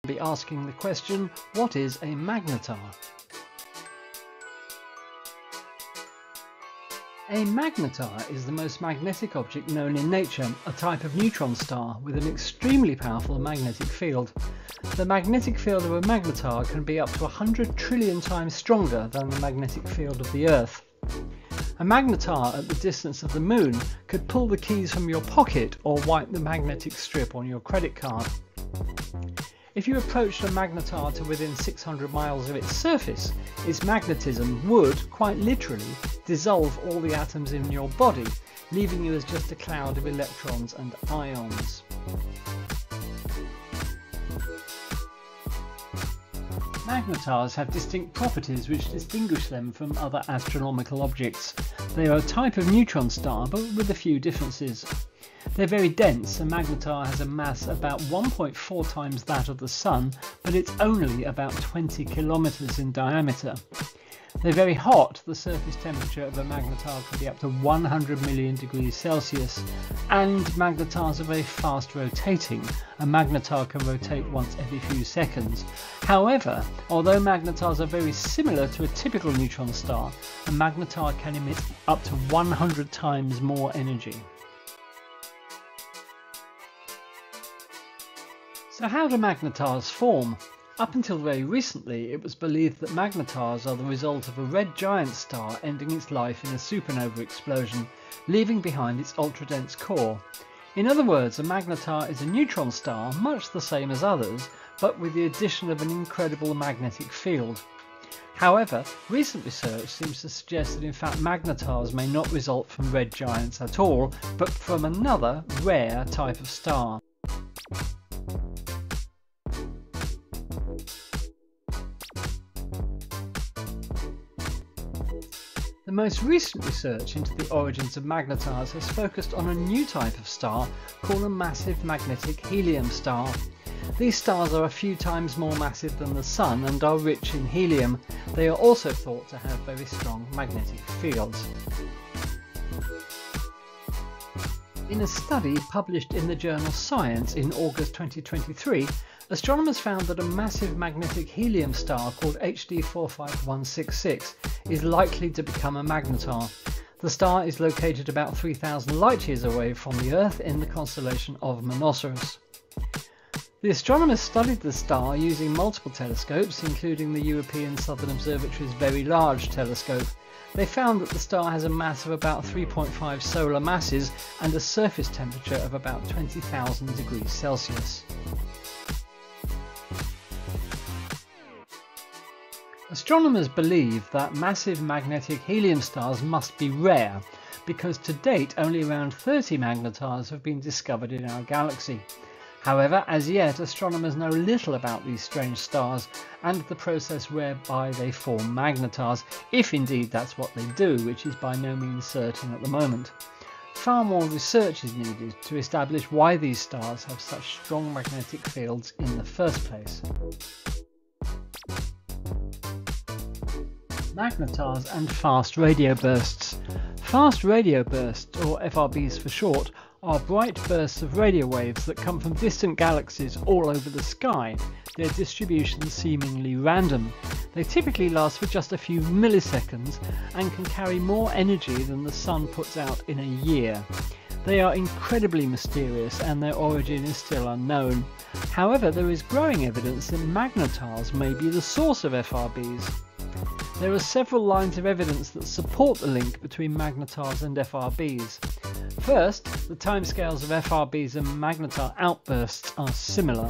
be asking the question, what is a magnetar? A magnetar is the most magnetic object known in nature, a type of neutron star with an extremely powerful magnetic field. The magnetic field of a magnetar can be up to 100 trillion times stronger than the magnetic field of the Earth. A magnetar at the distance of the Moon could pull the keys from your pocket or wipe the magnetic strip on your credit card. If you approached a magnetar to within 600 miles of its surface, its magnetism would, quite literally, dissolve all the atoms in your body, leaving you as just a cloud of electrons and ions. Magnetars have distinct properties which distinguish them from other astronomical objects. They are a type of neutron star, but with a few differences. They're very dense. A magnetar has a mass about 1.4 times that of the Sun, but it's only about 20 kilometers in diameter. They're very hot. The surface temperature of a magnetar can be up to 100 million degrees Celsius, and magnetars are very fast rotating. A magnetar can rotate once every few seconds. However, although magnetars are very similar to a typical neutron star, a magnetar can emit up to 100 times more energy. So how do magnetars form? Up until very recently, it was believed that magnetars are the result of a red giant star ending its life in a supernova explosion, leaving behind its ultra-dense core. In other words, a magnetar is a neutron star, much the same as others, but with the addition of an incredible magnetic field. However, recent research seems to suggest that in fact magnetars may not result from red giants at all, but from another, rare type of star. The most recent research into the origins of magnetars has focused on a new type of star called a massive magnetic helium star. These stars are a few times more massive than the Sun and are rich in helium. They are also thought to have very strong magnetic fields. In a study published in the journal Science in August 2023, astronomers found that a massive magnetic helium star called HD 45166 is likely to become a magnetar. The star is located about 3,000 light-years away from the Earth in the constellation of Monoceros. The astronomers studied the star using multiple telescopes, including the European Southern Observatory's Very Large Telescope. They found that the star has a mass of about 3.5 solar masses and a surface temperature of about 20,000 degrees Celsius. Astronomers believe that massive magnetic helium stars must be rare, because to date only around 30 magnetars have been discovered in our galaxy. However, as yet astronomers know little about these strange stars and the process whereby they form magnetars, if indeed that's what they do, which is by no means certain at the moment. Far more research is needed to establish why these stars have such strong magnetic fields in the first place. Magnetars and fast radio bursts. Fast radio bursts, or FRBs for short, are bright bursts of radio waves that come from distant galaxies all over the sky, their distribution seemingly random. They typically last for just a few milliseconds and can carry more energy than the Sun puts out in a year. They are incredibly mysterious and their origin is still unknown. However, there is growing evidence that magnetars may be the source of FRBs. There are several lines of evidence that support the link between magnetars and FRBs. First, the timescales of FRBs and magnetar outbursts are similar.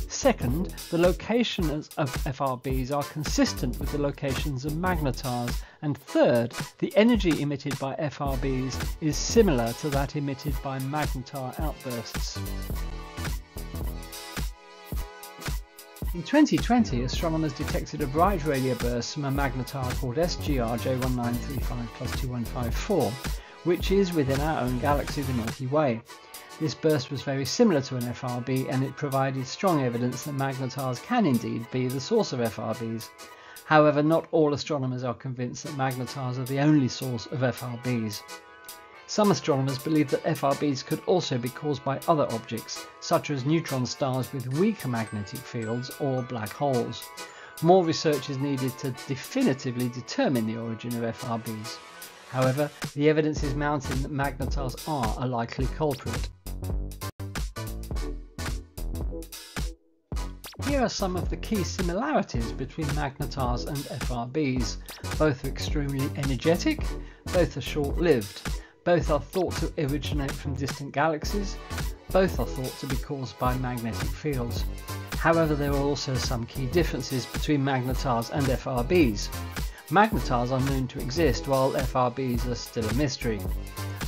Second, the locations of FRBs are consistent with the locations of magnetars. And third, the energy emitted by FRBs is similar to that emitted by magnetar outbursts. In 2020, astronomers detected a bright radio burst from a magnetar called SGR J1935+2154, which is within our own galaxy, the Milky Way. This burst was very similar to an FRB, and it provided strong evidence that magnetars can indeed be the source of FRBs. However, not all astronomers are convinced that magnetars are the only source of FRBs. Some astronomers believe that FRBs could also be caused by other objects, such as neutron stars with weaker magnetic fields or black holes. More research is needed to definitively determine the origin of FRBs. However, the evidence is mounting that magnetars are a likely culprit. Here are some of the key similarities between magnetars and FRBs. Both are extremely energetic, both are short-lived, both are thought to originate from distant galaxies, both are thought to be caused by magnetic fields. However, there are also some key differences between magnetars and FRBs. Magnetars are known to exist, while FRBs are still a mystery.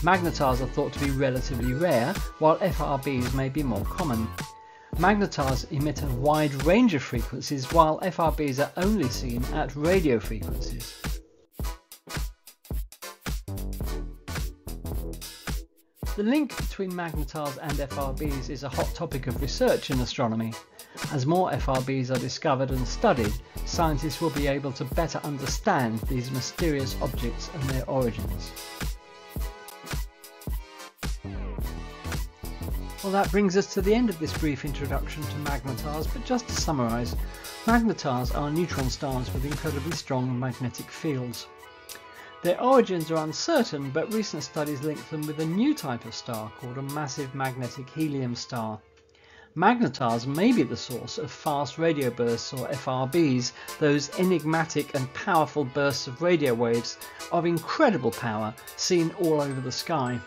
Magnetars are thought to be relatively rare, while FRBs may be more common. Magnetars emit a wide range of frequencies, while FRBs are only seen at radio frequencies. The link between magnetars and FRBs is a hot topic of research in astronomy. As more FRBs are discovered and studied, scientists will be able to better understand these mysterious objects and their origins. Well, that brings us to the end of this brief introduction to magnetars, but just to summarise, magnetars are neutron stars with incredibly strong magnetic fields. Their origins are uncertain, but recent studies link them with a new type of star called a massive magnetic helium star. Magnetars may be the source of fast radio bursts, or FRBs, those enigmatic and powerful bursts of radio waves of incredible power seen all over the sky.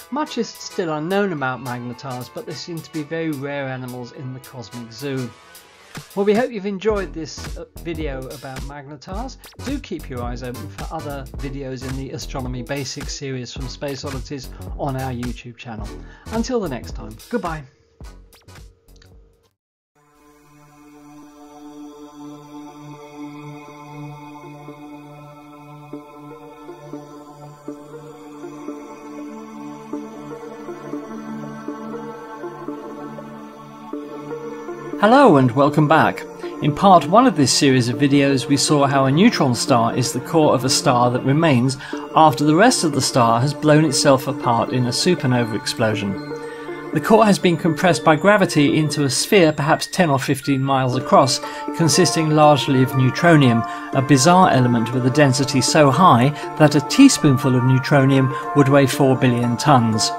Much is still unknown about magnetars, but they seem to be very rare animals in the cosmic zoo. Well, we hope you've enjoyed this video about magnetars. Do keep your eyes open for other videos in the Astronomy Basics series from Space Oddities on our YouTube channel. Until the next time, goodbye. Hello and welcome back. In part 1 of this series of videos we saw how a neutron star is the core of a star that remains after the rest of the star has blown itself apart in a supernova explosion. The core has been compressed by gravity into a sphere perhaps 10 or 15 miles across, consisting largely of neutronium, a bizarre element with a density so high that a teaspoonful of neutronium would weigh 4 billion tons.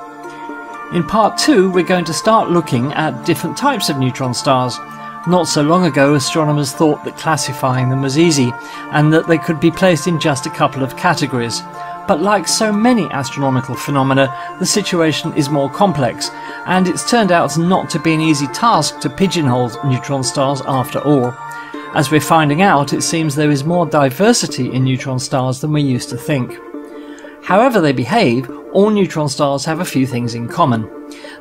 In part 2 we're going to start looking at different types of neutron stars. Not so long ago astronomers thought that classifying them was easy and that they could be placed in just a couple of categories. But like so many astronomical phenomena, the situation is more complex, and it's turned out not to be an easy task to pigeonhole neutron stars after all. As we're finding out, it seems there is more diversity in neutron stars than we used to think. However they behave, all neutron stars have a few things in common.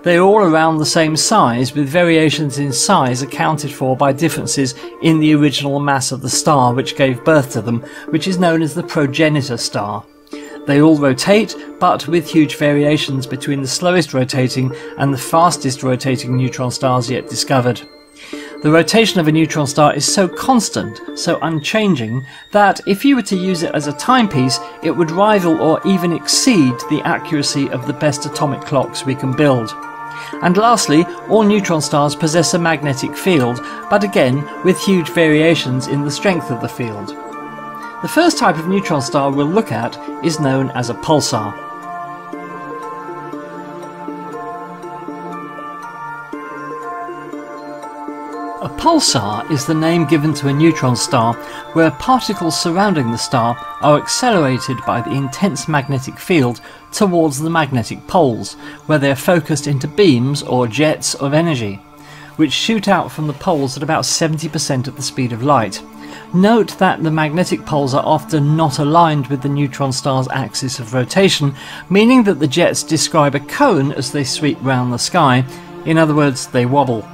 They are all around the same size, with variations in size accounted for by differences in the original mass of the star which gave birth to them, which is known as the progenitor star. They all rotate, but with huge variations between the slowest rotating and the fastest rotating neutron stars yet discovered. The rotation of a neutron star is so constant, so unchanging, that if you were to use it as a timepiece, it would rival or even exceed the accuracy of the best atomic clocks we can build. And lastly, all neutron stars possess a magnetic field, but again with huge variations in the strength of the field. The first type of neutron star we'll look at is known as a pulsar. A pulsar is the name given to a neutron star where particles surrounding the star are accelerated by the intense magnetic field towards the magnetic poles, where they are focused into beams or jets of energy, which shoot out from the poles at about 70% of the speed of light. Note that the magnetic poles are often not aligned with the neutron star's axis of rotation, meaning that the jets describe a cone as they sweep round the sky. In other words, they wobble.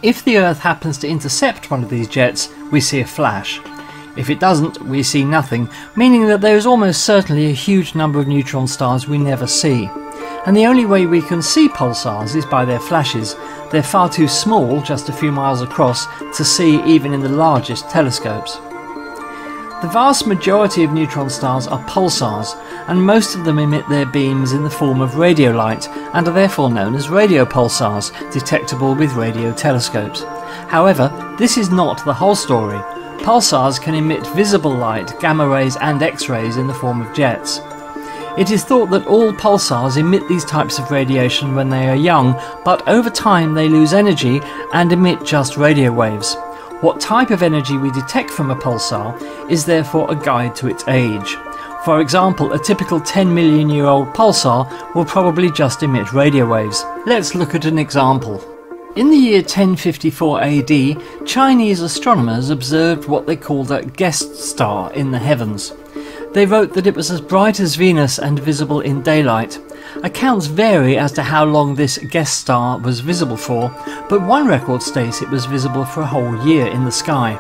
If the Earth happens to intercept one of these jets, we see a flash. If it doesn't, we see nothing, meaning that there is almost certainly a huge number of neutron stars we never see. And the only way we can see pulsars is by their flashes. They're far too small, just a few miles across, to see even in the largest telescopes. The vast majority of neutron stars are pulsars, and most of them emit their beams in the form of radio light and are therefore known as radio pulsars, detectable with radio telescopes. However, this is not the whole story. Pulsars can emit visible light, gamma rays and X-rays in the form of jets. It is thought that all pulsars emit these types of radiation when they are young, but over time they lose energy and emit just radio waves. What type of energy we detect from a pulsar is therefore a guide to its age. For example, a typical 10 million year old pulsar will probably just emit radio waves. Let's look at an example. In the year 1054 AD, Chinese astronomers observed what they called a guest star in the heavens. They wrote that it was as bright as Venus and visible in daylight. Accounts vary as to how long this guest star was visible for, but one record states it was visible for a whole year in the sky.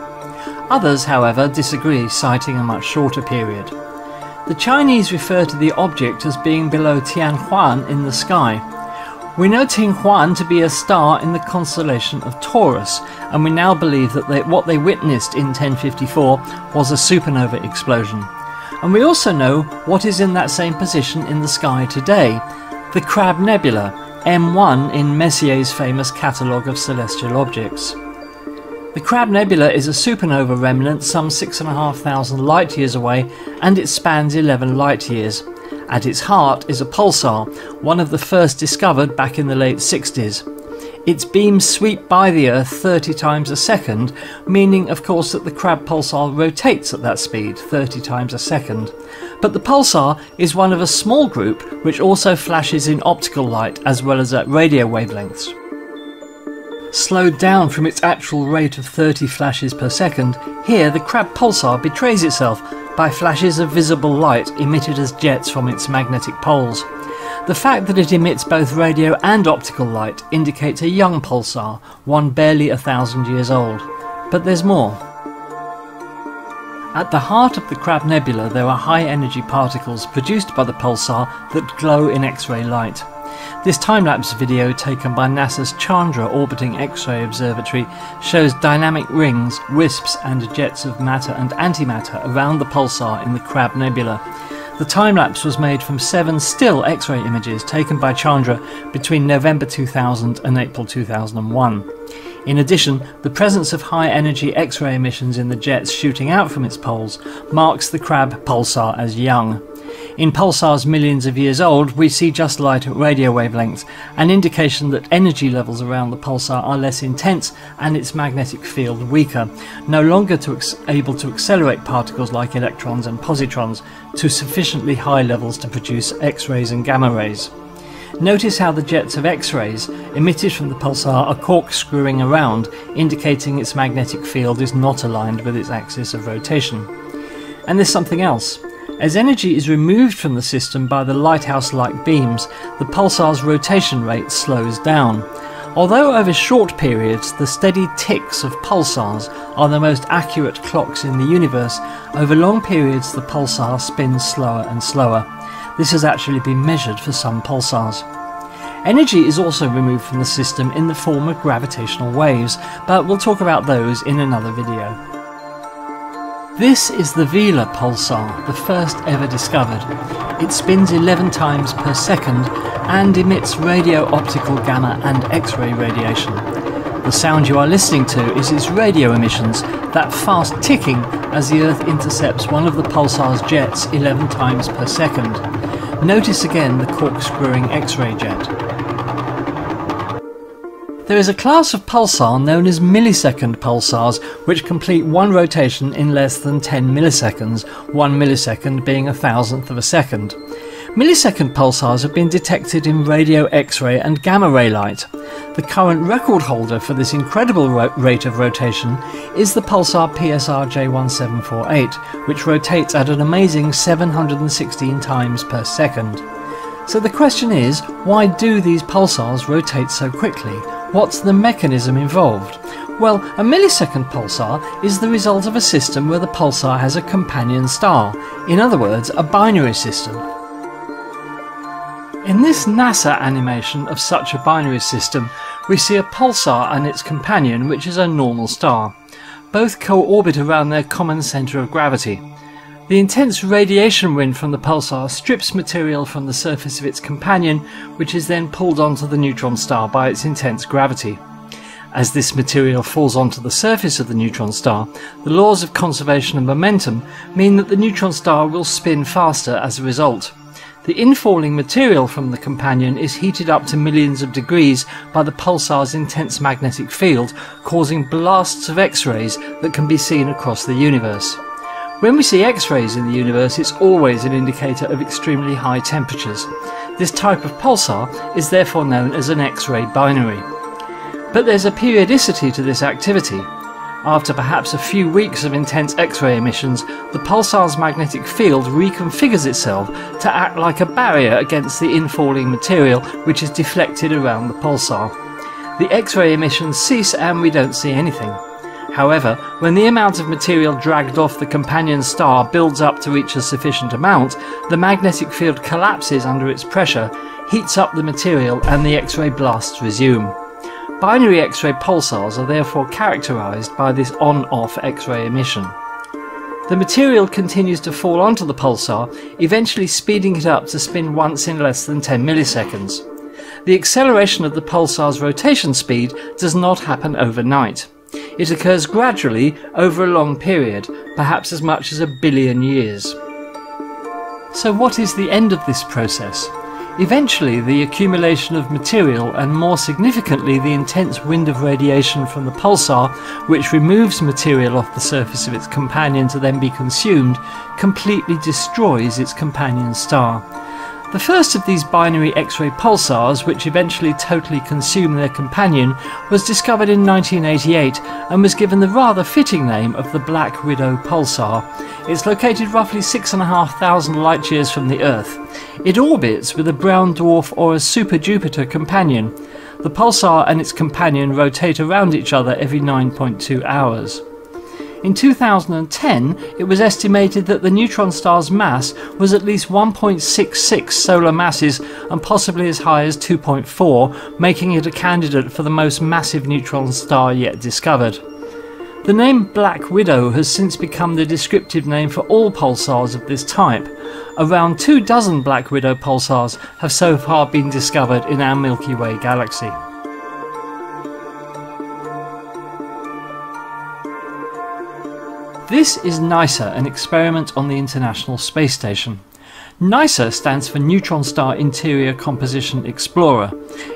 Others, however, disagree, citing a much shorter period. The Chinese refer to the object as being below Tianhuan in the sky. We know Tianhuan to be a star in the constellation of Taurus, and we now believe that what they witnessed in 1054 was a supernova explosion. And we also know what is in that same position in the sky today, the Crab Nebula, M1 in Messier's famous catalogue of celestial objects. The Crab Nebula is a supernova remnant some 6,500 light years away, and it spans 11 light years. At its heart is a pulsar, one of the first discovered back in the late 60s. Its beams sweep by the Earth 30 times a second, meaning of course that the Crab pulsar rotates at that speed, 30 times a second. But the pulsar is one of a small group which also flashes in optical light as well as at radio wavelengths. Slowed down from its actual rate of 30 flashes per second, here the Crab pulsar betrays itself by flashes of visible light emitted as jets from its magnetic poles. The fact that it emits both radio and optical light indicates a young pulsar, one barely 1,000 years old. But there's more. At the heart of the Crab Nebula there are high-energy particles produced by the pulsar that glow in X-ray light. This time-lapse video taken by NASA's Chandra Orbiting X-ray Observatory shows dynamic rings, wisps and jets of matter and antimatter around the pulsar in the Crab Nebula. The time-lapse was made from 7 still X-ray images taken by Chandra between November 2000 and April 2001. In addition, the presence of high-energy X-ray emissions in the jets shooting out from its poles marks the Crab pulsar as young. In pulsars millions of years old, we see just light at radio wavelengths, an indication that energy levels around the pulsar are less intense and its magnetic field weaker, no longer able to accelerate particles like electrons and positrons to sufficiently high levels to produce X-rays and gamma rays. Notice how the jets of X-rays emitted from the pulsar are corkscrewing around, indicating its magnetic field is not aligned with its axis of rotation. And there's something else. As energy is removed from the system by the lighthouse-like beams, the pulsar's rotation rate slows down. Although over short periods the steady ticks of pulsars are the most accurate clocks in the universe, over long periods the pulsar spins slower and slower. This has actually been measured for some pulsars. Energy is also removed from the system in the form of gravitational waves, but we'll talk about those in another video. This is the Vela pulsar, the first ever discovered. It spins 11 times per second and emits radio, optical, gamma and X-ray radiation. The sound you are listening to is its radio emissions, that fast ticking as the Earth intercepts one of the pulsar's jets 11 times per second. Notice again the corkscrewing X-ray jet. There is a class of pulsar known as millisecond pulsars which complete one rotation in less than 10 milliseconds, 1 millisecond being 1,000th of a second. Millisecond pulsars have been detected in radio, X-ray and gamma ray light. The current record holder for this incredible rate of rotation is the pulsar PSR J1748, which rotates at an amazing 716 times per second. So the question is, why do these pulsars rotate so quickly? What's the mechanism involved? Well, a millisecond pulsar is the result of a system where the pulsar has a companion star, in other words, a binary system. In this NASA animation of such a binary system, we see a pulsar and its companion, which is a normal star. Both co-orbit around their common centre of gravity. The intense radiation wind from the pulsar strips material from the surface of its companion, which is then pulled onto the neutron star by its intense gravity. As this material falls onto the surface of the neutron star, the laws of conservation of momentum mean that the neutron star will spin faster as a result. The infalling material from the companion is heated up to millions of degrees by the pulsar's intense magnetic field, causing blasts of X-rays that can be seen across the universe. When we see X-rays in the universe, it's always an indicator of extremely high temperatures. This type of pulsar is therefore known as an X-ray binary. But there's a periodicity to this activity. After perhaps a few weeks of intense X-ray emissions, the pulsar's magnetic field reconfigures itself to act like a barrier against the infalling material which is deflected around the pulsar. The X-ray emissions cease and we don't see anything. However, when the amount of material dragged off the companion star builds up to reach a sufficient amount, the magnetic field collapses under its pressure, heats up the material, and the X-ray blasts resume. Binary X-ray pulsars are therefore characterized by this on-off X-ray emission. The material continues to fall onto the pulsar, eventually speeding it up to spin once in less than 10 milliseconds. The acceleration of the pulsar's rotation speed does not happen overnight. It occurs gradually over a long period, perhaps as much as 1 billion years. So what is the end of this process? Eventually, the accumulation of material and, more significantly, the intense wind of radiation from the pulsar, which removes material off the surface of its companion to then be consumed, completely destroys its companion star. The first of these binary X-ray pulsars, which eventually totally consume their companion, was discovered in 1988 and was given the rather fitting name of the Black Widow pulsar. It's located roughly 6,500 light-years from the Earth. It orbits with a brown dwarf or a super Jupiter companion. The pulsar and its companion rotate around each other every 9.2 hours. In 2010, it was estimated that the neutron star's mass was at least 1.66 solar masses and possibly as high as 2.4, making it a candidate for the most massive neutron star yet discovered. The name Black Widow has since become the descriptive name for all pulsars of this type. Around 24 Black Widow pulsars have so far been discovered in our Milky Way galaxy. This is NISA, an experiment on the International Space Station. NISA stands for Neutron Star Interior Composition Explorer.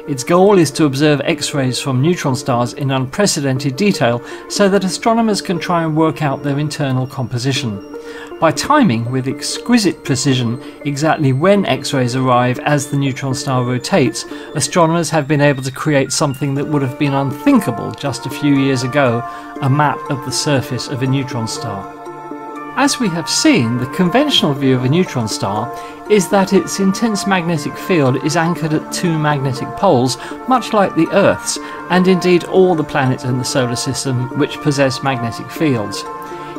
Its goal is to observe X-rays from neutron stars in unprecedented detail so that astronomers can try and work out their internal composition. By timing with exquisite precision exactly when X-rays arrive as the neutron star rotates, astronomers have been able to create something that would have been unthinkable just a few years ago, a map of the surface of a neutron star. As we have seen, the conventional view of a neutron star is that its intense magnetic field is anchored at two magnetic poles, much like the Earth's, and indeed all the planets in the solar system which possess magnetic fields.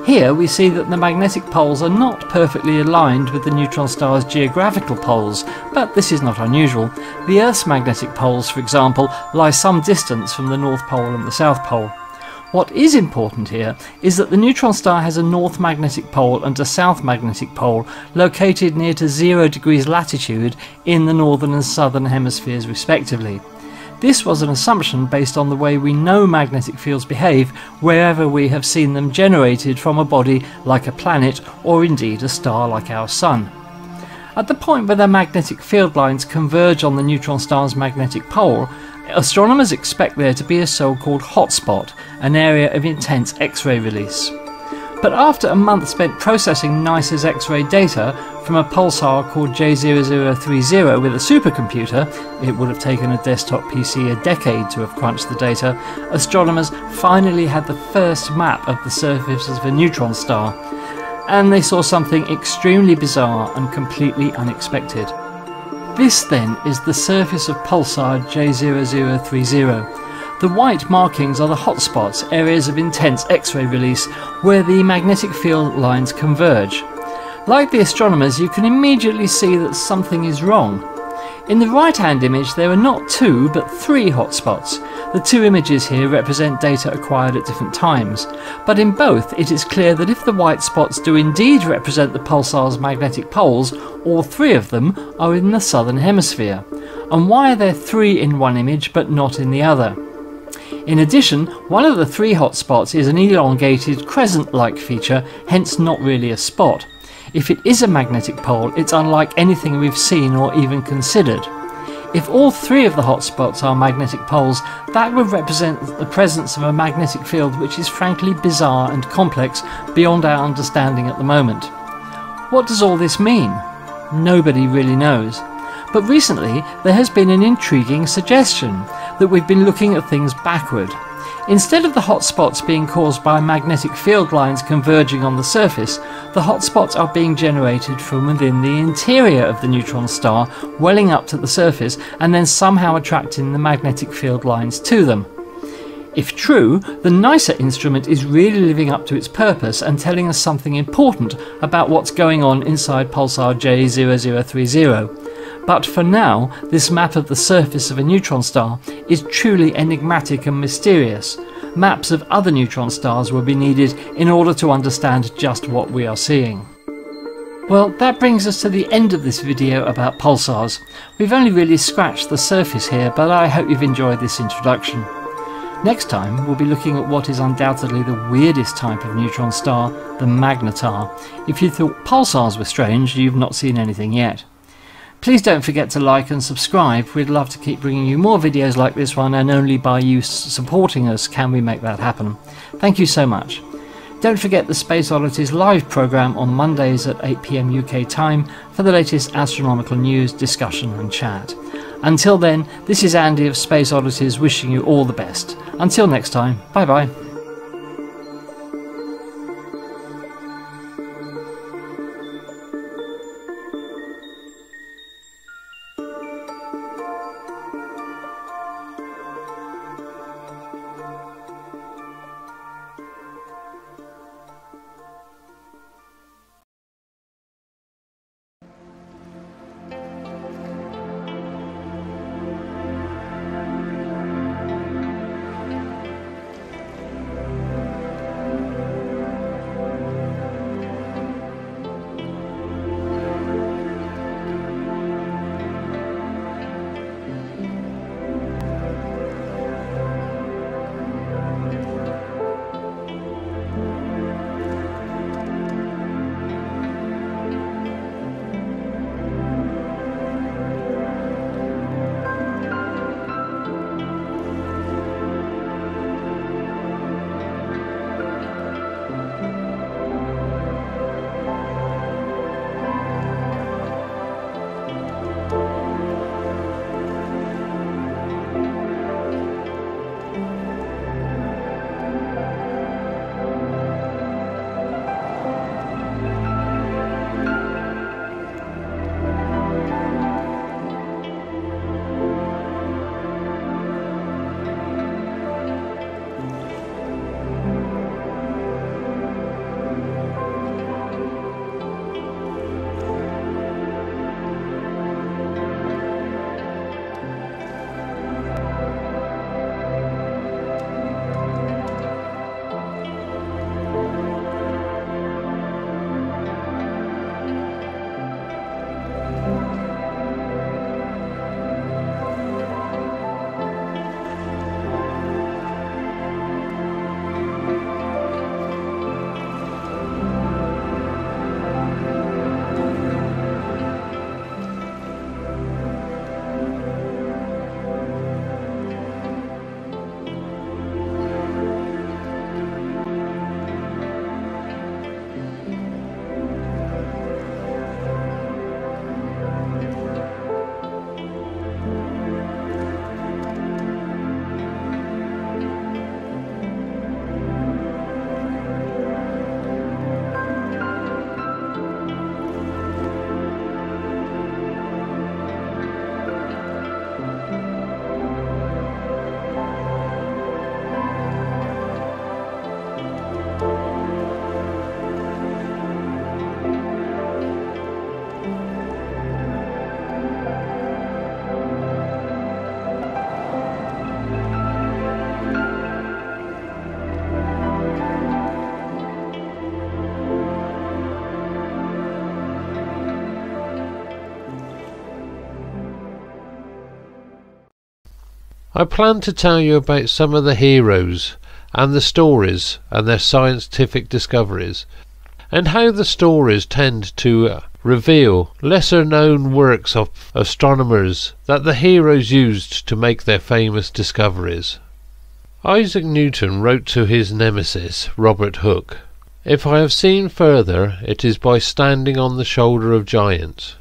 Here we see that the magnetic poles are not perfectly aligned with the neutron star's geographical poles, but this is not unusual. The Earth's magnetic poles, for example, lie some distance from the North Pole and the South Pole. What is important here is that the neutron star has a north magnetic pole and a south magnetic pole located near to 0 degrees latitude in the northern and southern hemispheres respectively. This was an assumption based on the way we know magnetic fields behave wherever we have seen them generated from a body like a planet or indeed a star like our Sun. At the point where the magnetic field lines converge on the neutron star's magnetic pole, astronomers expect there to be a so-called hotspot, an area of intense X-ray release. But after a month spent processing NISA's X-ray data from a pulsar called J0030 with a supercomputer — it would have taken a desktop PC a decade to have crunched the data — astronomers finally had the first map of the surface of a neutron star, and they saw something extremely bizarre and completely unexpected. This then is the surface of pulsar J0030. The white markings are the hotspots, areas of intense X-ray release, where the magnetic field lines converge. Like the astronomers, you can immediately see that something is wrong. In the right-hand image there are not 2 but 3 hotspots. The 2 images here represent data acquired at different times, but in both it is clear that if the white spots do indeed represent the pulsar's magnetic poles, all 3 of them are in the southern hemisphere. And why are there 3 in one image but not in the other? In addition, one of the 3 hotspots is an elongated crescent-like feature, hence not really a spot. If it is a magnetic pole, it's unlike anything we've seen or even considered. If all 3 of the hotspots are magnetic poles, that would represent the presence of a magnetic field which is frankly bizarre and complex beyond our understanding at the moment. What does all this mean? Nobody really knows. But recently there has been an intriguing suggestion that we've been looking at things backward. Instead of the hotspots being caused by magnetic field lines converging on the surface, the hotspots are being generated from within the interior of the neutron star, welling up to the surface and then somehow attracting the magnetic field lines to them. If true, the NICER instrument is really living up to its purpose and telling us something important about what's going on inside pulsar J0030. But for now, this map of the surface of a neutron star is truly enigmatic and mysterious. Maps of other neutron stars will be needed in order to understand just what we are seeing. Well, that brings us to the end of this video about pulsars. We've only really scratched the surface here, but I hope you've enjoyed this introduction. Next time, we'll be looking at what is undoubtedly the weirdest type of neutron star, the magnetar. If you thought pulsars were strange, you've not seen anything yet. Please don't forget to like and subscribe. We'd love to keep bringing you more videos like this one, and only by you supporting us can we make that happen. Thank you so much. Don't forget the Space Oddities live programme on Mondays at 8 PM UK time for the latest astronomical news, discussion and chat. Until then, this is Andy of Space Oddities wishing you all the best. Until next time, bye bye. I plan to tell you about some of the heroes and the stories and their scientific discoveries, and how the stories tend to reveal lesser known works of astronomers that the heroes used to make their famous discoveries. Isaac Newton wrote to his nemesis, Robert Hooke, "If I have seen further, it is by standing on the shoulder of giants,"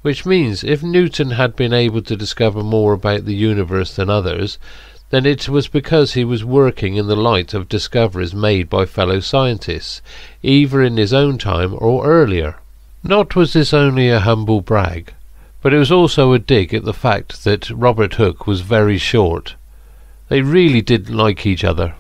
which means if Newton had been able to discover more about the universe than others, then it was because he was working in the light of discoveries made by fellow scientists, either in his own time or earlier. Not was this only a humble brag, but it was also a dig at the fact that Robert Hooke was very short. They really didn't like each other.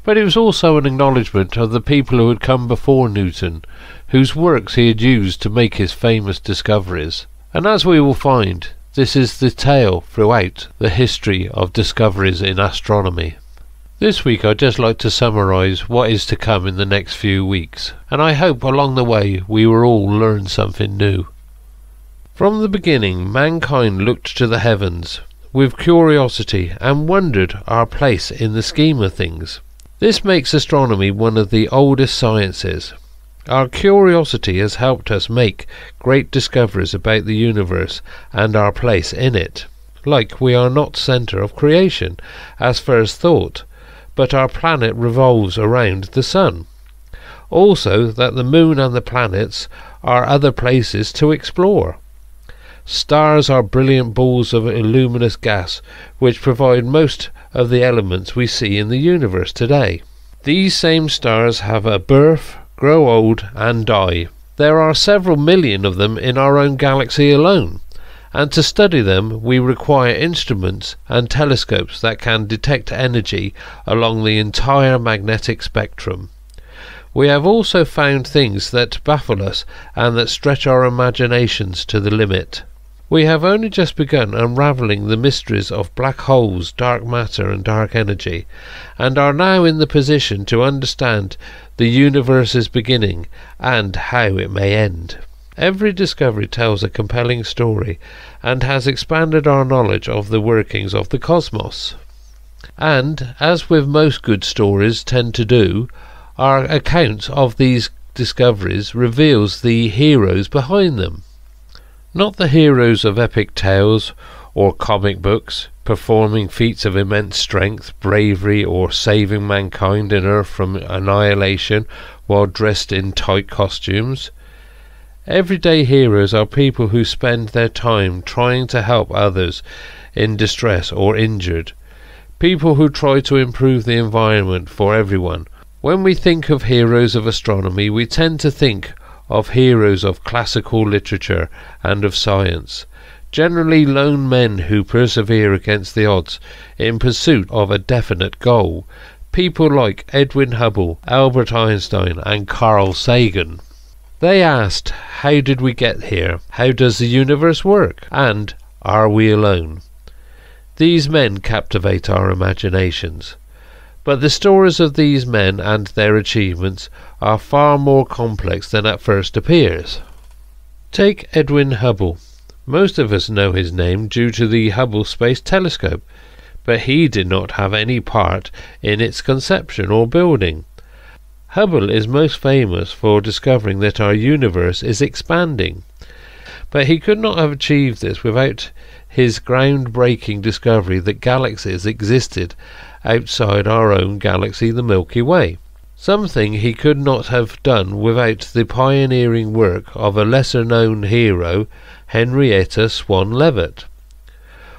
But it was also an acknowledgement of the people who had come before Newton, whose works he had used to make his famous discoveries. And as we will find, this is the tale throughout the history of discoveries in astronomy. This week I'd just like to summarise what is to come in the next few weeks, and I hope along the way we will all learn something new. From the beginning, mankind looked to the heavens with curiosity and wondered our place in the scheme of things. This makes astronomy one of the oldest sciences. Our curiosity has helped us make great discoveries about the universe and our place in it. Like we are not centre of creation, as first thought, but our planet revolves around the sun. Also that the moon and the planets are other places to explore. Stars are brilliant balls of luminous gas which provide most of the elements we see in the universe today. These same stars have a birth, grow old and die. There are several million of them in our own galaxy alone, and to study them we require instruments and telescopes that can detect energy along the entire magnetic spectrum. We have also found things that baffle us and that stretch our imaginations to the limit. We have only just begun unravelling the mysteries of black holes, dark matter and dark energy, and are now in the position to understand the universe's beginning and how it may end. Every discovery tells a compelling story and has expanded our knowledge of the workings of the cosmos. And, as with most good stories tend to do, our account of these discoveries reveals the heroes behind them. Not the heroes of epic tales or comic books, performing feats of immense strength, bravery, or saving mankind and Earth from annihilation while dressed in tight costumes. Everyday heroes are people who spend their time trying to help others in distress or injured. People who try to improve the environment for everyone. When we think of heroes of astronomy, we tend to think of heroes of classical literature and of science, generally lone men who persevere against the odds in pursuit of a definite goal, people like Edwin Hubble, Albert Einstein and Carl Sagan. They asked, how did we get here? How does the universe work? And are we alone? These men captivate our imaginations. But the stories of these men and their achievements are far more complex than at first appears. Take Edwin Hubble. Most of us know his name due to the Hubble Space Telescope, but he did not have any part in its conception or building. Hubble is most famous for discovering that our universe is expanding, but he could not have achieved this without his groundbreaking discovery that galaxies existed outside our own galaxy, the Milky Way. Something he could not have done without the pioneering work of a lesser-known hero, Henrietta Swan Leavitt.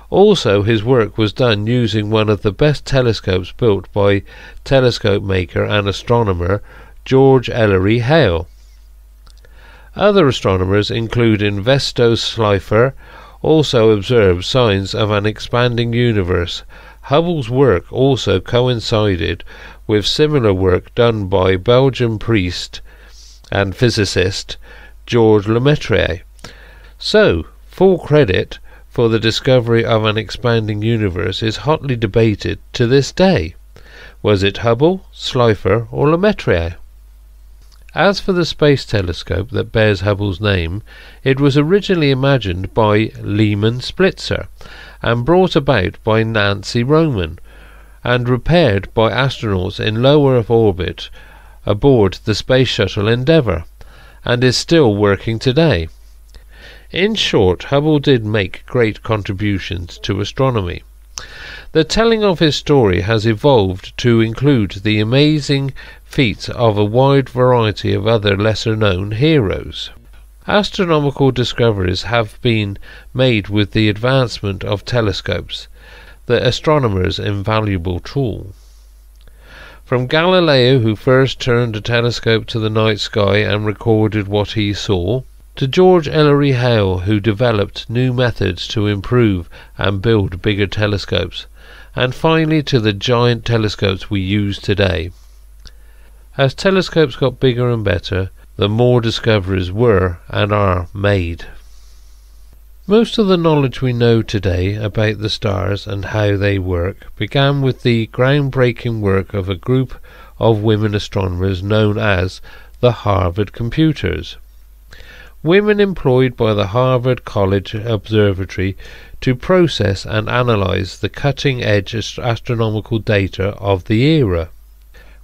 Also, his work was done using one of the best telescopes built by telescope maker and astronomer George Ellery Hale. Other astronomers, including Vesto Slipher, also observed signs of an expanding universe. Hubble's work also coincided with similar work done by Belgian priest and physicist Georges Lemaitre. So, full credit for the discovery of an expanding universe is hotly debated to this day. Was it Hubble, Slipher or Lemaitre? As for the space telescope that bears Hubble's name, it was originally imagined by Lehman Splitzer and brought about by Nancy Roman and repaired by astronauts in low Earth orbit aboard the Space Shuttle Endeavour, and is still working today. In short, Hubble did make great contributions to astronomy. The telling of his story has evolved to include the amazing feats of a wide variety of other lesser-known heroes. Astronomical discoveries have been made with the advancement of telescopes, the astronomer's invaluable tool. From Galileo, who first turned a telescope to the night sky and recorded what he saw, to George Ellery Hale, who developed new methods to improve and build bigger telescopes, and finally to the giant telescopes we use today. As telescopes got bigger and better, the more discoveries were and are made. Most of the knowledge we know today about the stars and how they work began with the groundbreaking work of a group of women astronomers known as the Harvard Computers. Women employed by the Harvard College Observatory to process and analyze the cutting-edge astronomical data of the era.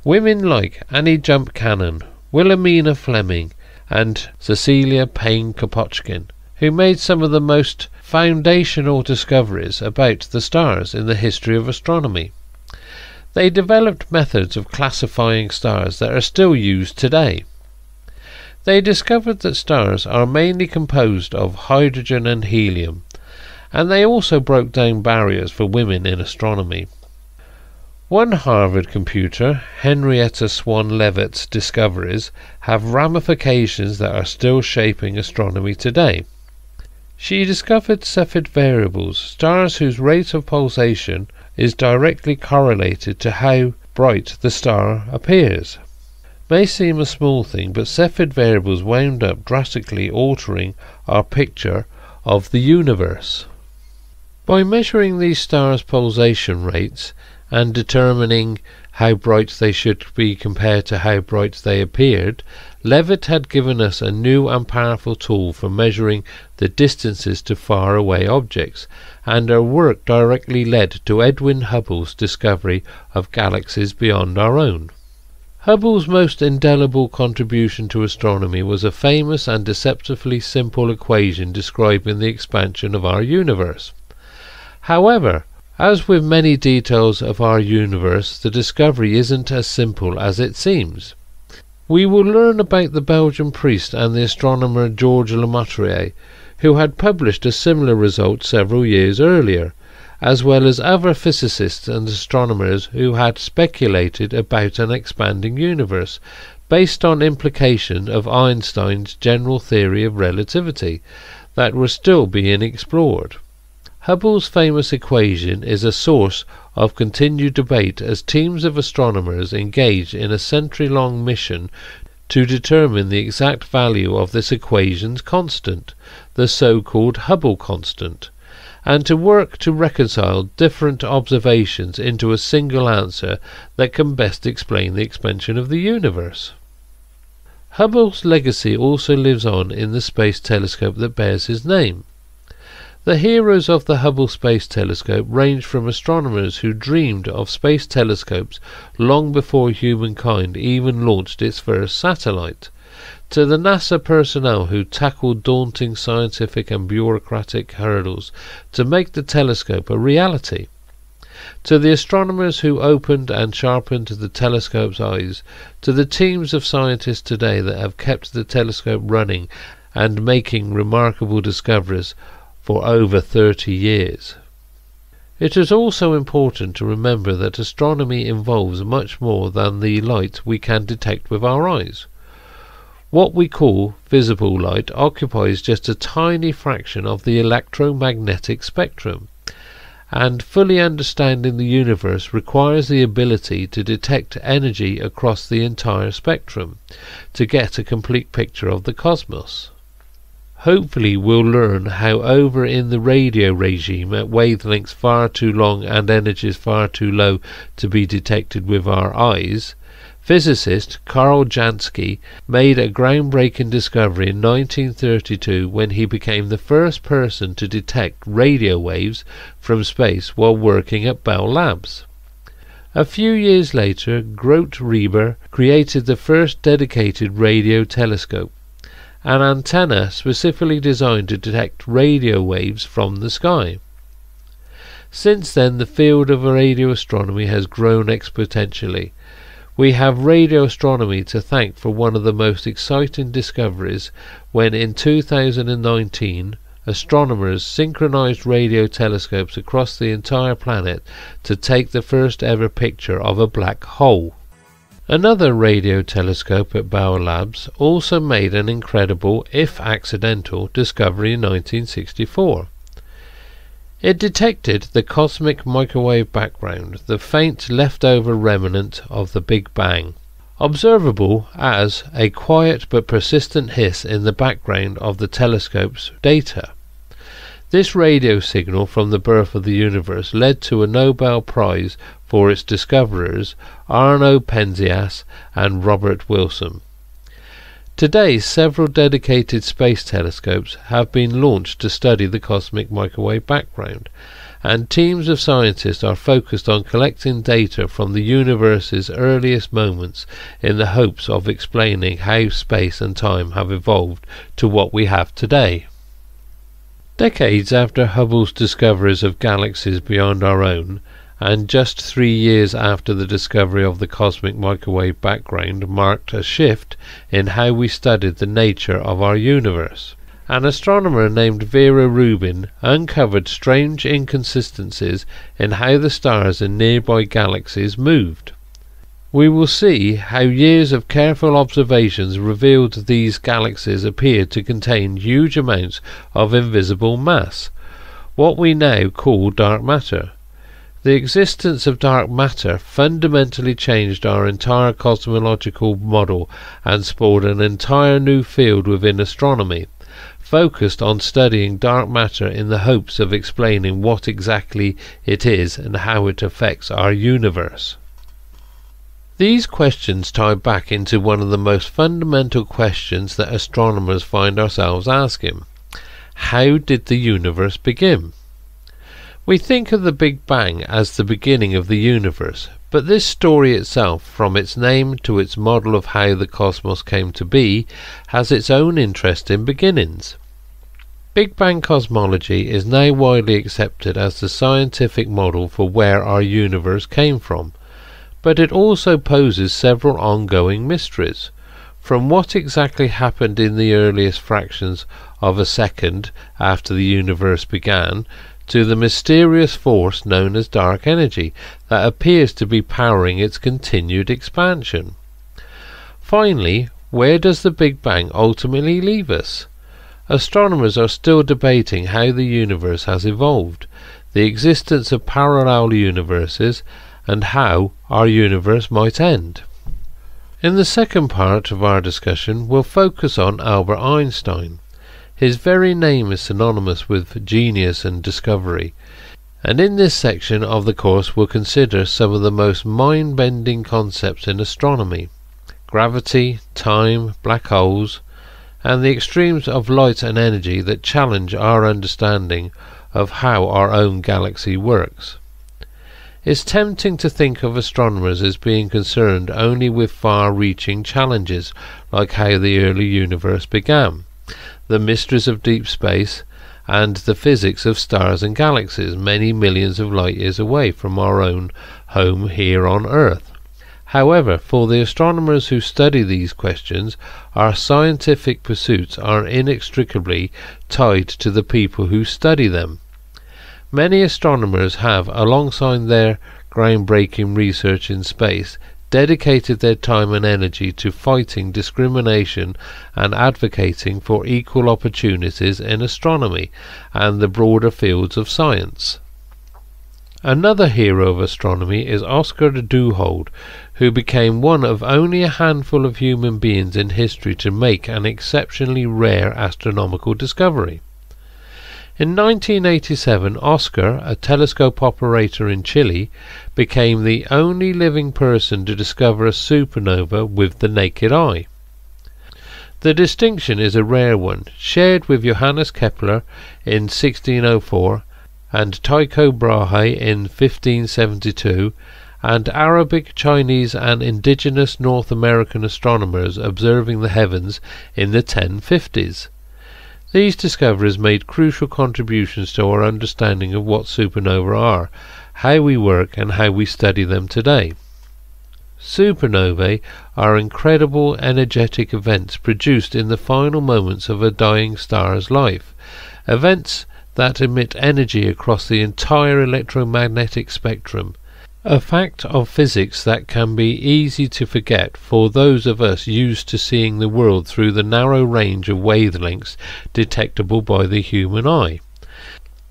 Women like Annie Jump Cannon, Wilhelmina Fleming, and Cecilia Payne-Kapotchkin, who made some of the most foundational discoveries about the stars in the history of astronomy. They developed methods of classifying stars that are still used today. They discovered that stars are mainly composed of hydrogen and helium, and they also broke down barriers for women in astronomy. One Harvard computer, Henrietta Swan Leavitt's discoveries, have ramifications that are still shaping astronomy today. She discovered Cepheid variables, stars whose rate of pulsation is directly correlated to how bright the star appears. May seem a small thing, but Cepheid variables wound up drastically altering our picture of the universe. By measuring these stars' pulsation rates and determining how bright they should be compared to how bright they appeared, Leavitt had given us a new and powerful tool for measuring the distances to faraway objects, and her work directly led to Edwin Hubble's discovery of galaxies beyond our own. Hubble's most indelible contribution to astronomy was a famous and deceptively simple equation describing the expansion of our universe. However, as with many details of our universe, the discovery isn't as simple as it seems. We will learn about the Belgian priest and the astronomer Georges Lemaitre, who had published a similar result several years earlier, as well as other physicists and astronomers who had speculated about an expanding universe, based on implication of Einstein's general theory of relativity, that were still being explored. Hubble's famous equation is a source of continued debate as teams of astronomers engage in a century-long mission to determine the exact value of this equation's constant, the so-called Hubble constant, and to work to reconcile different observations into a single answer that can best explain the expansion of the universe. Hubble's legacy also lives on in the space telescope that bears his name. The heroes of the Hubble Space Telescope range from astronomers who dreamed of space telescopes long before humankind even launched its first satellite, to the NASA personnel who tackled daunting scientific and bureaucratic hurdles to make the telescope a reality, to the astronomers who opened and sharpened the telescope's eyes, to the teams of scientists today that have kept the telescope running and making remarkable discoveries for over 30 years. It is also important to remember that astronomy involves much more than the light we can detect with our eyes. What we call visible light occupies just a tiny fraction of the electromagnetic spectrum, and fully understanding the universe requires the ability to detect energy across the entire spectrum to get a complete picture of the cosmos. Hopefully we'll learn how over in the radio regime at wavelengths far too long and energies far too low to be detected with our eyes, Physicist Karl Jansky made a groundbreaking discovery in 1932 when he became the first person to detect radio waves from space while working at Bell Labs. A few years later, Grote Reber created the first dedicated radio telescope, an antenna specifically designed to detect radio waves from the sky. Since then, the field of radio astronomy has grown exponentially. We have radio astronomy to thank for one of the most exciting discoveries when in 2019 astronomers synchronized radio telescopes across the entire planet to take the first ever picture of a black hole. Another radio telescope at Bell Labs also made an incredible, if accidental, discovery in 1964. It detected the cosmic microwave background, the faint leftover remnant of the Big Bang, observable as a quiet but persistent hiss in the background of the telescope's data. This radio signal from the birth of the universe led to a Nobel Prize for its discoverers, Arno Penzias and Robert Wilson. Today, several dedicated space telescopes have been launched to study the cosmic microwave background, and teams of scientists are focused on collecting data from the universe's earliest moments in the hopes of explaining how space and time have evolved to what we have today. Decades after Hubble's discoveries of galaxies beyond our own, and just 3 years after the discovery of the cosmic microwave background marked a shift in how we studied the nature of our universe. An astronomer named Vera Rubin uncovered strange inconsistencies in how the stars in nearby galaxies moved. We will see how years of careful observations revealed these galaxies appeared to contain huge amounts of invisible mass, what we now call dark matter. The existence of dark matter fundamentally changed our entire cosmological model and spawned an entire new field within astronomy, focused on studying dark matter in the hopes of explaining what exactly it is and how it affects our universe. These questions tie back into one of the most fundamental questions that astronomers find ourselves asking. How did the universe begin? We think of the Big Bang as the beginning of the universe, but this story itself, from its name to its model of how the cosmos came to be, has its own interesting beginnings. Big Bang cosmology is now widely accepted as the scientific model for where our universe came from, but it also poses several ongoing mysteries. From what exactly happened in the earliest fractions of a second after the universe began, to the mysterious force known as dark energy that appears to be powering its continued expansion. Finally, where does the Big Bang ultimately leave us? Astronomers are still debating how the universe has evolved, the existence of parallel universes, and how our universe might end. In the second part of our discussion, we'll focus on Albert Einstein. His very name is synonymous with genius and discovery, and in this section of the course we'll consider some of the most mind-bending concepts in astronomy: gravity, time, black holes, and the extremes of light and energy that challenge our understanding of how our own galaxy works. It's tempting to think of astronomers as being concerned only with far-reaching challenges like how the early universe began, the mysteries of deep space, and the physics of stars and galaxies many millions of light years away from our own home here on Earth. However, for the astronomers who study these questions, our scientific pursuits are inextricably tied to the people who study them. Many astronomers have, alongside their groundbreaking research in space, dedicated their time and energy to fighting discrimination and advocating for equal opportunities in astronomy and the broader fields of science. Another hero of astronomy is Oscar Duhalde, who became one of only a handful of human beings in history to make an exceptionally rare astronomical discovery. In 1987, Oscar, a telescope operator in Chile, became the only living person to discover a supernova with the naked eye. The distinction is a rare one, shared with Johannes Kepler in 1604 and Tycho Brahe in 1572, and Arabic, Chinese and indigenous North American astronomers observing the heavens in the 1050s. These discoveries made crucial contributions to our understanding of what supernovae are, how we work and how we study them today. Supernovae are incredible energetic events produced in the final moments of a dying star's life, events that emit energy across the entire electromagnetic spectrum, a fact of physics that can be easy to forget for those of us used to seeing the world through the narrow range of wavelengths detectable by the human eye.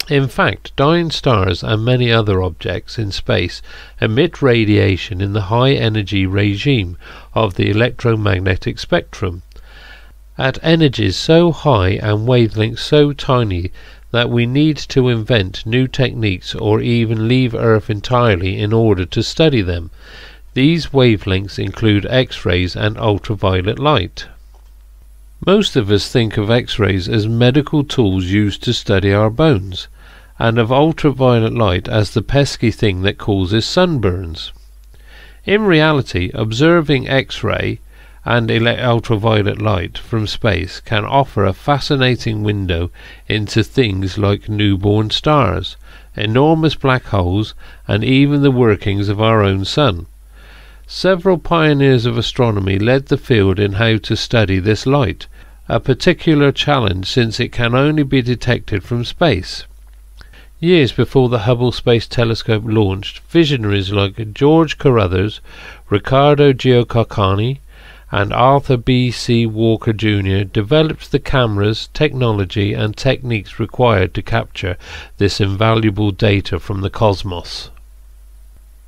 In fact, dying stars and many other objects in space emit radiation in the high energy regime of the electromagnetic spectrum, at energies so high and wavelengths so tiny that we need to invent new techniques or even leave Earth entirely in order to study them. These wavelengths include X-rays and ultraviolet light. Most of us think of X-rays as medical tools used to study our bones, and of ultraviolet light as the pesky thing that causes sunburns. In reality, observing X-ray and ultraviolet light from space can offer a fascinating window into things like newborn stars, enormous black holes, and even the workings of our own sun. Several pioneers of astronomy led the field in how to study this light, a particular challenge since it can only be detected from space. Years before the Hubble Space Telescope launched, visionaries like George Carruthers, Riccardo Giacocani, and Arthur B.C. Walker Jr. developed the cameras, technology and techniques required to capture this invaluable data from the cosmos.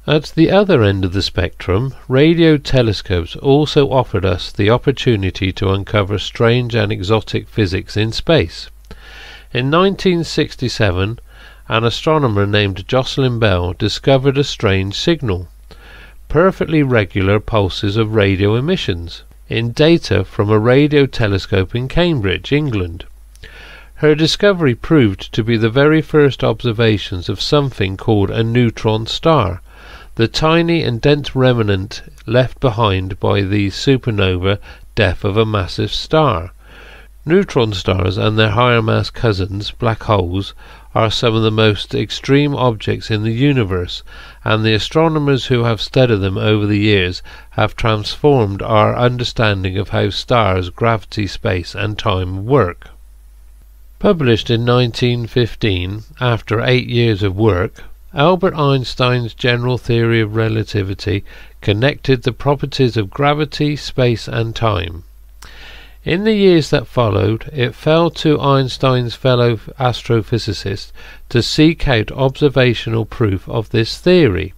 At the other end of the spectrum, radio telescopes also offered us the opportunity to uncover strange and exotic physics in space. In 1967, an astronomer named Jocelyn Bell discovered a strange signal, perfectly regular pulses of radio emissions, in data from a radio telescope in Cambridge, England. Her discovery proved to be the very first observations of something called a neutron star, the tiny and dense remnant left behind by the supernova death of a massive star. Neutron stars and their higher mass cousins, black holes, are some of the most extreme objects in the universe, and the astronomers who have studied them over the years have transformed our understanding of how stars, gravity, space and time work. Published in 1915, after 8 years of work, Albert Einstein's general theory of relativity connected the properties of gravity, space and time. In the years that followed, it fell to Einstein's fellow astrophysicists to seek out observational proof of this theory.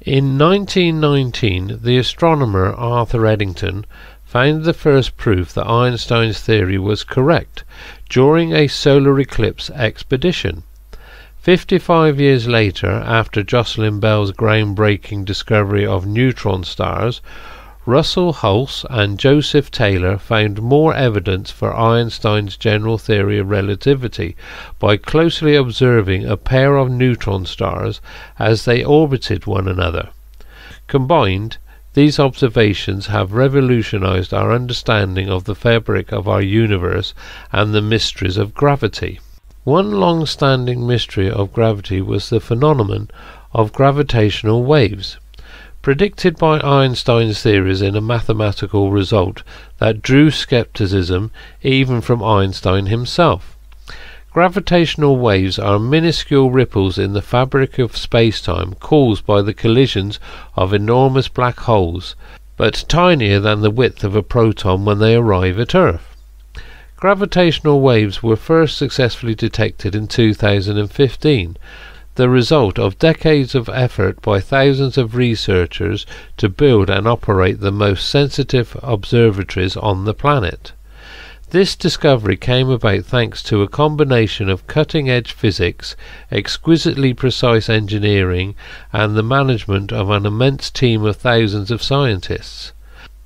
In 1919, the astronomer Arthur Eddington found the first proof that Einstein's theory was correct during a solar eclipse expedition. 55 years later, after Jocelyn Bell's groundbreaking discovery of neutron stars, Russell Hulse and Joseph Taylor found more evidence for Einstein's general theory of relativity by closely observing a pair of neutron stars as they orbited one another. Combined, these observations have revolutionized our understanding of the fabric of our universe and the mysteries of gravity. One long-standing mystery of gravity was the phenomenon of gravitational waves, predicted by Einstein's theories in a mathematical result that drew skepticism even from Einstein himself. Gravitational waves are minuscule ripples in the fabric of space-time caused by the collisions of enormous black holes, but tinier than the width of a proton when they arrive at Earth. Gravitational waves were first successfully detected in 2015, the result of decades of effort by thousands of researchers to build and operate the most sensitive observatories on the planet. This discovery came about thanks to a combination of cutting-edge physics, exquisitely precise engineering, and the management of an immense team of thousands of scientists.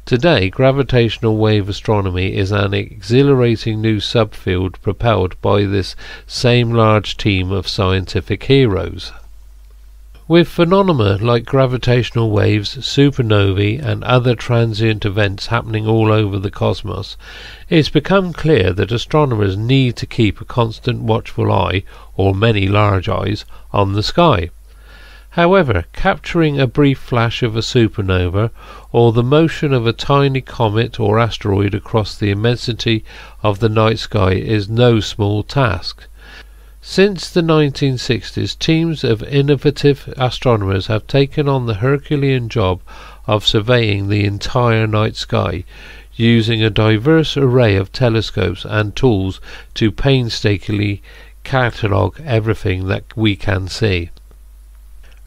Today, gravitational wave astronomy is an exhilarating new subfield propelled by this same large team of scientific heroes. With phenomena like gravitational waves, supernovae, and other transient events happening all over the cosmos, it's become clear that astronomers need to keep a constant watchful eye, or many large eyes, on the sky. However, capturing a brief flash of a supernova, or the motion of a tiny comet or asteroid across the immensity of the night sky is no small task. Since the 1960s, teams of innovative astronomers have taken on the Herculean job of surveying the entire night sky, using a diverse array of telescopes and tools to painstakingly catalogue everything that we can see.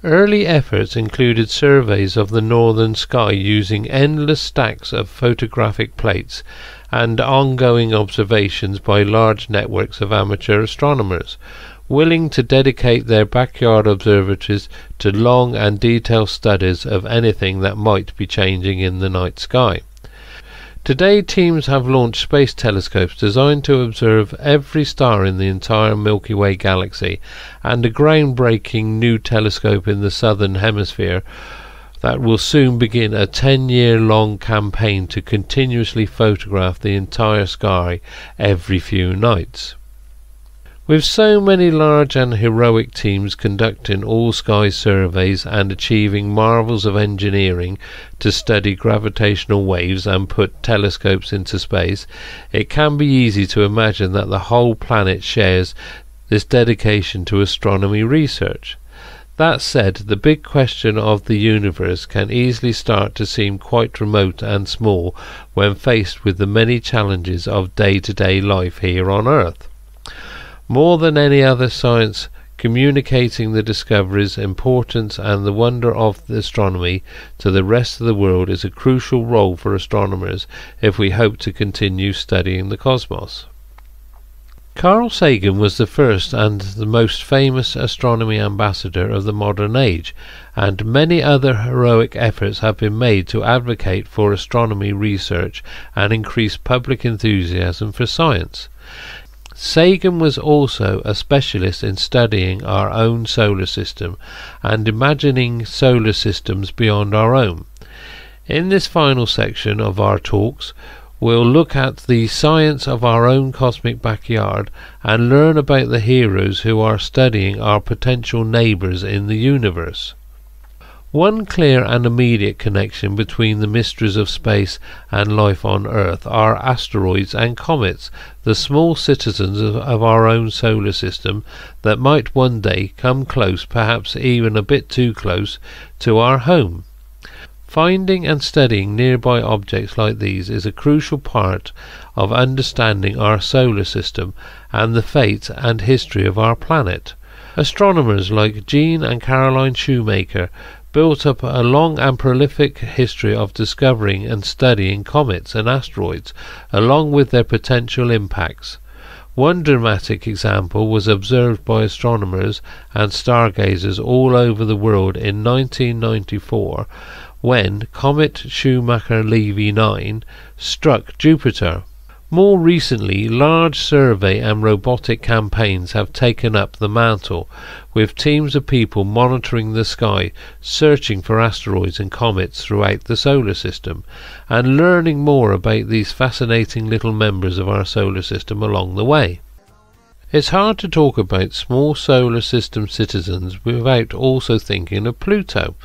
Early efforts included surveys of the northern sky using endless stacks of photographic plates and ongoing observations by large networks of amateur astronomers, willing to dedicate their backyard observatories to long and detailed studies of anything that might be changing in the night sky. Today, teams have launched space telescopes designed to observe every star in the entire Milky Way galaxy, and a groundbreaking new telescope in the southern hemisphere that will soon begin a 10-year-long campaign to continuously photograph the entire sky every few nights. With so many large and heroic teams conducting all-sky surveys and achieving marvels of engineering to study gravitational waves and put telescopes into space, it can be easy to imagine that the whole planet shares this dedication to astronomy research. That said, the big question of the universe can easily start to seem quite remote and small when faced with the many challenges of day-to-day life here on Earth. More than any other science, communicating the discoveries, importance and the wonder of astronomy to the rest of the world is a crucial role for astronomers if we hope to continue studying the cosmos. Carl Sagan was the first and the most famous astronomy ambassador of the modern age, and many other heroic efforts have been made to advocate for astronomy research and increase public enthusiasm for science. Sagan was also a specialist in studying our own solar system and imagining solar systems beyond our own. In this final section of our talks, we'll look at the science of our own cosmic backyard and learn about the heroes who are studying our potential neighbours in the universe. One clear and immediate connection between the mysteries of space and life on Earth are asteroids and comets, the small citizens of our own solar system that might one day come close, perhaps even a bit too close, to our home. Finding and studying nearby objects like these is a crucial part of understanding our solar system and the fate and history of our planet. Astronomers like Jean and Caroline Shoemaker built up a long and prolific history of discovering and studying comets and asteroids, along with their potential impacts. One dramatic example was observed by astronomers and stargazers all over the world in 1994, when comet Shoemaker-Levy 9 struck Jupiter. More recently, large survey and robotic campaigns have taken up the mantle, with teams of people monitoring the sky, searching for asteroids and comets throughout the solar system, and learning more about these fascinating little members of our solar system along the way. It's hard to talk about small solar system citizens without also thinking of Pluto,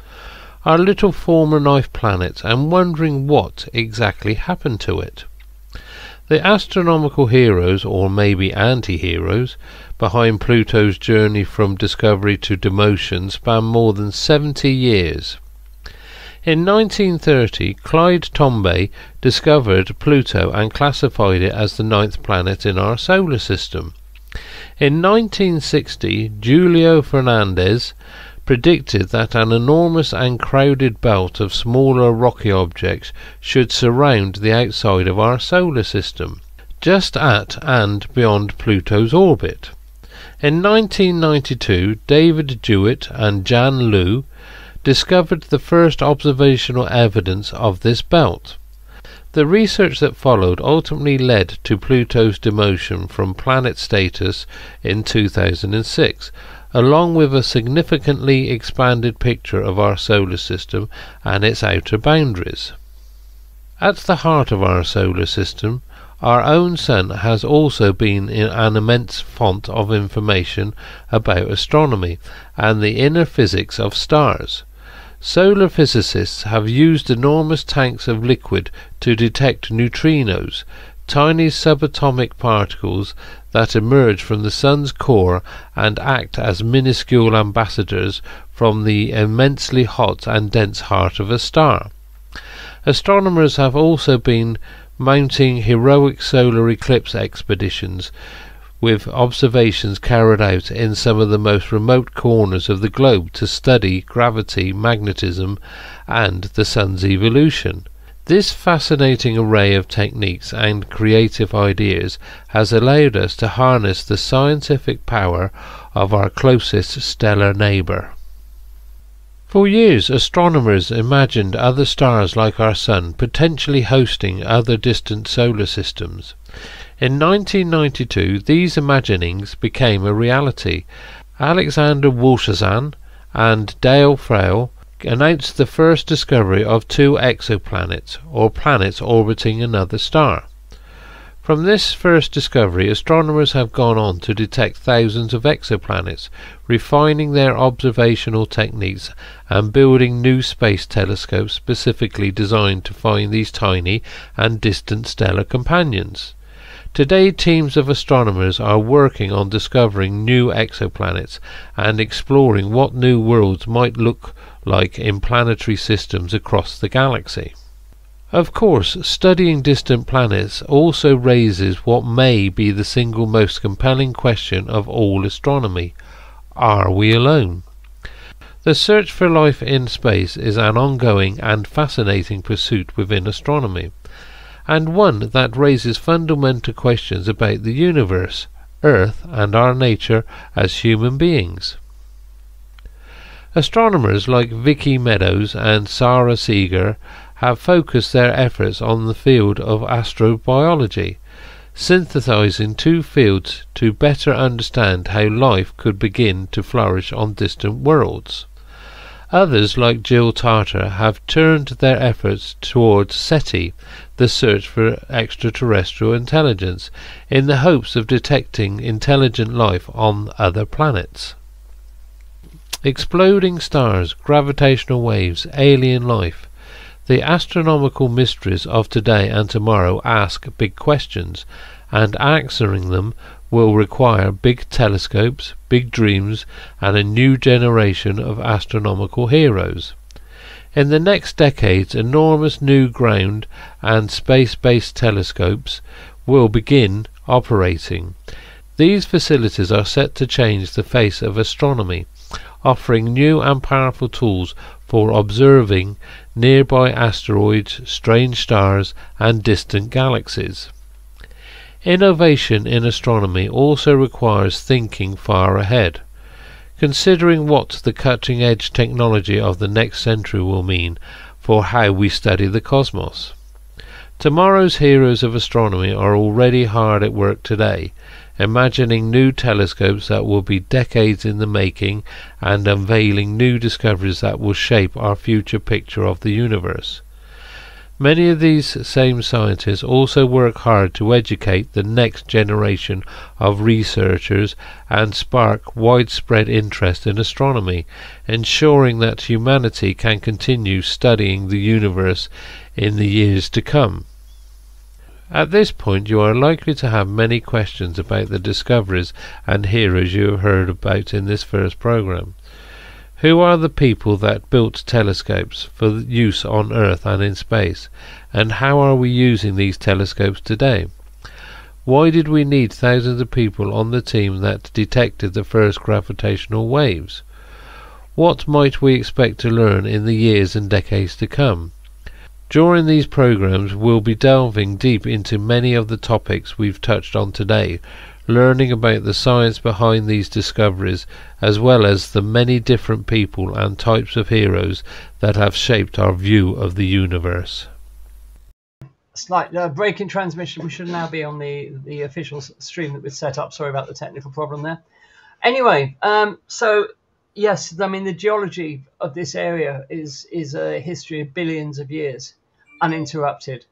our little former knife planet, and wondering what exactly happened to it. The astronomical heroes, or maybe anti-heroes, behind Pluto's journey from discovery to demotion span more than 70 years. In 1930, Clyde Tombaugh discovered Pluto and classified it as the 9th planet in our solar system. In 1960, Julio Fernandez predicted that an enormous and crowded belt of smaller rocky objects should surround the outside of our solar system. just at and beyond Pluto's orbit. In 1992, David Jewett and Jan Liu discovered the first observational evidence of this belt. The research that followed ultimately led to Pluto's demotion from planet status in 2006, along with a significantly expanded picture of our solar system and its outer boundaries. At the heart of our solar system, our own Sun has also been an immense font of information about astronomy and the inner physics of stars. Solar physicists have used enormous tanks of liquid to detect neutrinos, tiny subatomic particles that emerge from the Sun's core and act as minuscule ambassadors from the immensely hot and dense heart of a star. Astronomers have also been mounting heroic solar eclipse expeditions, with observations carried out in some of the most remote corners of the globe to study gravity, magnetism, and the Sun's evolution. This fascinating array of techniques and creative ideas has allowed us to harness the scientific power of our closest stellar neighbour. For years, astronomers imagined other stars like our Sun potentially hosting other distant solar systems. In 1992, these imaginings became a reality. Alexander Wolszczan and Dale Frail announced the first discovery of 2 exoplanets, or planets orbiting another star. From this first discovery, astronomers have gone on to detect thousands of exoplanets, refining their observational techniques and building new space telescopes specifically designed to find these tiny and distant stellar companions. Today, teams of astronomers are working on discovering new exoplanets and exploring what new worlds might look like in planetary systems across the galaxy. Of course, studying distant planets also raises what may be the single most compelling question of all astronomy: are we alone? The search for life in space is an ongoing and fascinating pursuit within astronomy, and one that raises fundamental questions about the universe, Earth, and our nature as human beings. Astronomers like Vicky Meadows and Sarah Seeger have focused their efforts on the field of astrobiology, synthesizing 2 fields to better understand how life could begin to flourish on distant worlds. Others, like Jill Tarter, have turned their efforts towards SETI, the search for extraterrestrial intelligence, in the hopes of detecting intelligent life on other planets. Exploding stars, gravitational waves, alien life. The astronomical mysteries of today and tomorrow ask big questions, and answering them will require big telescopes, big dreams, and a new generation of astronomical heroes. In the next decades, enormous new ground and space-based telescopes will begin operating. These facilities are set to change the face of astronomy, offering new and powerful tools for observing nearby asteroids, strange stars, and distant galaxies. Innovation in astronomy also requires thinking far ahead, considering what the cutting-edge technology of the next century will mean for how we study the cosmos. Tomorrow's heroes of astronomy are already hard at work today, imagining new telescopes that will be decades in the making and unveiling new discoveries that will shape our future picture of the universe. Many of these same scientists also work hard to educate the next generation of researchers and spark widespread interest in astronomy, ensuring that humanity can continue studying the universe in the years to come. At this point, you are likely to have many questions about the discoveries and heroes you have heard about in this first program. Who are the people that built telescopes for use on Earth and in space, and how are we using these telescopes today? Why did we need thousands of people on the team that detected the first gravitational waves? What might we expect to learn in the years and decades to come? During these programs, we'll be delving deep into many of the topics we've touched on today, learning about the science behind these discoveries, as well as the many different people and types of heroes that have shaped our view of the universe. Slight break in transmission. We should now be on the official stream that we've set up. Sorry about the technical problem there. Anyway, so yes, I mean the geology of this area is a history of billions of years, uninterrupted.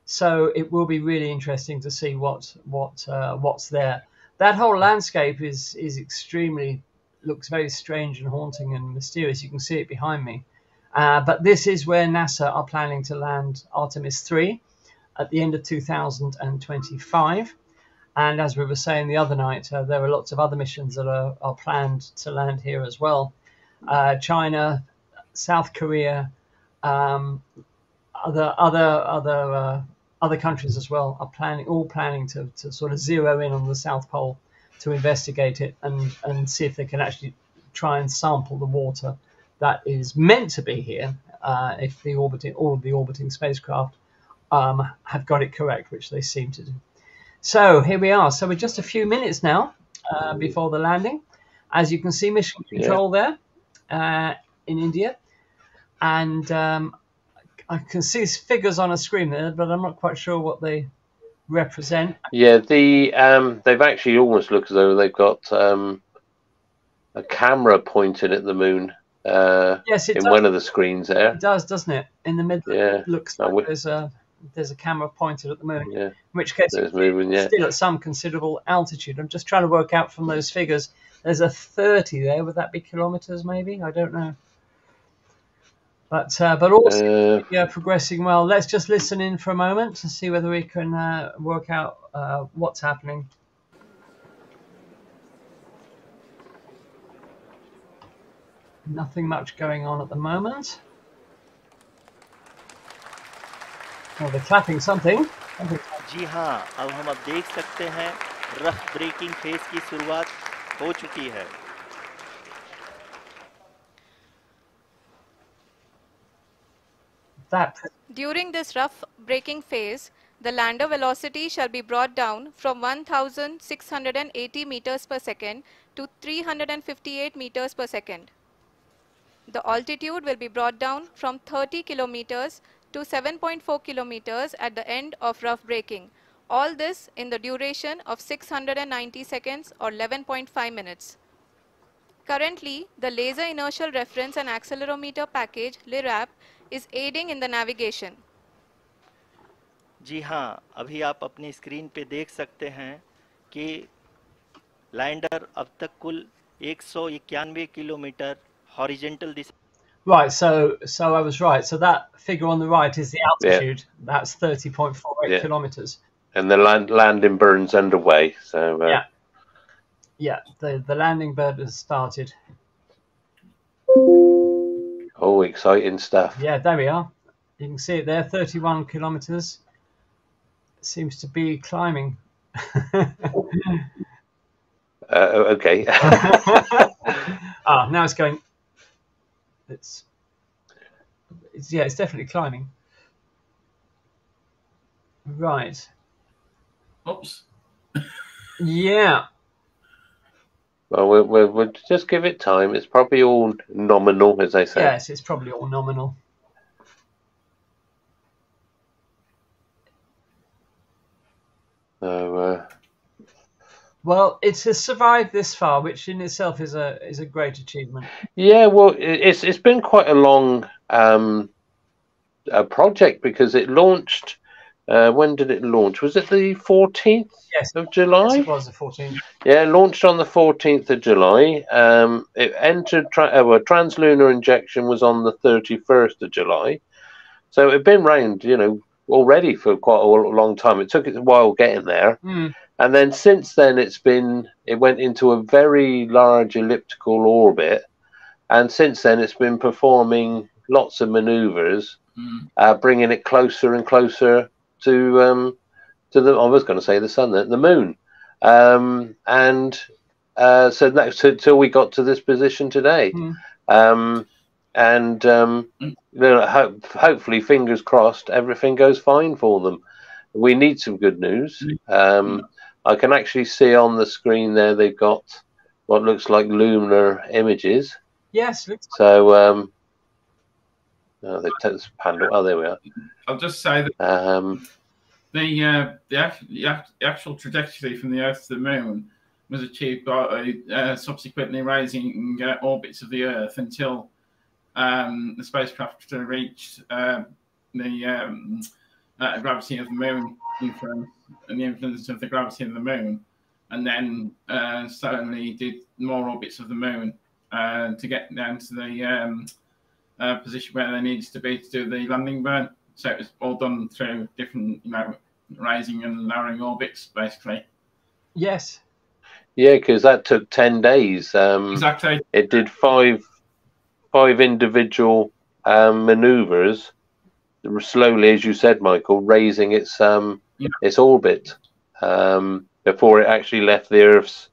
So it will be really interesting to see what's there. That whole landscape is extremely, looks very strange and haunting and mysterious. You can see it behind me. But this is where NASA are planning to land Artemis 3 at the end of 2025. And as we were saying the other night, there are lots of other missions that are planned to land here as well. China, South Korea, other countries as well are planning to sort of zero in on the South Pole to investigate it and see if they can actually try and sample the water that is meant to be here if all of the orbiting spacecraft have got it correct, which they seem to do. So here we are. So we're just a few minutes now before the landing. As you can see, mission control there in India, and I can see figures on a screen there, but I'm not quite sure what they represent. Yeah, they've actually almost looked as though they've got a camera pointed at the moon. Yes, it in does. One of the screens there. It does, doesn't it? In the middle, Yeah, it looks like there's a camera pointed at the moon. Yeah. In which case, it's still at some considerable altitude. I'm just trying to work out from those figures. There's a 30 there. Would that be kilometers? Maybe, I don't know. But also progressing well. Let's just listen in for a moment to see whether we can work out what's happening. Nothing much going on at the moment. Oh, they're clapping something. जी हाँ, अब हम देख सकते हैं rough breaking phase की शुरुआत हो चुकी है. During this rough braking phase, the lander velocity shall be brought down from 1,680 meters per second to 358 meters per second. The altitude will be brought down from 30 kilometers to 7.4 kilometers at the end of rough braking. All this in the duration of 690 seconds or 11.5 minutes. Currently, the Laser Inertial Reference and Accelerometer package (LIRAP) is aiding in the navigation. जी हाँ, अभी आप अपनी screen पे देख सकते हैं कि lander अब तक कुल 191 kilometre horizontal Disha. Right, so I was right. So that figure on the right is the altitude. Yeah. That's 30.48 kilometers. And the landing burn's underway. So the landing bird has started. Oh, exciting stuff. Yeah, there we are. You can see it there, 31 kilometers. Seems to be climbing. Okay. Now it's going. It's definitely climbing. Right. Oops. Yeah. Well, we'll just give it time. It's probably all nominal, as they say. Yes, it's probably all nominal. So, well, it has survived this far, which in itself is a great achievement. Yeah, well, it's been quite a long project because it launched. When did it launch? Was it the 14th of July? Yes, it was the 14th. Yeah, launched on the 14th of July. It entered translunar injection was on the 31st of July. So it had been round, already for quite a long time. It took it a while getting there. Mm. And then since then, it went into a very large elliptical orbit. And since then, it's been performing lots of maneuvers, bringing it closer and closer to the, I was going to say the sun, the moon. So that's till we got to this position today. and hopefully, fingers crossed, everything goes fine for them. We need some good news. I can actually see on the screen there they've got what looks like lunar images. Yes. So they've taken this panel. Oh, there we are. I'll just say that the actual trajectory from the Earth to the Moon was achieved by subsequently raising orbits of the Earth until the spacecraft reached the gravity of the Moon influence and the influence of the gravity of the Moon, and then slowly did more orbits of the Moon to get down to the position where they needed to be to do the landing burn. So it was all done through different, raising and lowering orbits, basically. Yes. Yeah, because that took 10 days. Exactly. It did five individual maneuvers, slowly, as you said, Michael, raising its orbit before it actually left the Earth's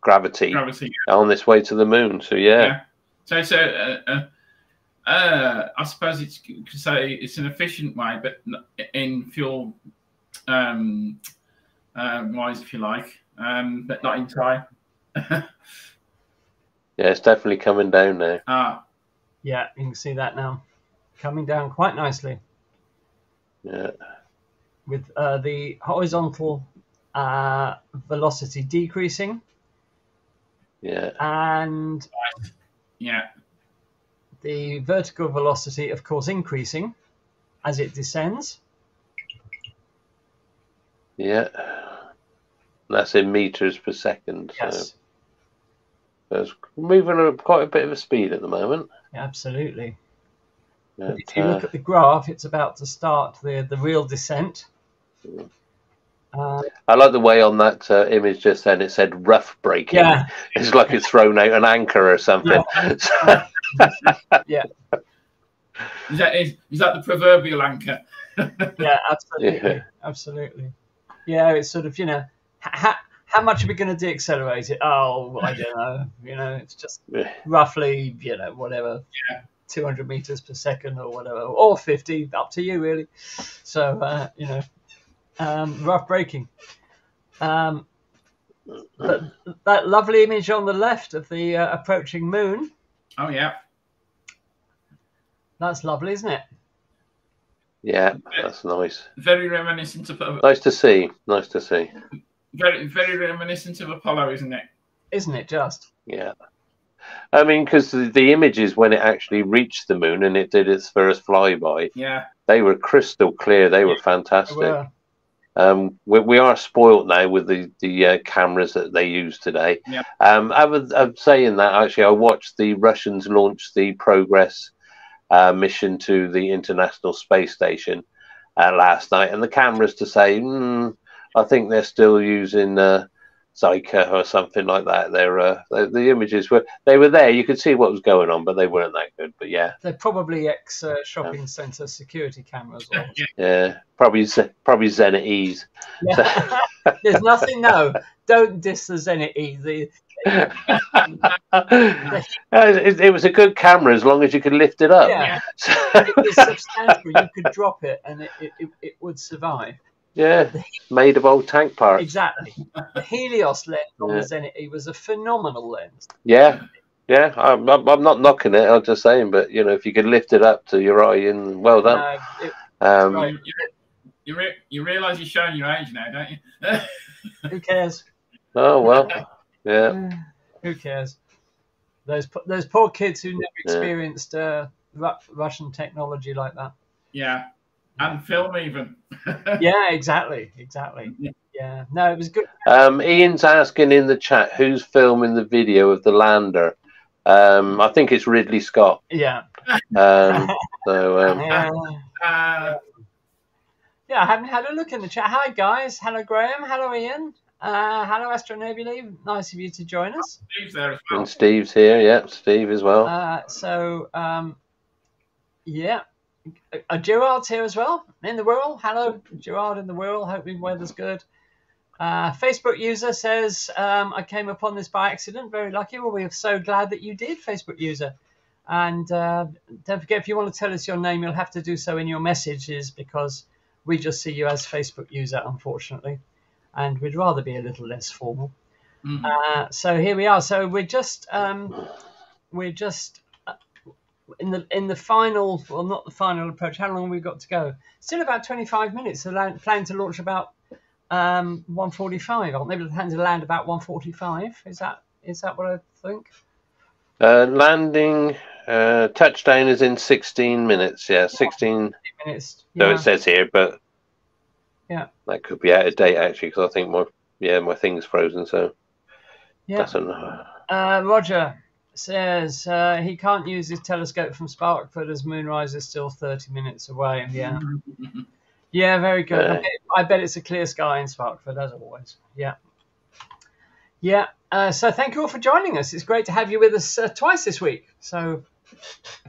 gravity on this way to the Moon. So yeah. So I suppose you could say it's an efficient way, but in fuel wise, if you like, but not in time. Yeah, it's definitely coming down now. Yeah, you can see that now, coming down quite nicely. Yeah. With the horizontal velocity decreasing. Yeah. And the vertical velocity, of course, increasing as it descends. Yeah. That's in meters per second. Yes. So it's moving at quite a bit of a speed at the moment. Absolutely. But, if you look at the graph, it's about to start the real descent. I like the way on that image just then it said rough braking. Yeah. It's like it's thrown out an anchor or something. Yeah. Yeah. Is that the proverbial anchor? Yeah, absolutely. Yeah. Absolutely. Yeah, it's sort of, how much are we going to deaccelerate it? Oh, I don't know. It's just roughly, whatever, 200 meters per second or whatever, or 50, up to you, really. So, rough braking. But that lovely image on the left of the approaching moon. Oh, yeah. That's lovely, isn't it? Yeah, that's nice. Very reminiscent of... Nice to see. Nice to see. Very, very reminiscent of Apollo, isn't it? Isn't it just? Yeah. I mean, because the images when it actually reached the moon and it did its first flyby, they were crystal clear. They were fantastic. They were. We are spoilt now with the cameras that they use today. Yeah. I'm saying that actually, I watched the Russians launch the Progress mission to the International Space Station last night, and the cameras to say, I think they're still using Zyka or something like that. The images were there. You could see what was going on, but they weren't that good. But yeah, they're probably shopping centre security cameras. Or yeah, probably Zenit E's. Yeah. There's nothing. No, don't diss the Zenit E. It was a good camera as long as you could lift it up. Yeah, it was substantial. You could drop it and it would survive. Yeah, made of old tank parts. Exactly. The Helios lens on the Zenit E was a phenomenal lens. Yeah, I'm not knocking it. I'm just saying, but if you could lift it up to your eye, and well done. Right. You realise you're showing your age now, don't you? Who cares? Oh well, yeah. Who cares? Those poor kids who never experienced Russian technology like that. Yeah. And film even. Yeah, exactly. Yeah, no, it was good. Ian's asking in the chat who's filming the video of the lander. I think it's Ridley Scott. Yeah. Yeah, I haven't had a look in the chat. Hi guys. Hello Graham. Hello Ian. Hello Astronobulae. Nice of you to join us. Steve's there as well. And Steve's here. Yeah, Steve as well. Gerard's here as well in the world. Hello, Gerard in the world. Hope your weather's good. Facebook user says, I came upon this by accident. Very lucky. Well, we're so glad that you did, Facebook user. And don't forget, if you want to tell us your name, you'll have to do so in your messages, because we just see you as Facebook user, unfortunately. And we'd rather be a little less formal. So here we are. So we're just in the final, well, not the final approach. How long have we got to go? Still about 25 minutes. So plan to launch about 1:45. Or maybe plan to land about 1:45. Is that what I think? Landing, touchdown is in 16 minutes. Yeah, 16 minutes. So it says here, but yeah, that could be out of date actually, because I think my thing's frozen. So that's enough. Roger says he can't use his telescope from Sparkford as moonrise is still 30 minutes away. Yeah. Yeah, very good. I bet it's a clear sky in Sparkford, as always. Yeah. Yeah. So thank you all for joining us. It's great to have you with us twice this week. So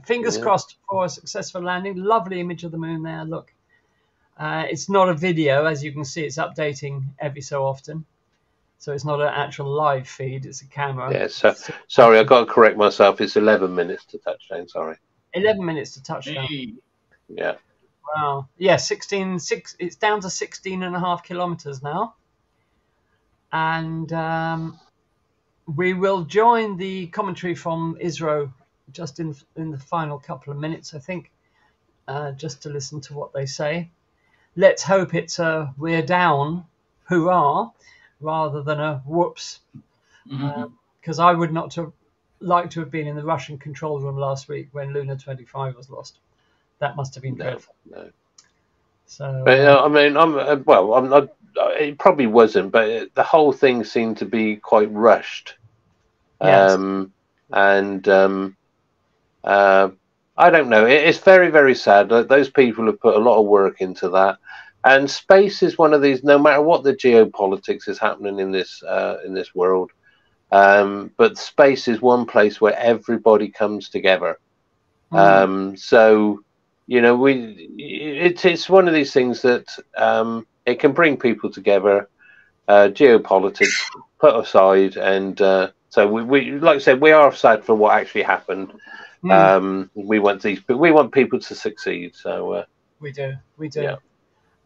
fingers crossed for a successful landing. Lovely image of the moon there. Look. It's not a video, as you can see. It's updating every so often. So it's not an actual live feed. It's a camera. Yeah, so, sorry, I've got to correct myself. It's 11 minutes to touchdown, sorry. 11 minutes to touchdown. Yeah. Wow. Yeah, 16.6. It's down to 16.5 kilometers now. And we will join the commentary from ISRO just in the final couple of minutes, I think, just to listen to what they say. Let's hope it's a we're down, hurrah, rather than a whoops. Because I would not like to have been in the Russian control room last week when Luna 25 was lost. That must have been dreadful. No. So, but, I mean, I'm not. It probably wasn't, but the whole thing seemed to be quite rushed. Yes. I don't know. It's very, very sad. Those people have put a lot of work into that. And space is one of these. No matter what the geopolitics is happening in this world, but space is one place where everybody comes together. So, you know, it's one of these things that it can bring people together. Geopolitics put aside, and so we like I said, we are sad for what actually happened. We want people to succeed. So we do. Yeah.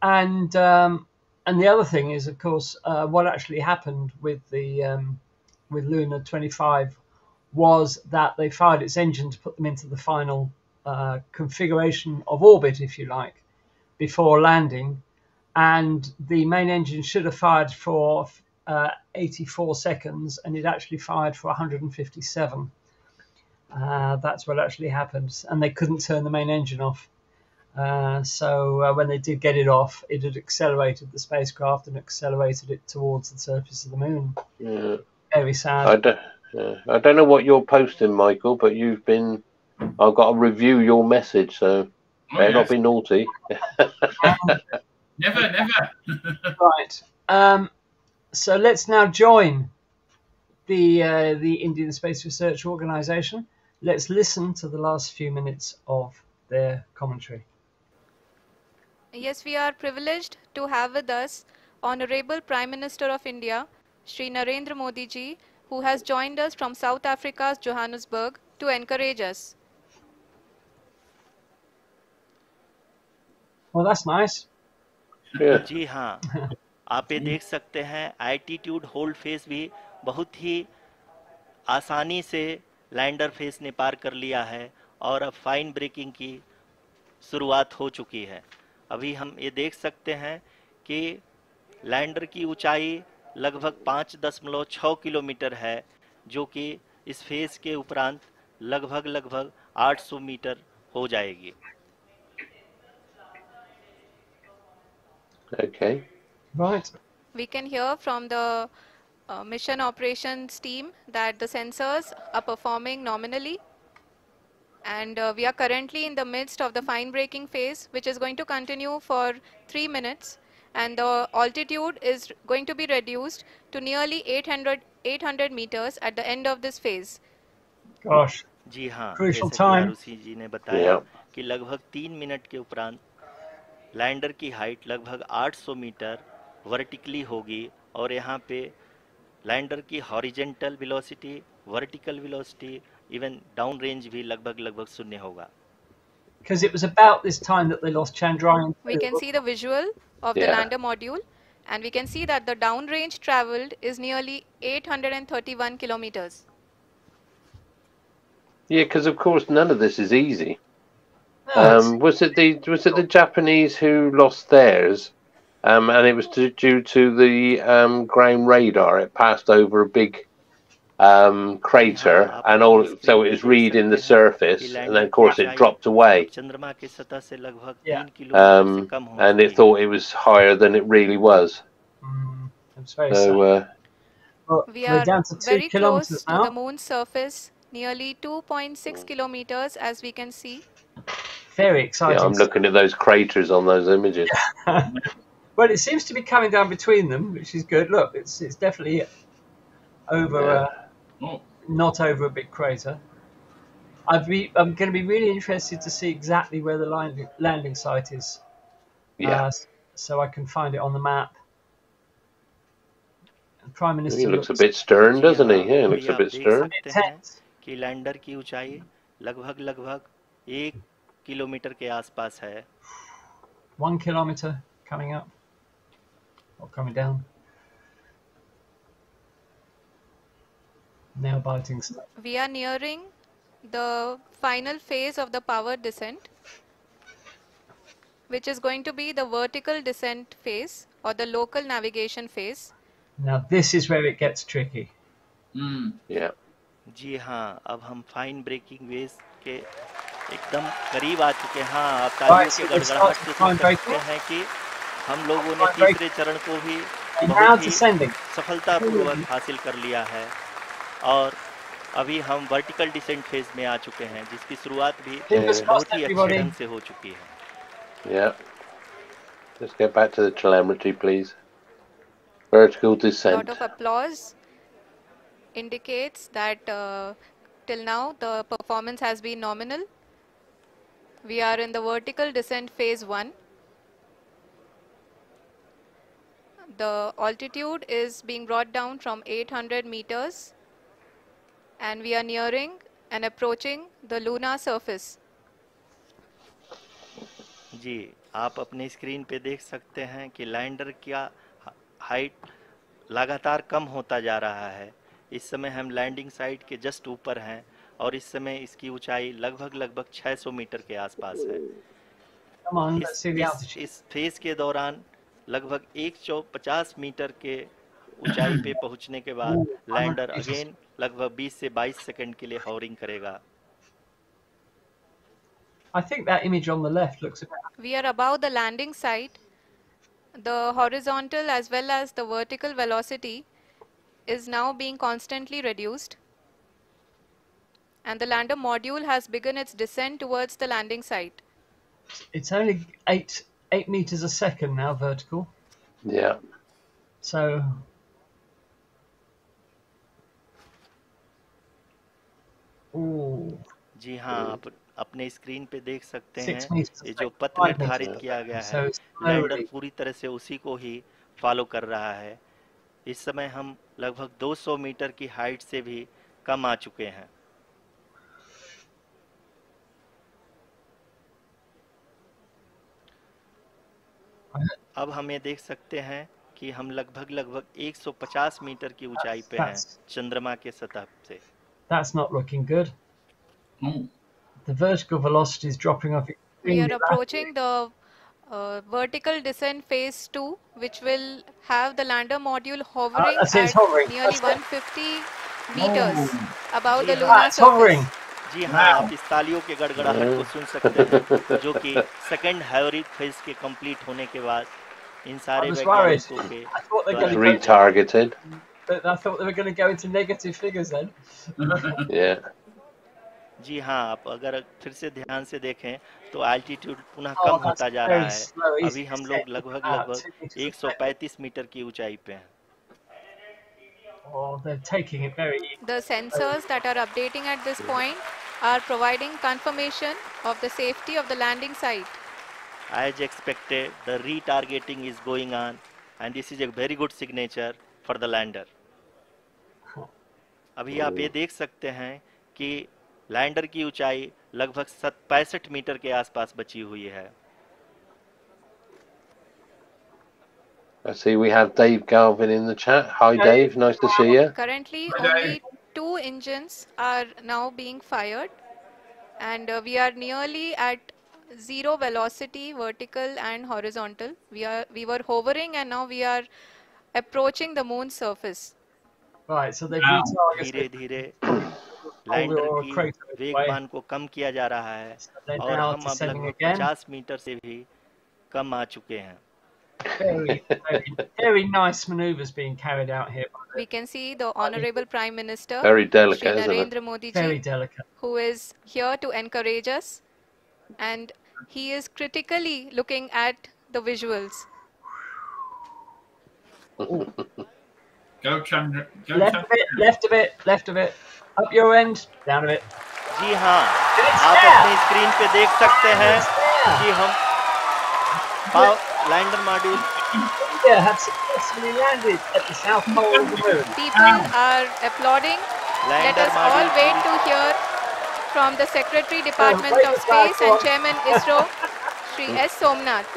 And the other thing is, of course, what actually happened with the with Luna 25 was that they fired its engine to put them into the final configuration of orbit, if you like, before landing, and the main engine should have fired for 84 seconds, and it actually fired for 157. That's what actually happened, and they couldn't turn the main engine off. So when they did get it off, it had accelerated the spacecraft and accelerated it towards the surface of the moon. Yeah. Very sad. I don't know what you're posting, Michael, but I've got to review your message, so better not be naughty. Never. Right. So let's now join the Indian Space Research Organisation. Let's listen to the last few minutes of their commentary. Yes, we are privileged to have with us Honorable Prime Minister of India, Shri Narendra Modi ji, who has joined us from South Africa's Johannesburg to encourage us. Well, that's nice. Yeah. जी हाँ, आप ये देख सकते हैं altitude hold face भी बहुत ही आसानी से लैंडर फेस ने पार कर लिया है और अब फाइन ब्रेकिंग की शुरुआत हो चुकी है। अभी हम ये देख सकते हैं कि लैंडर की ऊंचाई लगभग 5.6 किलोमीटर है, जो कि इस फेस के उपरांत लगभग 800 मीटर हो जाएगी। Okay. Right. We can hear from the mission operations team that the sensors are performing nominally, and we are currently in the midst of the fine braking phase, which is going to continue for 3 minutes, and the altitude is going to be reduced to nearly 800 meters at the end of this phase. Gosh. जी हाँ, Crucial जैसे time. कि आरुषि जी ने बताया कि लगभग 3 minute के उपरांत lander की हाइट लगभग 800 मीटर वर्टिकली होगी और यहाँ पे लैंडर की horizontal velocity, vertical velocity, even down range भी लगभग शून्य होगा. Because it was about this time that they lost Chandrayaan. We can see the visual of the lander module, and we can see that the downrange traveled is nearly 831 kilometers. Yeah, because of course none of this is easy. No, Was it the Japanese who lost theirs? And it was due to the ground radar. It passed over a big crater, and all, so it was reading the surface, and then of course it dropped away. चंद्रमा की सतह से लगभग Yeah. 3 kilometre से कम हो And it thought it was higher than it really was. it's very So sad. Well, We we're are down to 2 very close kilometers to now. the moon's surface, nearly 2.6 kilometers, as we can see. Very exciting. yeah, I'm looking at those craters on those images. Well, it seems to be coming down between them, which is good. Look, it's definitely over, not over a big crater. I'm going to be really interested to see exactly where the landing site is. Yeah. So I can find it on the map. And Prime Minister He looks a bit stern, doesn't he? Yeah, he looks a bit stern. कि lander की ऊंचाई लगभग 1 kilometre के आसपास है. 1 kilometer coming up or coming down. Nail biting stuff. We are nearing the final phase of the power descent, which is going to be the vertical descent phase or the local navigation phase. Now this is where it gets tricky. Yeah. जी हाँ, अब हम fine breaking waves के एकदम करीब आ चुके हैं. हाँ, आप तालियों के गड़गड़ाहट से सुन सकते हैं कि हम लोगों ने तीसरे चरण को भी बहुत ही सफलतापूर्वक हासिल कर लिया है और अभी हम वर्टिकल डिसेंट फेज में आ चुके हैं, जिसकी शुरुआत भी बहुत ही अच्छे ढंग से हो चुकी है. Yeah. Let's get back to the telemetry, please. Vertical descent. A lot of applause indicates that till now the performance has been nominal. We are in the vertical descent phase 1. The altitude is being brought down from 800 meters and we are nearing and approaching the lunar surface. जी, आप अपने screen पे देख सकते हैं कि lander का height लगातार कम होता जा रहा है. इस समय हम लैंडिंग साइट के जस्ट ऊपर हैं और इस समय इसकी ऊंचाई लगभग 600 मीटर के आसपास है. इस फेज के दौरान लगभग 150 मीटर के ऊंचाई पे पहुंचने के बाद लैंडर अगेन लगभग 20 से 22 सेकंड के लिए हॉवरिंग करेगा. I think that image on the left looks about... We are above the landing site. The horizontal as well as the vertical velocity is now being constantly reduced. And the lander module has begun its descent towards the landing site. It's only 8 meters a second now, vertical. Yeah. So... Ooh. जी हाँ, आप अपने screen पे देख सकते हैं ये जो पथ निर्धारित किया गया है, लैंडर पूरी तरह से उसी को ही फॉलो कर रहा है. इस समय हम लगभग 200 मीटर की हाइट से भी कम आ चुके हैं. अब हम ये देख सकते हैं कि हम लगभग 150 मीटर की ऊंचाई पे हैं चंद्रमा के सतह से. That's not looking good. The vertical velocity is dropping off. We are approaching the vertical descent phase 2, which will have the lander module hovering at nearly 150 meters above the lunar surface. जी हाँ, आप इस तालियों के गड़गड़ाहट को सुन सकते हैं, जो कि सेकंड हैवरिक फेज के कंप्लीट होने के बाद इन सारे वैज्ञानिकों के retargeted. But I thought they were going to go into negative figures then. Yeah. जी हाँ, आप अगर फिर से ध्यान से देखें तो एल्टीट्यूड पुनः कम होता जा रहा है. अभी हम लोग लगभग 135 मीटर की ऊंचाई पे हैं. Oh, they're taking it very easy. The sensors that are updating at this point are providing confirmation of the safety of the landing site. As expected, the retargeting is going on. and this is a very good signature for the lander. अभी आप ये देख सकते हैं कि lander की ऊंचाई लगभग 65 मीटर के आसपास बची हुई है. I see we have Dave Galvin in the chat. Hi Dave, nice to see you. Currently only 2 engines are now being fired, and we are nearly at 0 velocity, vertical and horizontal. We were hovering and now we are approaching the moon's surface. Right, so they've retargeted. धीरे-धीरे lander की वेगमान को कम किया जा रहा है और हम अब लगभग 50 मीटर से भी कम आ चुके हैं. Very nice maneuvers being carried out here. We can see the Honorable Prime Minister, Very delicate, Shri isn't it? Narendra Modi ji, Very delicate. who is here to encourage us, and he is critically looking at the visuals. Go Chandra. Go Left Chandra. a bit, left a bit, left a bit. Up your end, down a bit. जी हाँ, आप अपनी screen पे देख सकते हैं कि हम lander module India have successfully landed at the south pole of the moon. People are applauding. Let us all wait to hear from the Secretary Department of Space and Chairman ISRO, Shri S. Somnath.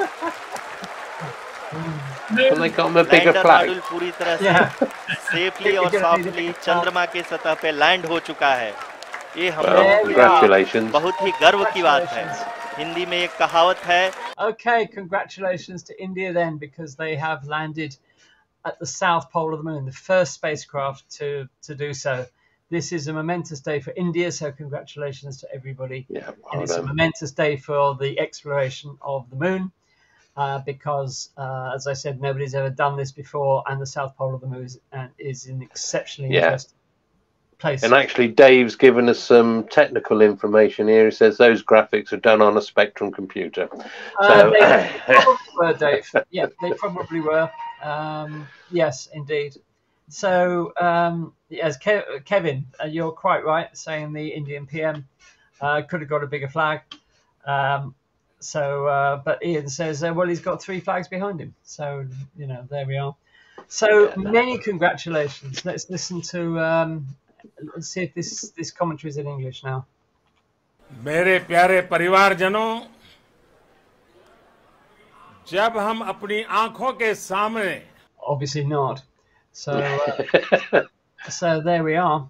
Well, they got him a bigger lander flag. Module पूरी तरह से safely और softly चंद्रमा के सतह पे land हो चुका है. ये हम Well, लोगों के लिए congratulations. बहुत ही गर्व की बात है. हिंदी में एक कहावत है. Okay, congratulations to India then, because they have landed at the south pole of the moon, the first spacecraft to do so. This is a momentous day for India, so congratulations to everybody. Yeah, well And it's a done. momentous day for the exploration of the moon, because, as I said, nobody's ever done this before, and the south pole of the moon is an exceptionally Yeah. interesting place. And actually, Dave's given us some technical information here. He says those graphics are done on a Spectrum computer. So, They probably were, Dave. Yeah, they probably were. Yes, indeed. So, yes, Kevin, you're quite right, saying the Indian PM could have got a bigger flag. But Ian says, well, he's got 3 flags behind him. So, there we are. So, many congratulations. Let's listen to... let's see if this commentary is in English now. मेरे प्यारे परिवारजनों, जब हम अपनी आंखों के सामने Obviously not. So, so there we are.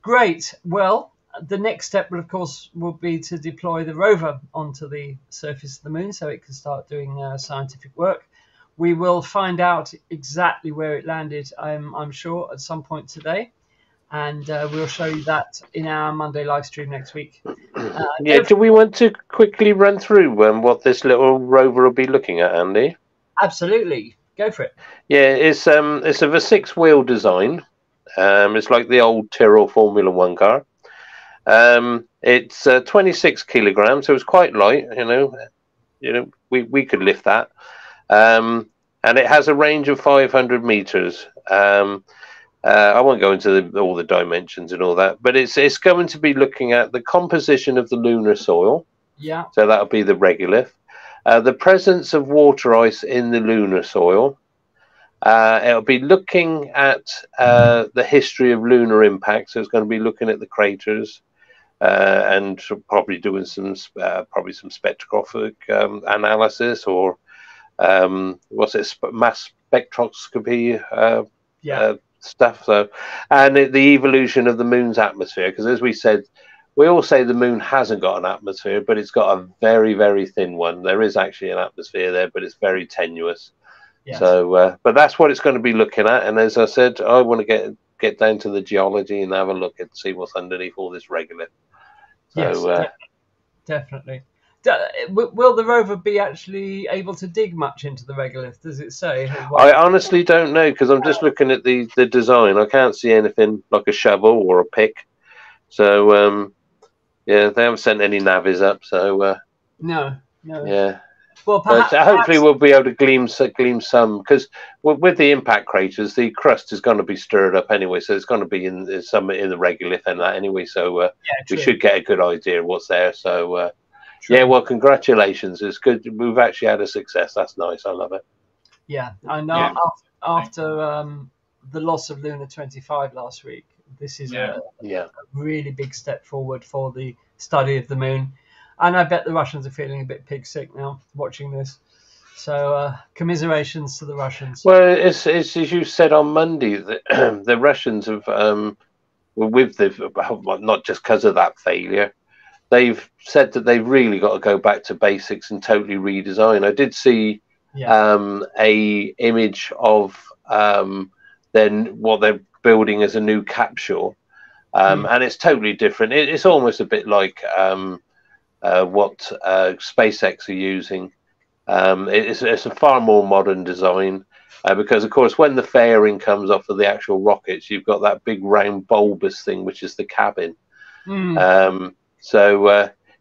Great. Well, the next step will, of course, will be to deploy the rover onto the surface of the moon so it can start doing scientific work. We will find out exactly where it landed, I'm sure, at some point today. And we'll show you that in our Monday live stream next week. do we want to quickly run through what this little rover will be looking at, Andy? Absolutely. Go for it. Yeah, it's of a 6-wheel design. It's like the old Tyrrell Formula One car. It's 26 kilograms, so it's quite light. We could lift that. And it has a range of 500 meters. I won't go into all the dimensions and all that, but it's going to be looking at the composition of the lunar soil. Yeah. So that'll be the regolith. The presence of water ice in the lunar soil. It'll be looking at the history of lunar impact. So it's going to be looking at the craters and probably doing some spectroscopic analysis or mass spectroscopy stuff. So, and the evolution of the moon's atmosphere, because as we said, we all say the moon hasn't got an atmosphere, but it's got a very, very thin one. There is actually an atmosphere there, but it's very tenuous. Yes. So, but that's what it's going to be looking at. And as I said, I want to get down to the geology and have a look and see what's underneath all this regolith. So, yes, definitely. Will the rover be actually able to dig much into the regolith? Does it say? I honestly don't know, because I'm just looking at the design. I can't see anything like a shovel or a pick. So, yeah, they haven't sent any navies up. So, no. Yeah. Well, perhaps, hopefully we'll be able to glean some, because with the impact craters, the crust is going to be stirred up anyway. So it's going to be in some in the regolith and that anyway. So we should get a good idea of what's there. So. Yeah, well, congratulations. It's good. We've actually had a success. That's nice. I love it. Yeah, and Yeah. after the loss of Luna 25 last week, this is a really big step forward for the study of the moon. And I bet the Russians are feeling a bit pig sick now watching this. So commiserations to the Russians. Well, it's as you said on Monday, that the Russians have, with the, not just because of that failure, they've said that they've really got to go back to basics and totally redesign. I did see a image of then what they're building as a new capsule, and it's totally different. It's almost a bit like what SpaceX are using. It's a far more modern design because, of course, when the fairing comes off of the actual rockets, you've got that big round bulbous thing, which is the cabin.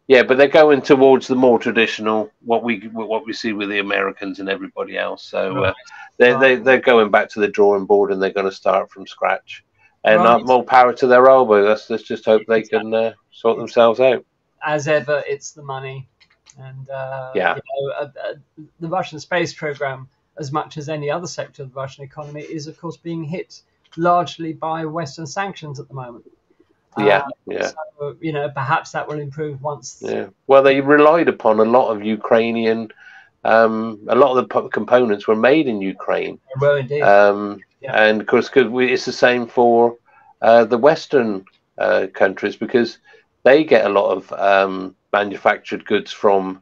Yeah, but they're going towards the more traditional what we see with the Americans and everybody else. So they're going back to the drawing board and they're going to start from scratch. And more power to their elbow. Let's just hope they can sort themselves out. As ever, it's the money. And the Russian space program, as much as any other sector of the Russian economy, is of course being hit largely by Western sanctions at the moment. So, perhaps that will improve once. Yeah. Well, they relied upon a lot of Ukrainian. A lot of the components were made in Ukraine. Well, indeed. And of course, it's the same for the Western countries because they get a lot of manufactured goods from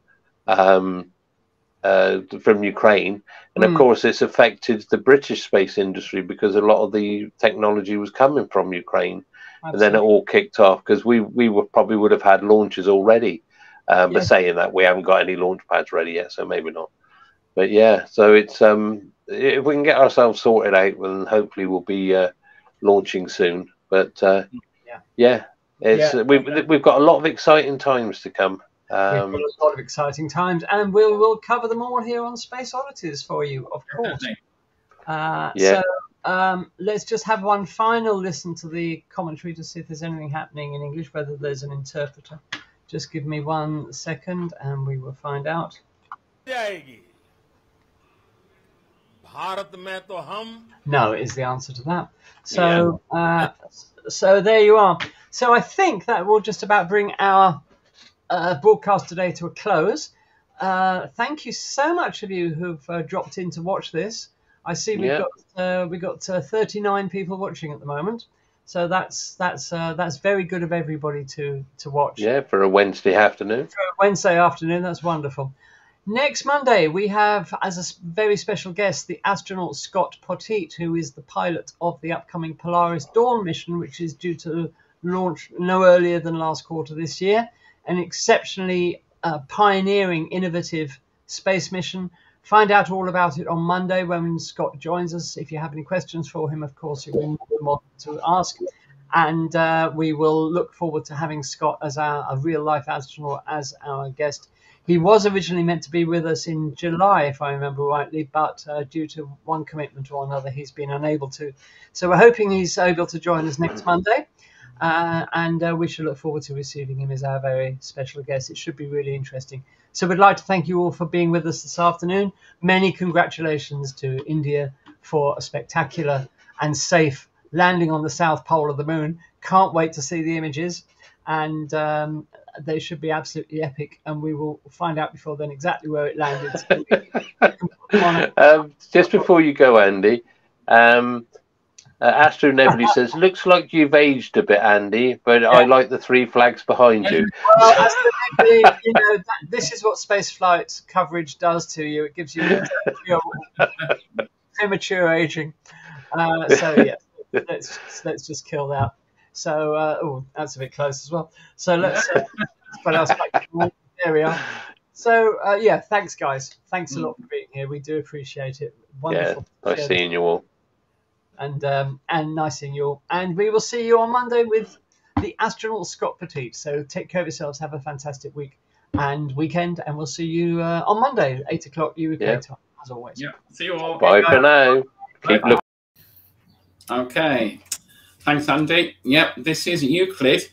Ukraine, and of course it's affected the British space industry because a lot of the technology was coming from Ukraine. Absolutely. And then it all kicked off because we probably would have had launches already, but saying that, we haven't got any launch pads ready yet, so maybe not. But yeah, so it's if we can get ourselves sorted out, then hopefully we'll be launching soon. But we've got a lot of exciting times to come. We've got a lot of exciting times, and we'll cover them all here on Space Oddities for you, of course. So let's just have one final listen to the commentary to see if there's anything happening in English, whether there's an interpreter. Just give me 1 second, and we will find out. No is the answer to that. So so there you are. So I think that will just about bring our broadcast today to a close. Thank you so much of you who've dropped in to watch this. I see we got 39 people watching at the moment, so that's very good of everybody to watch. Yeah, for a Wednesday afternoon. For a Wednesday afternoon, that's wonderful. Next Monday we have as a very special guest the astronaut Scott Potteet, who is the pilot of the upcoming Polaris Dawn mission, which is due to launch no earlier than last quarter this year. An exceptionally pioneering, innovative space mission. Find out all about it on Monday when Scott joins us. If you have any questions for him, of course, you're more than welcome to ask. And we will look forward to having Scott as a real-life astronaut as our guest. He was originally meant to be with us in July, if I remember rightly, but due to one commitment or another, he's been unable to. So we're hoping he's able to join us next Monday. And we shall look forward to receiving him as our very special guest. It should be really interesting. So we'd like to thank you all for being with us this afternoon. Many congratulations to India for a spectacular and safe landing on the south pole of the moon. Can't wait to see the images. And they should be absolutely epic. And we will find out before then exactly where it landed. Just before you go, Andy, Astro Nebula says, looks like you've aged a bit, Andy, but I like the 3 flags behind you. Well, this is what spaceflight coverage does to you. It gives you premature aging. Let's just kill that. So, that's a bit close as well. So let's put us back. There we are. So, thanks, guys. Thanks a lot for being here. We do appreciate it. Wonderful. Yeah, nice seeing you all. And nice seeing you all. And we will see you on Monday with the astronaut Scott Potteet. So take care of yourselves. Have a fantastic week and weekend. And we'll see you on Monday, 8 o'clock UK time, as always. Yeah. See you all. Bye for now. Keep looking. Okay. Thanks, Andy. Yep, this is Euclid,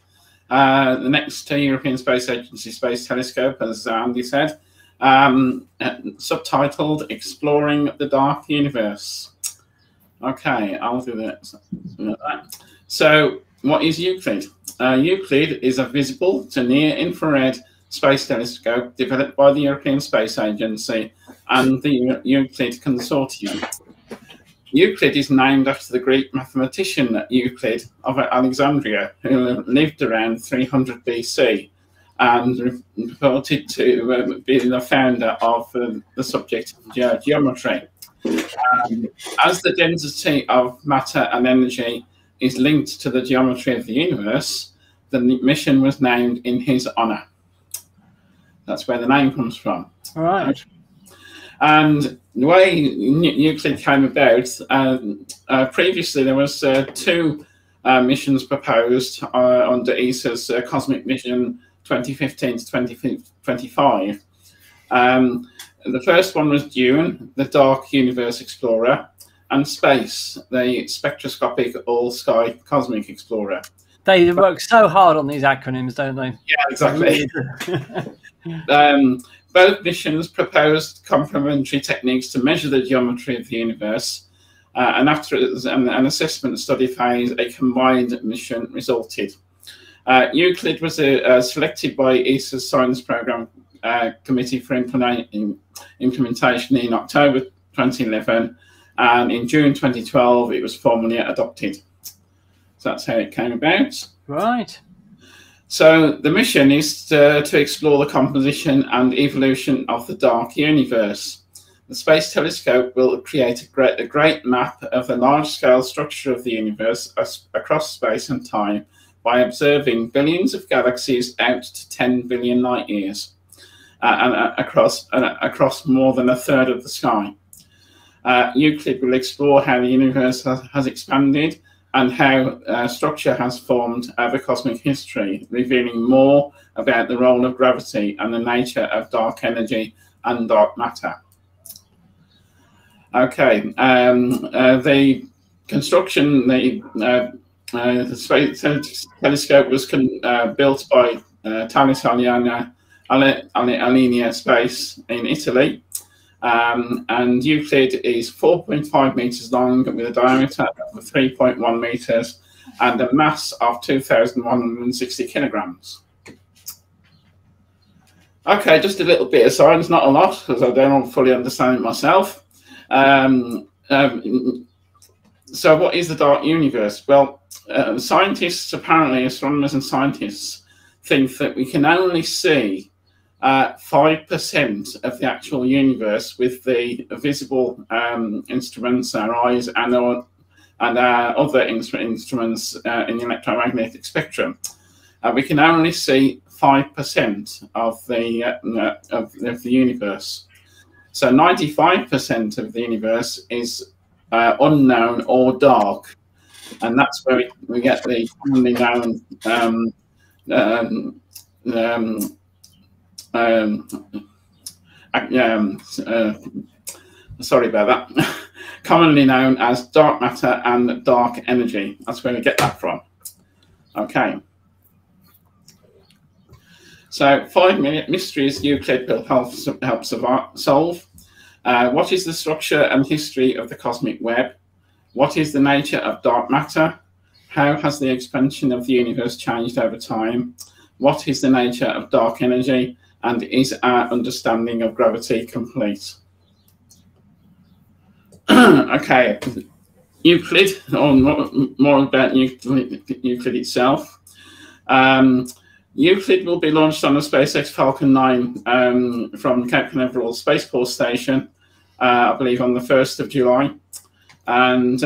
the next European Space Agency Space Telescope, as Andy said. subtitled Exploring the Dark Universe. Okay, I'll do that. So, what is Euclid? Euclid is a visible to near-infrared space telescope developed by the European Space Agency and the Euclid Consortium. Euclid is named after the Greek mathematician Euclid of Alexandria, who lived around 300 BC and reported to be the founder of the subject of geometry. As the density of matter and energy is linked to the geometry of the universe, the mission was named in his honor. That's where the name comes from. All right. And the way Euclid came about, previously there was 2 missions proposed under ESA's Cosmic Mission 2015 to 2025. The first one was Dune, the Dark Universe Explorer, and Space, the Spectroscopic All-Sky Cosmic Explorer. They work so hard on these acronyms, don't they? Yeah, exactly. Both missions proposed complementary techniques to measure the geometry of the universe, and after an assessment study phase, a combined mission resulted. Euclid was selected by ESA's Science Programme Committee for Implementation in October 2011, and in June 2012 it was formally adopted. So that's how it came about. Right. So the mission is to explore the composition and evolution of the dark universe. The Space Telescope will create a great map of the large-scale structure of the universe across space and time by observing billions of galaxies out to 10 billion light years and across more than a third of the sky. Euclid will explore how the universe has expanded and how structure has formed over cosmic history, revealing more about the role of gravity and the nature of dark energy and dark matter. Okay, the construction, the Space Telescope was built by Thales Alenia Space in Italy. And Euclid is 4.5 meters long with a diameter of 3.1 meters and a mass of 2,160 kilograms. Okay, just a little bit of science, not a lot, because I don't fully understand it myself. So what is the dark universe? Well, scientists, apparently astronomers and scientists, think that we can only see 5% of the actual universe with the visible instruments, our eyes, and our other instruments in the electromagnetic spectrum. We can only see 5% of the universe. So 95% of the universe is unknown or dark, and that's where we get the commonly known sorry about that. Commonly known as dark matter and dark energy. That's where we get that from. Okay. So 5 mysteries Euclid will help solve. What is the structure and history of the cosmic web? What is the nature of dark matter? How has the expansion of the universe changed over time? What is the nature of dark energy? And is our understanding of gravity complete? Okay, Euclid, or more about Euclid itself. Euclid will be launched on the SpaceX Falcon 9 from Cape Canaveral Spaceport Station, I believe on the 1st of July. And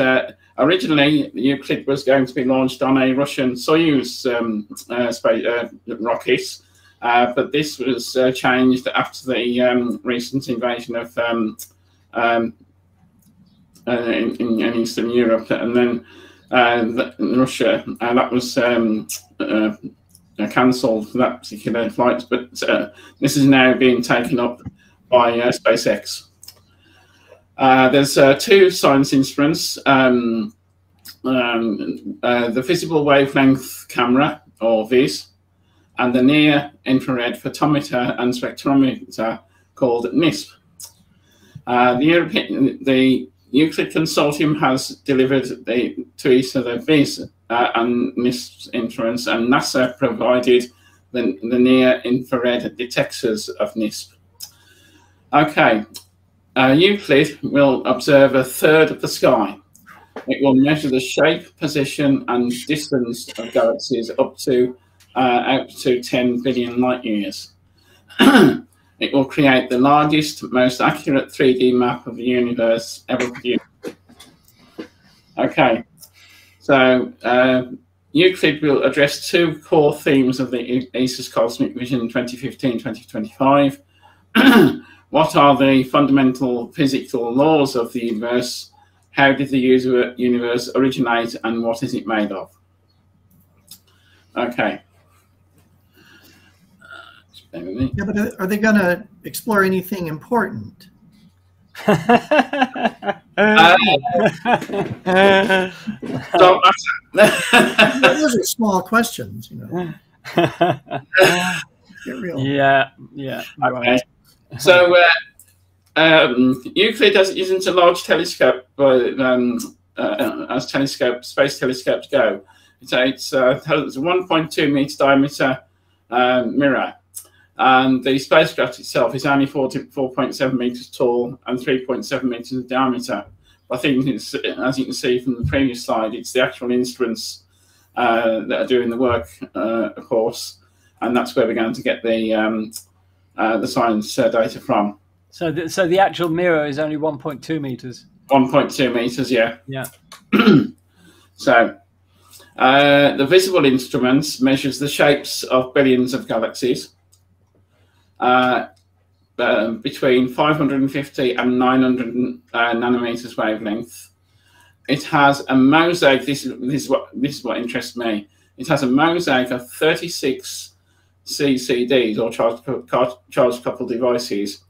originally, Euclid was going to be launched on a Russian Soyuz rocket, but this was changed after the recent invasion of in Eastern Europe, and then Russia. That was cancelled for that particular flight, but this is now being taken up by SpaceX. There's 2 science instruments, the visible wavelength camera, or VIS, and the near infrared photometer and spectrometer, called NISP. The Euclid Consortium has delivered to each of the VIS and NISP instruments, and NASA provided the near-infrared detectors of NISP. Okay, Euclid will observe a third of the sky. It will measure the shape, position, and distance of galaxies up to out to 10 billion light years. It will create the largest, most accurate 3D map of the universe ever produced. Okay, so Euclid will address two core themes of the ESA's Cosmic Vision 2015-2025. What are the fundamental physical laws of the universe? How did the universe originate, and what is it made of? Okay. Yeah, but are they going to explore anything important? Those are small questions, you know. Get real. Yeah, yeah. Right. Okay. So Euclid isn't a large telescope, as space telescopes go. It's a 1.2 meter diameter mirror. And the spacecraft itself is only 4.7 meters tall and 3.7 meters in diameter. I think, as you can see from the previous slide, it's the actual instruments that are doing the work, of course, and that's where we're going to get the science data from. So the actual mirror is only 1.2 meters. 1.2 meters, yeah. Yeah. So the visible instruments measures the shapes of billions of galaxies. Between 550 and 900 nanometers wavelength. It has a mosaic. This is what interests me. It has a mosaic of 36 CCDs, or charge coupled devices,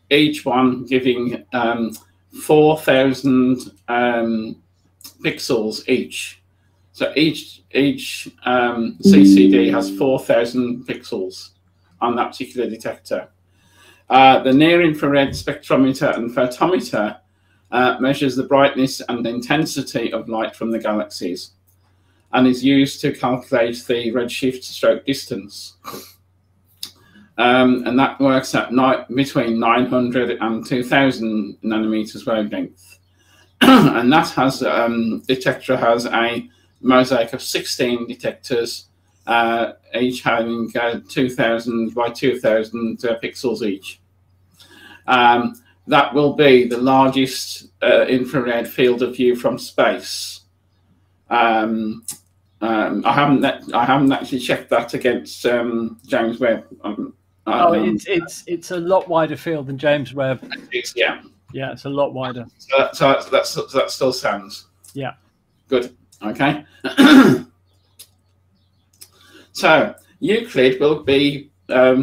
each one giving 4,000 pixels each. So each CCD has 4,000 pixels on that particular detector. The near-infrared spectrometer and photometer measures the brightness and intensity of light from the galaxies and is used to calculate the redshift stroke distance. And that works at between 900 and 2,000 nanometers wavelength. And that has, detector has a mosaic of 16 detectors, each having 2,000 by 2,000 pixels each. That will be the largest infrared field of view from space. I haven't actually checked that against James Webb. It's a lot wider field than James Webb. Yeah, it's a lot wider. So that still stands. Yeah, good. Okay. So Euclid will be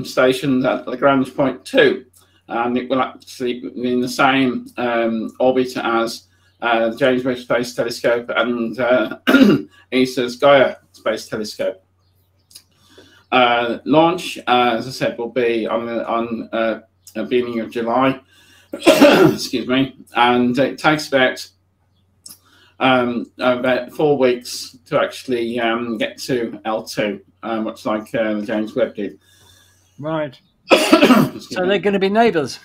stationed at Lagrange point 2, and it will actually be in the same orbit as the James Webb Space Telescope and ESA's Gaia Space Telescope. Launch, as I said, will be on the beginning of July. Excuse me, and it takes about 4 weeks to actually get to L2, much like the James Webb did. Right. So they're going to be neighbours.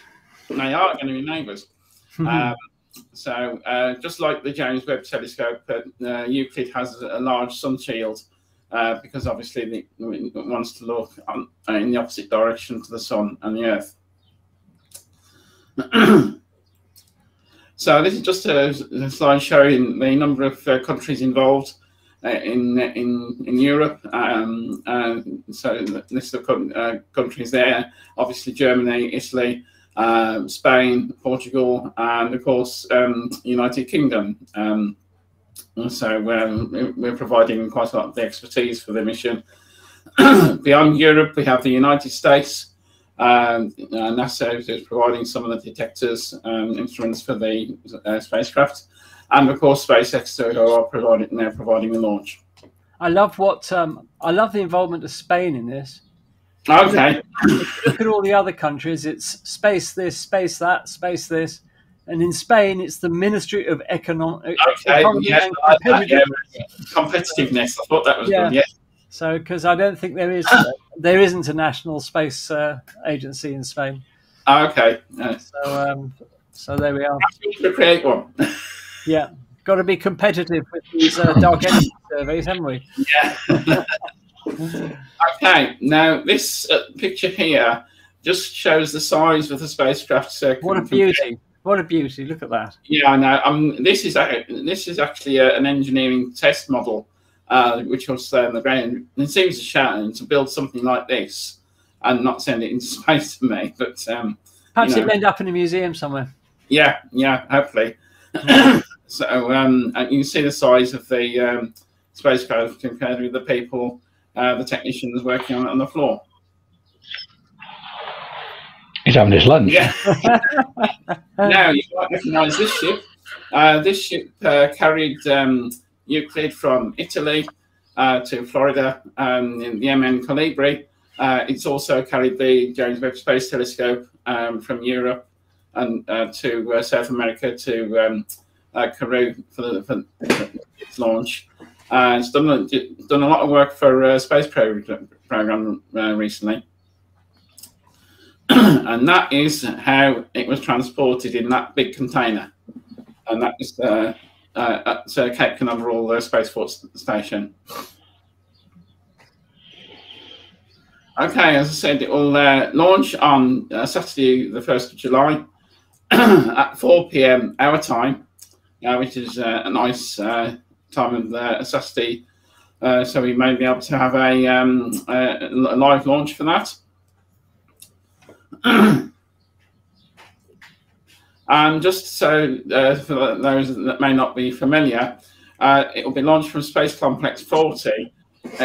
They are going to be neighbours. So just like the James Webb Telescope, Euclid has a large sun shield because obviously it wants to look in the opposite direction to the sun and the Earth. So this is just a slide showing the number of countries involved in Europe. So the list of countries there, obviously Germany, Italy, Spain, Portugal, and of course United Kingdom. So we're providing quite a lot of the expertise for the mission. Beyond Europe, we have the United States. NASA is providing some of the detectors instruments for the spacecraft, and of course SpaceX who are providing the launch. I love the involvement of Spain in this. Okay. If you look at all the other countries, it's space this, space that, space this. And in Spain, it's the Ministry of Economy Yeah, and I like that, Competitiveness. yeah. Competitiveness. I thought that was Yeah. good. Yeah. So, because I don't think there isn't a national space agency in Spain. Okay. So there we are. To create one. Yeah, got to be competitive with these dark energy surveys, haven't we? Yeah. Okay. Now this picture here just shows the size of the spacecraft. What a beauty! What a beauty! Look at that. Yeah, I know. This is actually an engineering test model, which will stay on the ground. It seems a shame to build something like this and not send it into space to me, but perhaps it'll end up in a museum somewhere. Yeah, hopefully. So and you can see the size of the spacecraft compared with the people, the technicians working on it on the floor. He's having his lunch. Yeah. Now you might recognise this ship. This ship carried Euclid from Italy to Florida in the MN Colibri. It's also carried the James Webb Space Telescope from Europe and to South America to Kourou for its launch. It's done a lot of work for space program recently. And that is how it was transported in that big container, and that is at Cape Canaveral Space Force Station. Okay, as I said, it will launch on Saturday, the 1st of July at 4 p.m. our time, which is a nice time of Saturday, so we may be able to have a live launch for that. And just so for those that may not be familiar, it will be launched from Space Complex 40,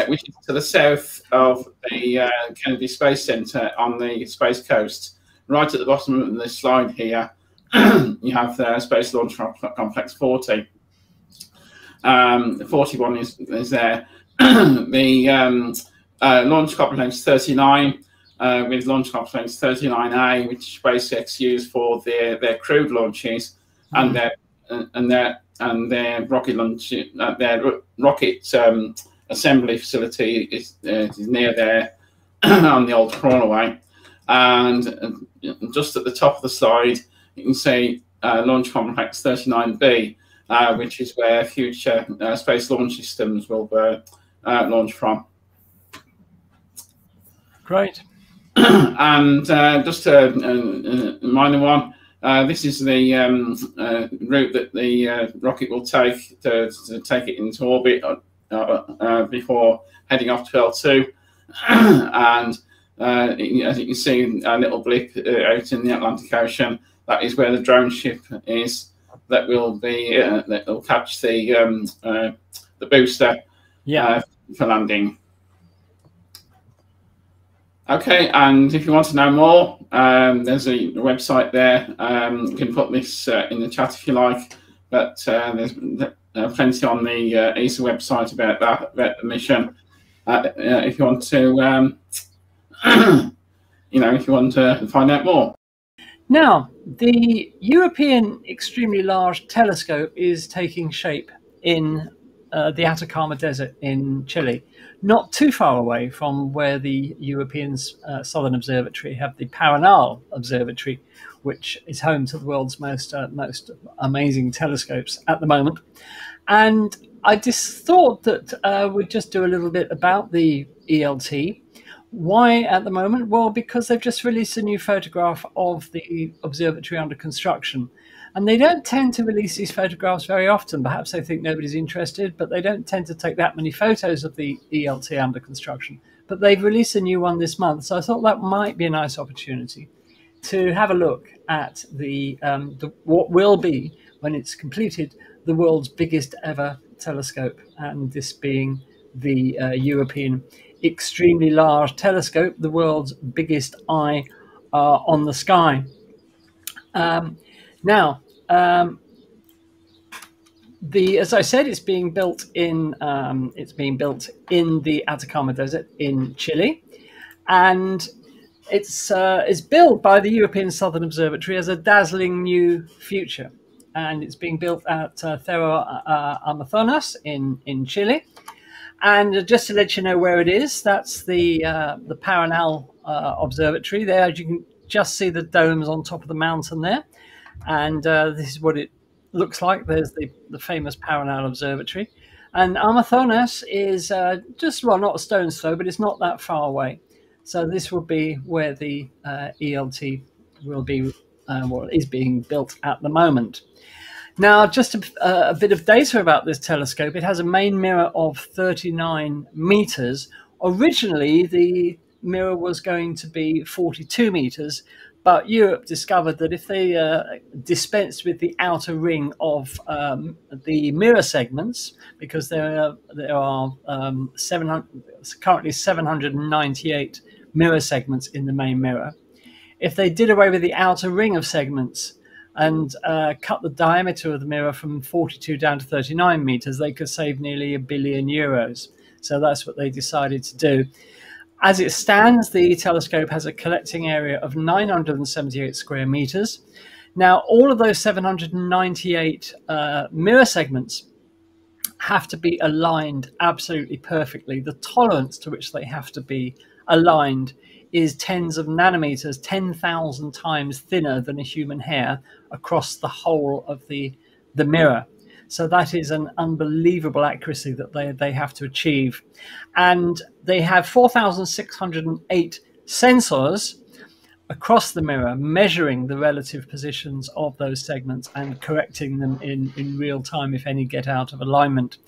which is to the south of the Kennedy Space Center on the Space Coast. Right at the bottom of the slide here, you have the Space Launch Complex 40. 41 is there. The Launch Complex 39. With Launch Complex 39A, which SpaceX use for their crewed launches and their rocket launch, their rocket assembly facility is near there on the old crawlerway. And just at the top of the slide, you can see Launch Complex 39B, which is where future space launch systems will launch from. Great. And just a minor one, this is the route that the rocket will take to take it into orbit before heading off to L2. And as you can see, a little blip out in the Atlantic Ocean, that is where the drone ship is that will be that will catch the booster for landing. Okay, and if you want to know more, there's a website there. You can put this in the chat if you like, but there's plenty on the ESA website about that, about the mission. If you want to, if you want to find out more. Now, the European Extremely Large Telescope is taking shape in the Atacama Desert in Chile, not too far away from where the European Southern Observatory have the Paranal Observatory, which is home to the world's most amazing telescopes at the moment. And I just thought that we'd just do a little bit about the ELT. Why at the moment? Well, because they've just released a new photograph of the observatory under construction. And they don't tend to release these photographs very often. Perhaps they think nobody's interested, but they don't tend to take that many photos of the ELT under construction. But they've released a new one this month, so I thought that might be a nice opportunity to have a look at the what will be, when it's completed, the world's biggest ever telescope, and this being the European Extremely Large Telescope, the world's biggest eye on the sky. Now, as I said, it's being built in the Atacama Desert in Chile, and it's built by the European Southern Observatory as a dazzling new future, and it's being built at Cerro Amazonas in Chile. And just to let you know where it is, that's the Paranal Observatory. There, you can just see the domes on top of the mountain there, and this is what it looks like. There's the famous Paranal Observatory, and Amazonas is just, well, not a stone's throw, but it's not that far away. So this will be where the ELT will be, well, is being built at the moment. Now, just a bit of data about this telescope. It has a main mirror of 39 meters. Originally, the mirror was going to be 42 meters, but Europe discovered that if they dispensed with the outer ring of the mirror segments, because there are currently 798 mirror segments in the main mirror, if they did away with the outer ring of segments and cut the diameter of the mirror from 42 down to 39 meters, they could save nearly €1 billion. So that's what they decided to do. As it stands, the telescope has a collecting area of 978 square meters. Now, all of those 798 mirror segments have to be aligned absolutely perfectly. The tolerance to which they have to be aligned is tens of nanometers, 10,000 times thinner than a human hair across the whole of the mirror. So that is an unbelievable accuracy that they have to achieve. And they have 4,608 sensors across the mirror measuring the relative positions of those segments and correcting them in real time if any get out of alignment.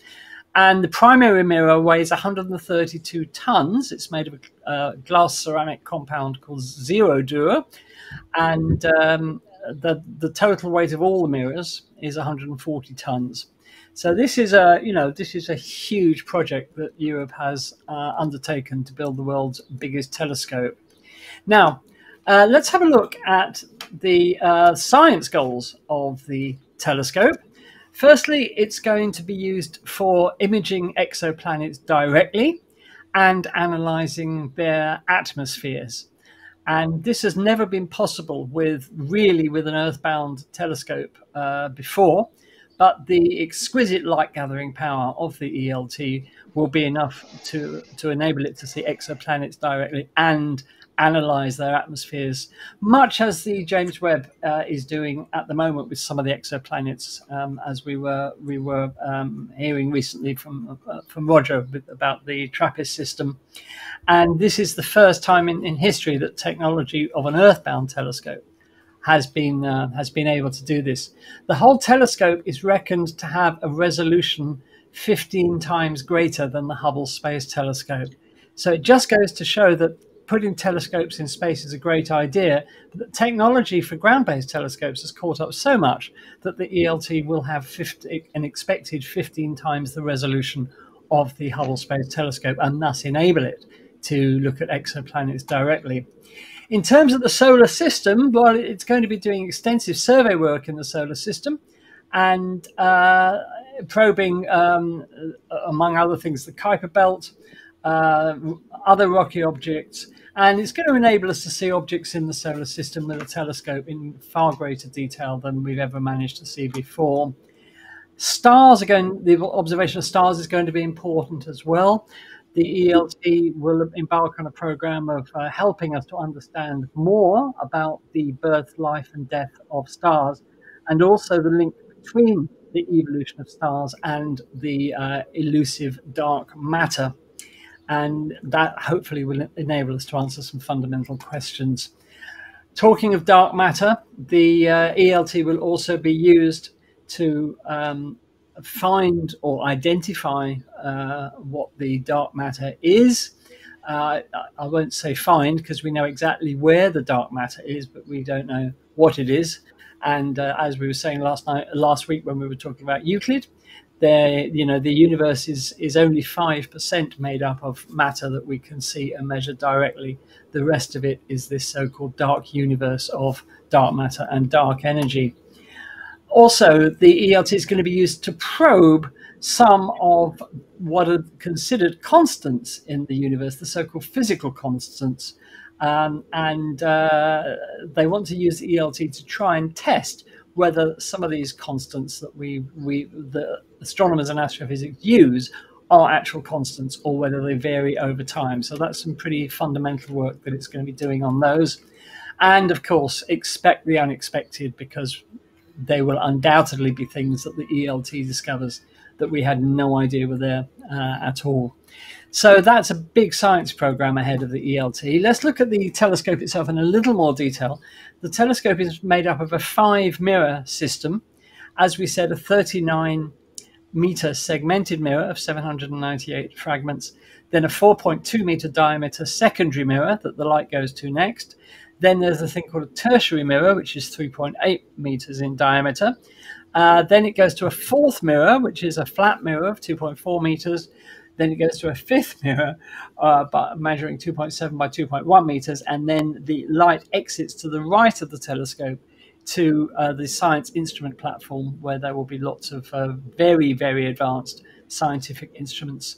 And the primary mirror weighs 132 tons. It's made of a glass ceramic compound called Zero Dura. And the total weight of all the mirrors is 140 tons. So this is a huge project that Europe has undertaken to build the world's biggest telescope. Now, let's have a look at the science goals of the telescope. Firstly, it's going to be used for imaging exoplanets directly and analyzing their atmospheres. And this has never been possible with an earthbound telescope before, but the exquisite light gathering power of the ELT will be enough to enable it to see exoplanets directly and analyze their atmospheres, much as the James Webb is doing at the moment with some of the exoplanets, as we were hearing recently from Roger about the TRAPPIST system. And this is the first time in history that technology of an earthbound telescope has been able to do this. The whole telescope is reckoned to have a resolution 15 times greater than the Hubble Space Telescope. So it just goes to show that putting telescopes in space is a great idea, but the technology for ground-based telescopes has caught up so much that the ELT will have an expected 15 times the resolution of the Hubble Space Telescope, and thus enable it to look at exoplanets directly. In terms of the solar system, well, it's going to be doing extensive survey work in the solar system and probing, among other things, the Kuiper Belt, other rocky objects, and it's going to enable us to see objects in the solar system with a telescope in far greater detail than we've ever managed to see before. The observation of stars is going to be important as well. The ELT will embark on a program of helping us to understand more about the birth, life, and death of stars, and also the link between the evolution of stars and the elusive dark matter. And that hopefully will enable us to answer some fundamental questions. Talking of dark matter, the ELT will also be used to find or identify what the dark matter is. I won't say find, because we know exactly where the dark matter is, but we don't know what it is. And as we were saying last week when we were talking about Euclid, the universe is only 5% made up of matter that we can see and measure directly. The rest of it is this so-called dark universe of dark matter and dark energy. Also, the ELT is going to be used to probe some of what are considered constants in the universe, the so-called physical constants. And they want to use ELT to try and test whether some of these constants that the astronomers and astrophysics use are actual constants or whether they vary over time. So that's some pretty fundamental work that it's going to be doing on those. And of course, expect the unexpected, because they will undoubtedly be things that the ELT discovers that we had no idea were there at all. So that's a big science program ahead of the ELT. Let's look at the telescope itself in a little more detail. The telescope is made up of a 5-mirror system. As we said, a 39-meter segmented mirror of 798 fragments, then a 4.2-meter diameter secondary mirror that the light goes to next. Then there's a thing called a tertiary mirror, which is 3.8 meters in diameter. Then it goes to a 4th mirror, which is a flat mirror of 2.4 meters. Then it goes to a 5th mirror, measuring 2.7 by 2.1 meters. And then the light exits to the right of the telescope to the science instrument platform, where there will be lots of very, very advanced scientific instruments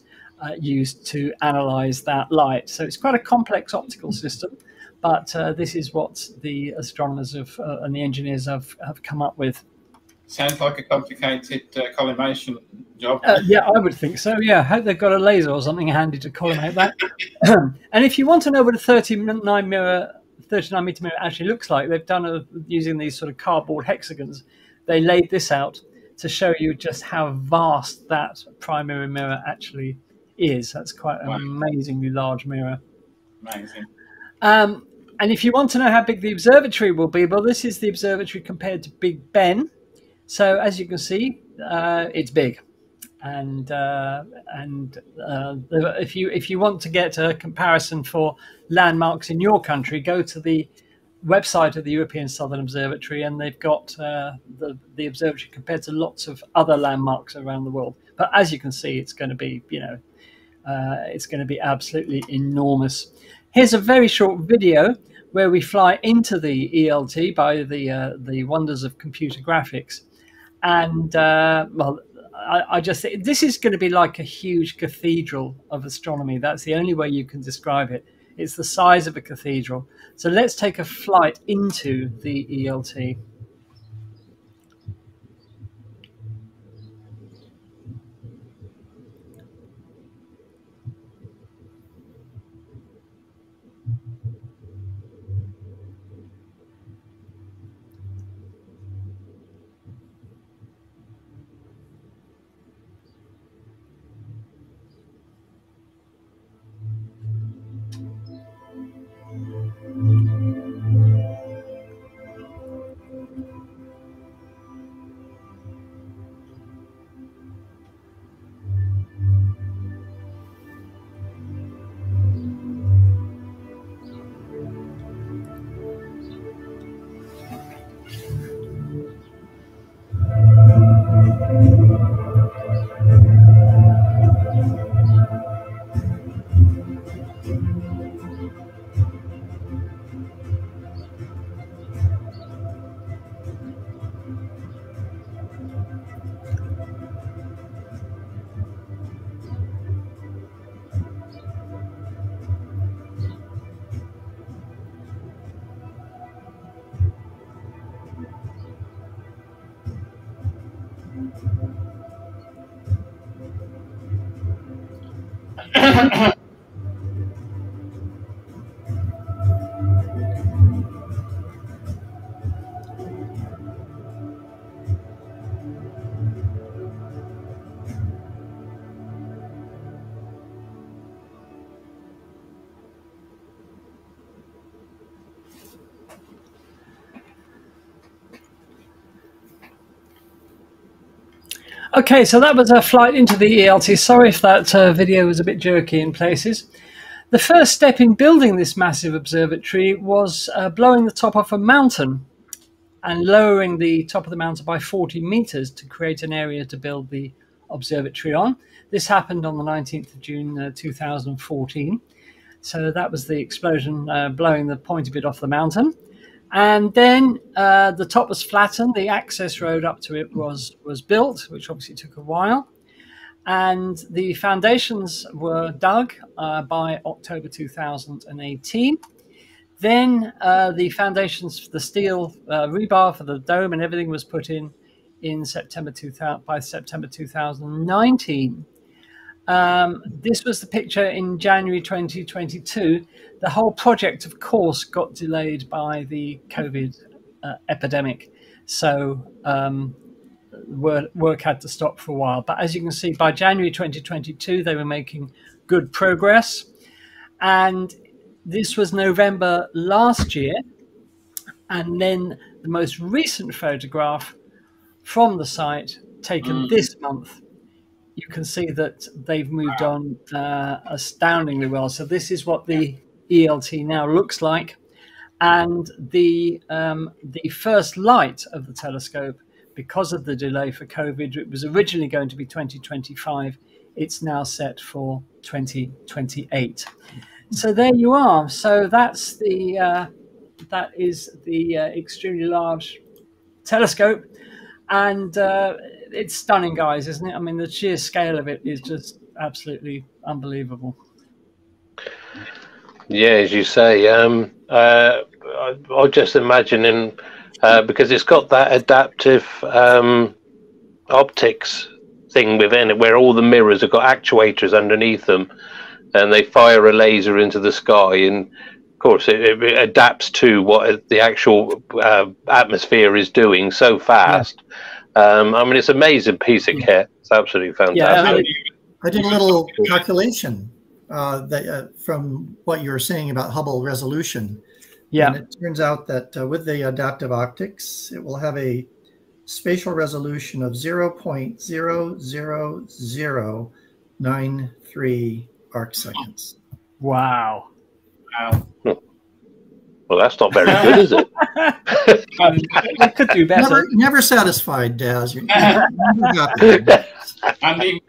used to analyze that light. So it's quite a complex optical system, but this is what the astronomers and the engineers have come up with. Sounds like a complicated collimation job. Yeah, I would think so. Yeah, I hope they've got a laser or something handy to collimate that. And if you want to know what a 39-meter mirror actually looks like, they've done using these sort of cardboard hexagons. They laid this out to show you just how vast that primary mirror actually is. That's quite an amazingly large mirror. Amazing. And if you want to know how big the observatory will be, well, this is the observatory compared to Big Ben. So as you can see, it's big, and if you want to get a comparison for landmarks in your country, go to the website of the European Southern Observatory, and they've got the observatory compared to lots of other landmarks around the world. But as you can see, it's going to be it's going to be absolutely enormous. Here's a very short video where we fly into the ELT by the wonders of computer graphics. And well, I just think this is going to be like a huge cathedral of astronomy. That's the only way you can describe it. It's the size of a cathedral. So let's take a flight into the ELT. Okay, so that was a flight into the ELT. Sorry if that video was a bit jerky in places. The first step in building this massive observatory was blowing the top off a mountain and lowering the top of the mountain by 40 meters to create an area to build the observatory on. This happened on the 19th of June 2014. So that was the explosion blowing the point of it off the mountain. And then the top was flattened. The access road up to it was built, which obviously took a while. and the foundations were dug by October 2018. Then the foundations for the steel rebar for the dome and everything was put in September 2000 by September 2019. This was the picture in January 2022. The whole project, of course, got delayed by the COVID epidemic, so work had to stop for a while. But as you can see, by January 2022, they were making good progress. And this was November last year. And then the most recent photograph from the site, taken this month, you can see that they've moved on astoundingly well. So this is what the ELT now looks like. And the first light of the telescope, because of the delay for COVID, it was originally going to be 2025. It's now set for 2028. So there you are. So that's that is the extremely large telescope, and it's stunning, guys, isn't it? I mean, the sheer scale of it is just absolutely unbelievable. Yeah, as you say, I'm just imagining, because it's got that adaptive optics thing within it, where all the mirrors have got actuators underneath them, and they fire a laser into the sky, and of course it adapts to what the actual atmosphere is doing so fast. I mean, it's an amazing piece of kit. It's absolutely fantastic. I did a little calculation from what you were saying about Hubble resolution. Yeah. And it turns out that with the adaptive optics, it will have a spatial resolution of 0.00093 arc seconds. Wow. Wow. Well, that's not very good, is it? We could do better. Never satisfied, Daz. Andy,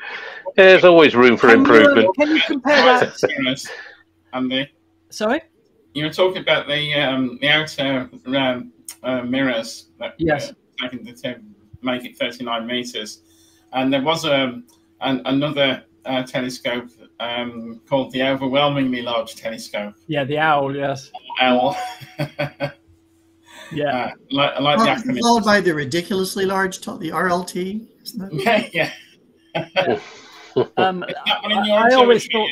There's always room for improvement. Can you compare that? Andy, Sorry? you were talking about the outer mirrors that taken to make it 39 meters, and there was another telescope called the Overwhelmingly Large Telescope. Yeah, the owl. Yes. OWL. Yeah. I like the acronym. Followed by the ridiculously large, the RLT. Isn't that? Yeah. I always thought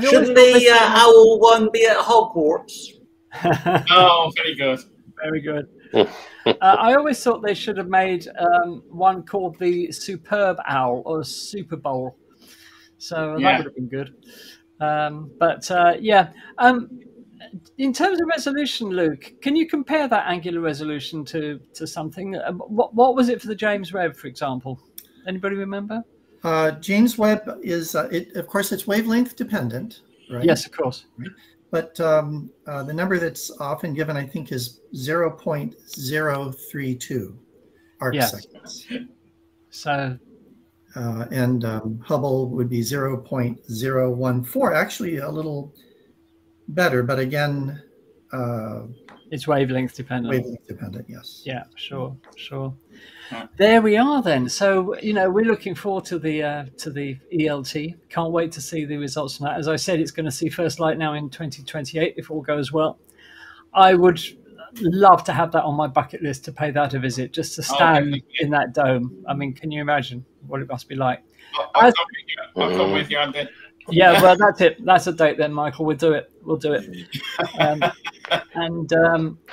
shouldn't the owl one be at Hogwarts? Oh, very good. Very good. I always thought they should have made one called the Superb Owl or Super Bowl. So that would have been good. In terms of resolution, Luke, can you compare that angular resolution to something? What was it for the James Webb, for example? Anybody remember? James Webb is, of course, it's wavelength dependent, right? Yes, of course. Right? But the number that's often given, I think, is 0.032 arc seconds. So, and Hubble would be 0.014. Actually, a little better, but again, it's wavelength dependent. Wavelength dependent, yes. Yeah, sure. There we are then. So, we're looking forward to the ELT. Can't wait to see the results from that. As I said, it's going to see first light now in 2028 if all goes well. I would love to have that on my bucket list, to pay that a visit, just to stand in that dome. I mean, can you imagine what it must be like? I'll come with you, Andy. Yeah, well, that's it. That's a date then, Michael. We'll do it.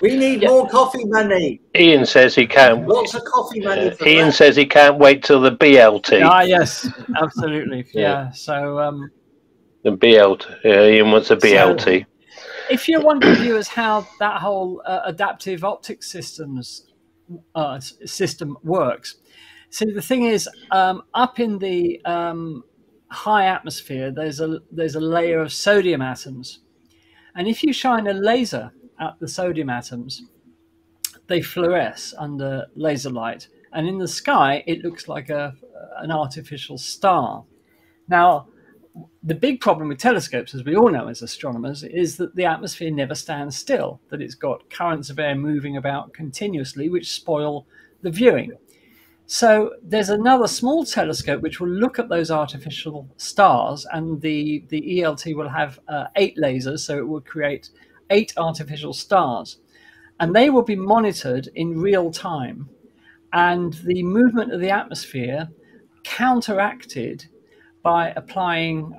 We need more coffee money. Ian says he can't. Lots of coffee money. For Ian that. says he can't wait till the BLT. Ah, yes, absolutely. Yeah. So the BLT. Ian wants a BLT. So, if you're wondering, viewers, how that whole adaptive optics system works, see, the thing is, up in the high atmosphere, there's a layer of sodium atoms, and if you shine a laser at the sodium atoms, they fluoresce under laser light, and in the sky it looks like an artificial star. Now, the big problem with telescopes, as we all know as astronomers, is that the atmosphere never stands still, that it's got currents of air moving about continuously, which spoil the viewing. So there's another small telescope which will look at those artificial stars, and the ELT will have 8 lasers, so it will create 8 artificial stars, and they will be monitored in real time, and the movement of the atmosphere counteracted by applying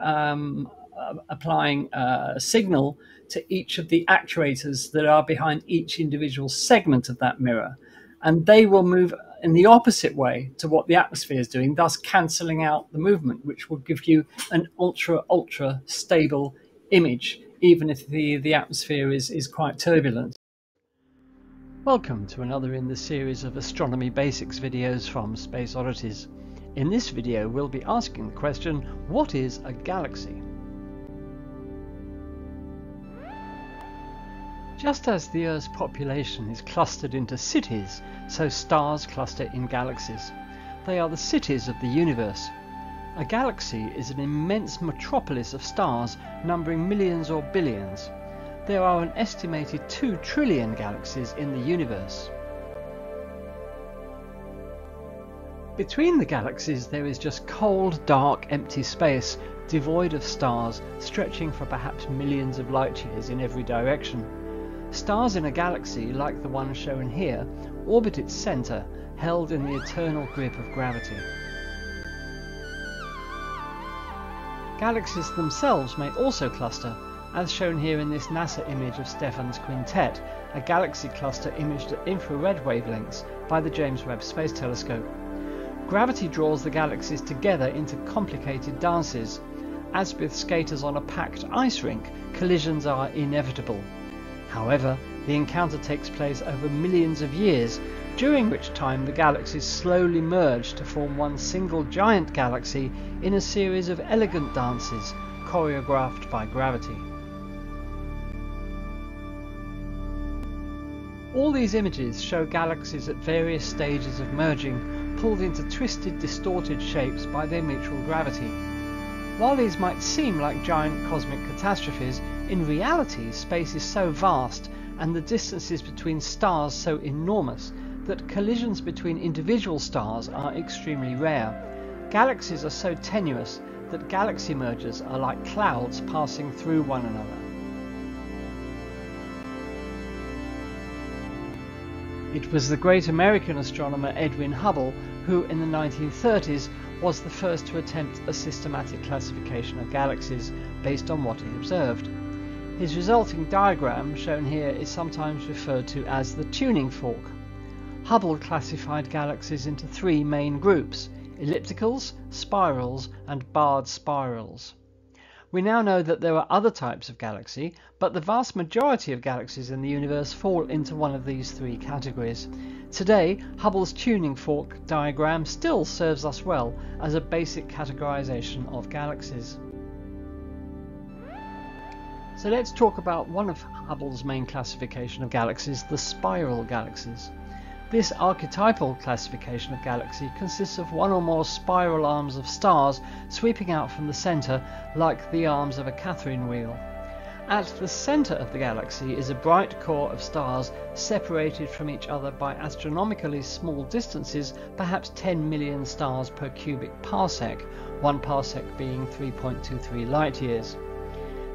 a signal to each of the actuators that are behind each individual segment of that mirror, and they will move in the opposite way to what the atmosphere is doing, thus cancelling out the movement, which will give you an ultra stable image, even if the atmosphere is quite turbulent. Welcome to another in the series of astronomy basics videos from Space Oddities. In this video we'll be asking the question, what is a galaxy? Just as the Earth's population is clustered into cities, so stars cluster in galaxies. They are the cities of the universe. A galaxy is an immense metropolis of stars numbering millions or billions. There are an estimated 2 trillion galaxies in the universe. Between the galaxies there is just cold, dark, empty space, devoid of stars, stretching for perhaps millions of light years in every direction. Stars in a galaxy, like the one shown here, orbit its centre, held in the eternal grip of gravity. Galaxies themselves may also cluster, as shown here in this NASA image of Stephan's quintet, a galaxy cluster imaged at infrared wavelengths by the James Webb Space Telescope. Gravity draws the galaxies together into complicated dances. As with skaters on a packed ice rink, collisions are inevitable. However, the encounter takes place over millions of years, during which time the galaxies slowly merge to form one single giant galaxy in a series of elegant dances choreographed by gravity. All these images show galaxies at various stages of merging, pulled into twisted, distorted shapes by their mutual gravity. While these might seem like giant cosmic catastrophes, in reality space is so vast and the distances between stars so enormous that collisions between individual stars are extremely rare. Galaxies are so tenuous that galaxy mergers are like clouds passing through one another. It was the great American astronomer Edwin Hubble who, in the 1930s, was the first to attempt a systematic classification of galaxies based on what he observed. His resulting diagram, shown here, is sometimes referred to as the tuning fork. Hubble classified galaxies into 3 main groups: ellipticals, spirals, and barred spirals. We now know that there are other types of galaxy, but the vast majority of galaxies in the universe fall into one of these 3 categories. Today, Hubble's tuning fork diagram still serves us well as a basic categorization of galaxies. So let's talk about one of Hubble's main classification of galaxies, the spiral galaxies. This archetypal classification of galaxy consists of 1 or more spiral arms of stars sweeping out from the centre like the arms of a Catherine wheel. At the centre of the galaxy is a bright core of stars separated from each other by astronomically small distances, perhaps 10 million stars per cubic parsec, 1 parsec being 3.23 light years.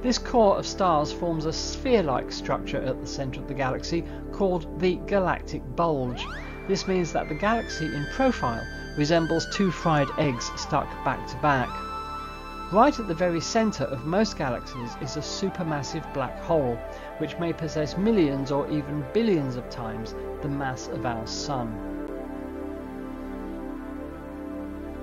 This core of stars forms a sphere-like structure at the centre of the galaxy called the galactic bulge. This means that the galaxy in profile resembles 2 fried eggs stuck back to back. Right at the very centre of most galaxies is a supermassive black hole, which may possess millions or even billions of times the mass of our Sun.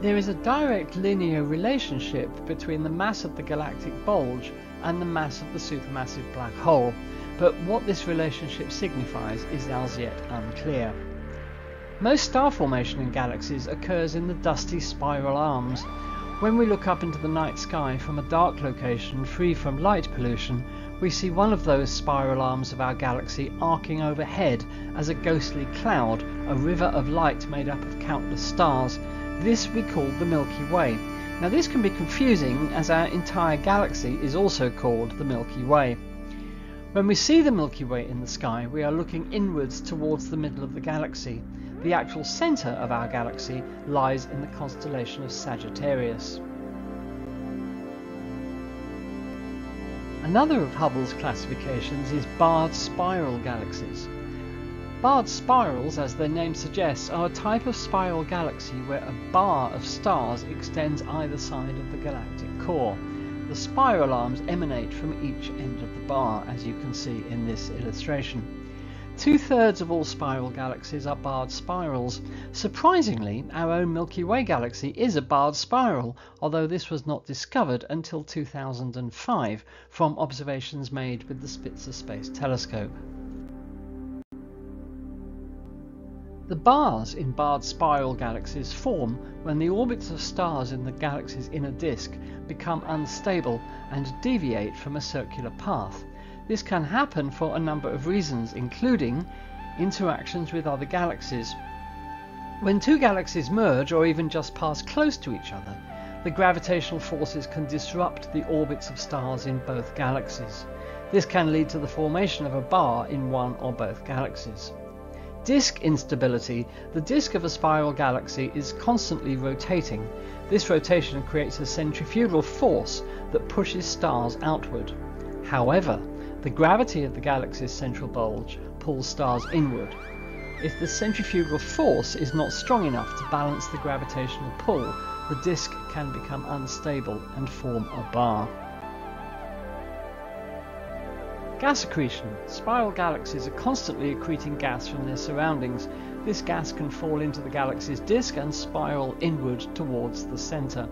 There is a direct linear relationship between the mass of the galactic bulge and the mass of the supermassive black hole, but what this relationship signifies is as yet unclear. Most star formation in galaxies occurs in the dusty spiral arms. When we look up into the night sky from a dark location free from light pollution, we see one of those spiral arms of our galaxy arcing overhead as a ghostly cloud, a river of light made up of countless stars. This we call the Milky Way. Now this can be confusing, as our entire galaxy is also called the Milky Way. When we see the Milky Way in the sky, we are looking inwards towards the middle of the galaxy. The actual centre of our galaxy lies in the constellation of Sagittarius. Another of Hubble's classifications is barred spiral galaxies. Barred spirals, as their name suggests, are a type of spiral galaxy where a bar of stars extends either side of the galactic core. The spiral arms emanate from each end of the bar, as you can see in this illustration. 2/3 of all spiral galaxies are barred spirals. Surprisingly, our own Milky Way galaxy is a barred spiral, although this was not discovered until 2005 from observations made with the Spitzer Space Telescope. The bars in barred spiral galaxies form when the orbits of stars in the galaxy's inner disk become unstable and deviate from a circular path. This can happen for a number of reasons, including interactions with other galaxies. When two galaxies merge or even just pass close to each other, the gravitational forces can disrupt the orbits of stars in both galaxies. This can lead to the formation of a bar in one or both galaxies. Disk instability. The disk of a spiral galaxy is constantly rotating. This rotation creates a centrifugal force that pushes stars outward. However, the gravity of the galaxy's central bulge pulls stars inward. If the centrifugal force is not strong enough to balance the gravitational pull, the disk can become unstable and form a bar. Gas accretion. Spiral galaxies are constantly accreting gas from their surroundings. This gas can fall into the galaxy's disk and spiral inward towards the centre.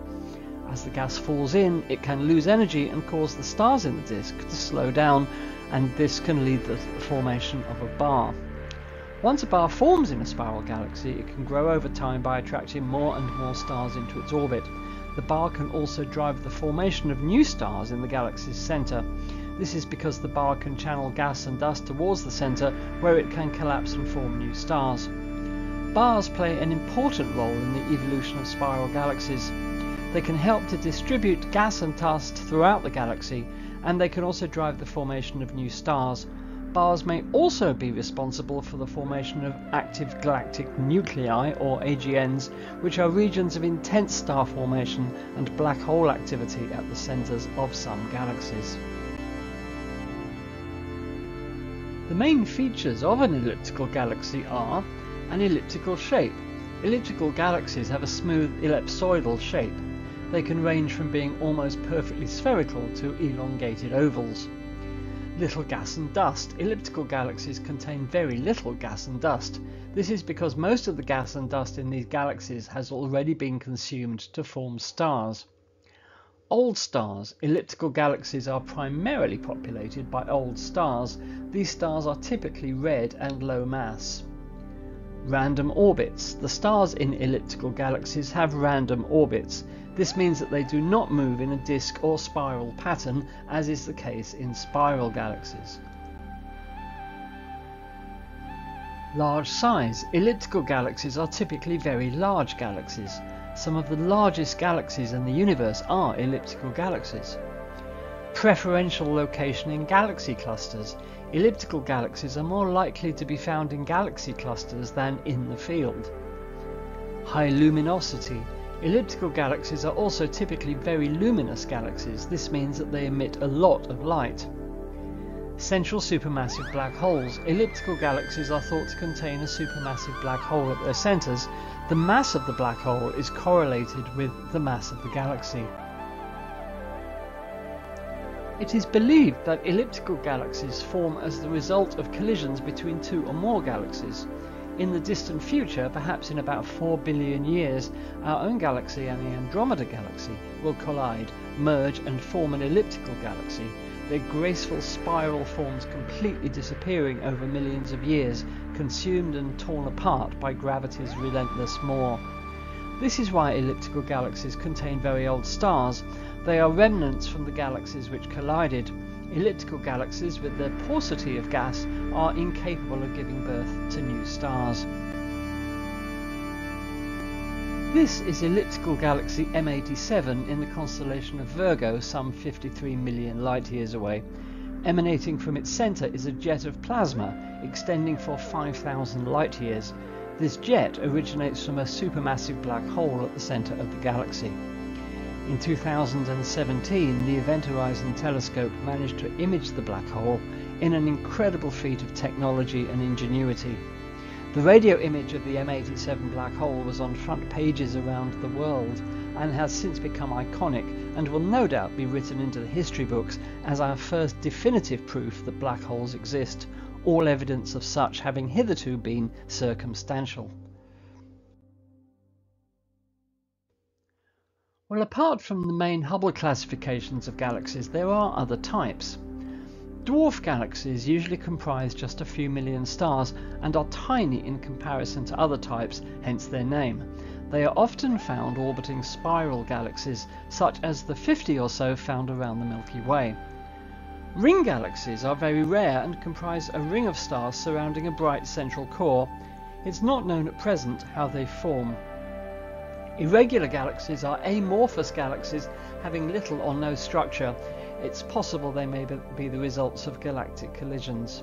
As the gas falls in, it can lose energy and cause the stars in the disk to slow down, and this can lead to the formation of a bar. Once a bar forms in a spiral galaxy, it can grow over time by attracting more and more stars into its orbit. The bar can also drive the formation of new stars in the galaxy's centre. This is because the bar can channel gas and dust towards the centre, where it can collapse and form new stars. Bars play an important role in the evolution of spiral galaxies. They can help to distribute gas and dust throughout the galaxy, and they can also drive the formation of new stars. Bars may also be responsible for the formation of active galactic nuclei, or AGNs, which are regions of intense star formation and black hole activity at the centres of some galaxies. The main features of an elliptical galaxy are an elliptical shape. Elliptical galaxies have a smooth ellipsoidal shape. They can range from being almost perfectly spherical to elongated ovals. Little gas and dust. Elliptical galaxies contain very little gas and dust. This is because most of the gas and dust in these galaxies has already been consumed to form stars. Old stars. Elliptical galaxies are primarily populated by old stars. These stars are typically red and low mass. Random orbits. The stars in elliptical galaxies have random orbits. This means that they do not move in a disk or spiral pattern, as is the case in spiral galaxies. Large size. Elliptical galaxies are typically very large galaxies. Some of the largest galaxies in the universe are elliptical galaxies. Preferential location in galaxy clusters. Elliptical galaxies are more likely to be found in galaxy clusters than in the field. High luminosity. Elliptical galaxies are also typically very luminous galaxies. This means that they emit a lot of light. Central supermassive black holes. Elliptical galaxies are thought to contain a supermassive black hole at their centres. The mass of the black hole is correlated with the mass of the galaxy. It is believed that elliptical galaxies form as the result of collisions between two or more galaxies. In the distant future, perhaps in about 4 billion years, our own galaxy and the Andromeda galaxy will collide, merge and form an elliptical galaxy, their graceful spiral forms completely disappearing over millions of years, consumed and torn apart by gravity's relentless maw. This is why elliptical galaxies contain very old stars. They are remnants from the galaxies which collided. Elliptical galaxies with their paucity of gas are incapable of giving birth to new stars. This is elliptical galaxy M87 in the constellation of Virgo, some 53 million light years away. Emanating from its centre is a jet of plasma extending for 5,000 light years. This jet originates from a supermassive black hole at the centre of the galaxy. In 2017, the Event Horizon Telescope managed to image the black hole in an incredible feat of technology and ingenuity. The radio image of the M87 black hole was on front pages around the world and has since become iconic and will no doubt be written into the history books as our first definitive proof that black holes exist, all evidence of such having hitherto been circumstantial. Well, apart from the main Hubble classifications of galaxies, there are other types. Dwarf galaxies usually comprise just a few million stars and are tiny in comparison to other types, hence their name. They are often found orbiting spiral galaxies, such as the 50 or so found around the Milky Way. Ring galaxies are very rare and comprise a ring of stars surrounding a bright central core. It's not known at present how they form. Irregular galaxies are amorphous galaxies having little or no structure. It's possible they may be the results of galactic collisions.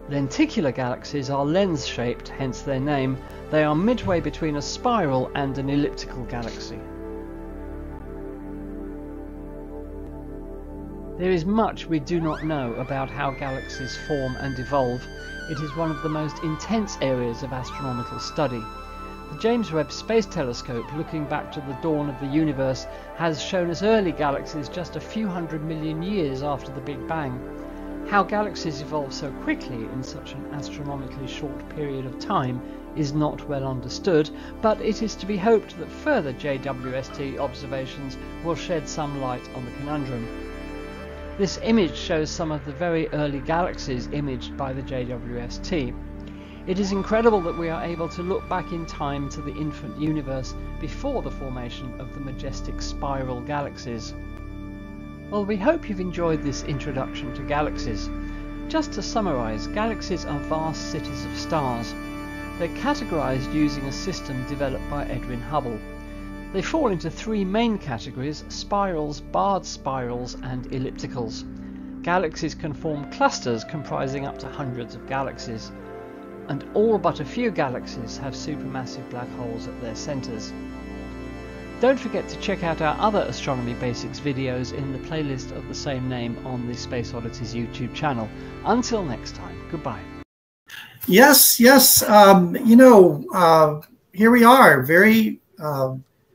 Lenticular galaxies are lens-shaped, hence their name. They are midway between a spiral and an elliptical galaxy. There is much we do not know about how galaxies form and evolve. It is one of the most intense areas of astronomical study. The James Webb Space Telescope, looking back to the dawn of the universe, has shown us early galaxies just a few 100 million years after the Big Bang. How galaxies evolve so quickly in such an astronomically short period of time is not well understood, but it is to be hoped that further JWST observations will shed some light on the conundrum. This image shows some of the very early galaxies imaged by the JWST. It is incredible that we are able to look back in time to the infant universe before the formation of the majestic spiral galaxies. Well, we hope you've enjoyed this introduction to galaxies. Just to summarise, galaxies are vast cities of stars. They're categorised using a system developed by Edwin Hubble. They fall into three main categories: spirals, barred spirals and ellipticals. Galaxies can form clusters comprising up to hundreds of galaxies, and all but a few galaxies have supermassive black holes at their centres. Don't forget to check out our other Astronomy Basics videos in the playlist of the same name on the Space Oddities YouTube channel. Until next time, goodbye. Yes. Here we are,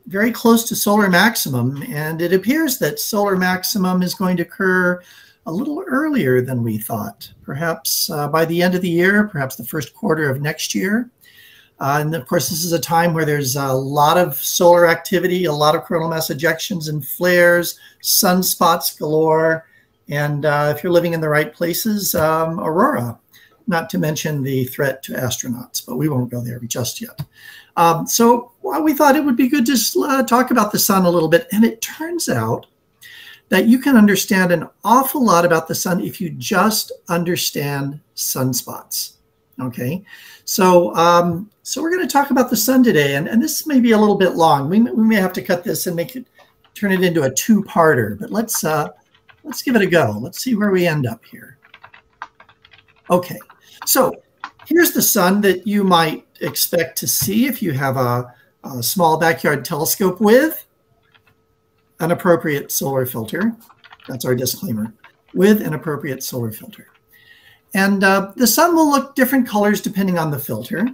very close to solar maximum, and it appears that solar maximum is going to occur a little earlier than we thought, perhaps by the end of the year, perhaps the first quarter of next year. And of course, this is a time where there's a lot of solar activity, a lot of coronal mass ejections and flares, sunspots galore, and if you're living in the right places, aurora, not to mention the threat to astronauts, but we won't go there just yet. So we thought it would be good to talk about the sun a little bit, and it turns out that you can understand an awful lot about the sun if you just understand sunspots. Okay, so we're going to talk about the sun today, and this may be a little bit long. We may have to cut this and turn it into a two-parter, but let's give it a go. Let's see where we end up here. Okay, so here's the sun that you might expect to see if you have a small backyard telescope with an appropriate solar filter. That's our disclaimer, with an appropriate solar filter. And the sun will look different colors depending on the filter.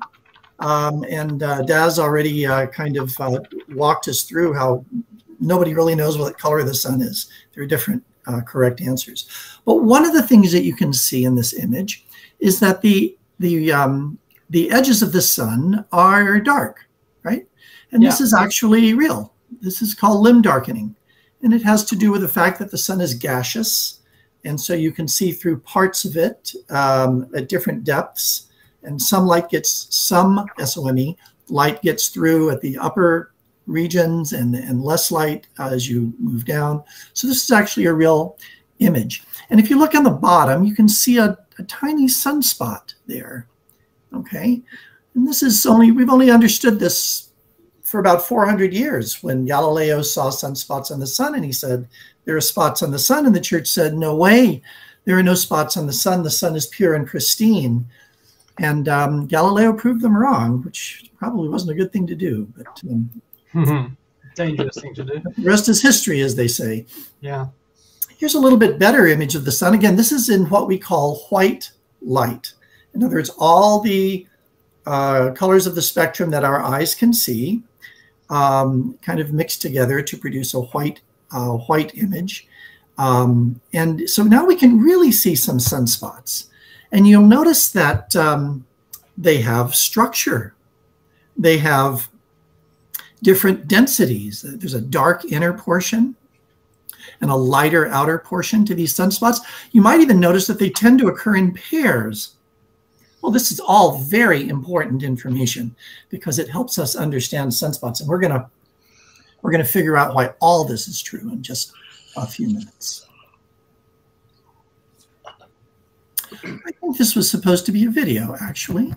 Daz already kind of walked us through how nobody really knows what color the sun is. There are different correct answers. But one of the things that you can see in this image is that the edges of the sun are dark, right? And this is actually real. This is called limb darkening. And it has to do with the fact that the sun is gaseous. And so you can see through parts of it at different depths. And some SOME light gets through at the upper regions and less light as you move down. So this is actually a real image. And if you look on the bottom, you can see a tiny sunspot there. Okay. And this is we've only understood this for about 400 years, when Galileo saw sunspots on the sun and he said, there are spots on the sun, and the church said, no way, there are no spots on the sun is pure and pristine. And Galileo proved them wrong, which probably wasn't a good thing to do. But dangerous thing to do. The rest is history, as they say. Yeah. Here's a little bit better image of the sun. Again, this is in what we call white light. In other words, all the colors of the spectrum that our eyes can see kind of mixed together to produce a white image. And so now we can really see some sunspots. And you'll notice that they have structure. They have different densities. There's a dark inner portion and a lighter outer portion to these sunspots. You might even notice that they tend to occur in pairs. Well, this is all very important information because it helps us understand sunspots. And we're gonna figure out why all this is true in just a few minutes. I think this was supposed to be a video, actually.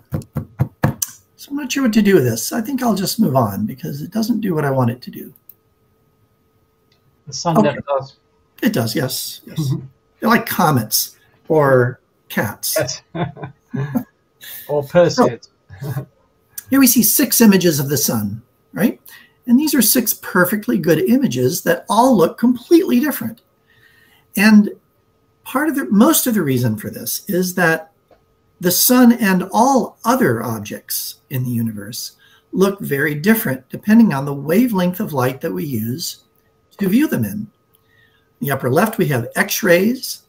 So I'm not sure what to do with this. I think I'll just move on because it doesn't do what I want it to do. The sun never does. It does, yes. Yes. They're like comets or cats. Yes. Or Perseid. So, here we see 6 images of the sun, right? And these are 6 perfectly good images that all look completely different. And most of the reason for this is that the sun and all other objects in the universe look very different depending on the wavelength of light that we use to view them in. In the upper left, we have X-rays.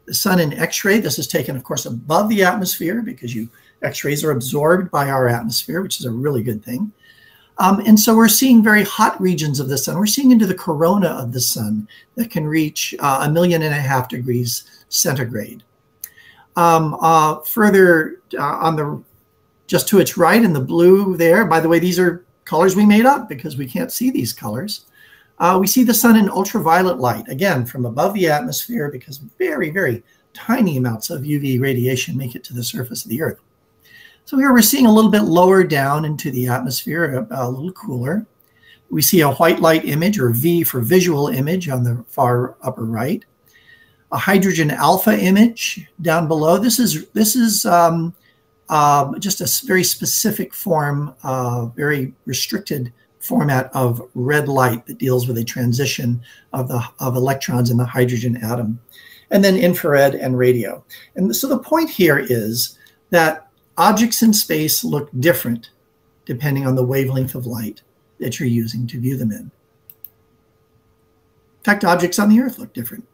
The sun in X-ray, this is taken, of course, above the atmosphere because X-rays are absorbed by our atmosphere, which is a really good thing. And so we're seeing very hot regions of the sun. We're seeing into the corona of the sun that can reach 1.5 million degrees centigrade. Further just to its right in the blue there, by the way, these are colors we made up because we can't see these colors. We see the sun in ultraviolet light, again, from above the atmosphere because very, very tiny amounts of UV radiation make it to the surface of the Earth. So here we're seeing a little bit lower down into the atmosphere, a little cooler. We see a white light image, or V for visual image, on the far upper right. A hydrogen alpha image down below. This is just a very specific form, very restricted format of red light that deals with a transition of electrons in the hydrogen atom. And then infrared and radio. And so the point here is that objects in space look different depending on the wavelength of light that you're using to view them in. In fact, objects on the Earth look different.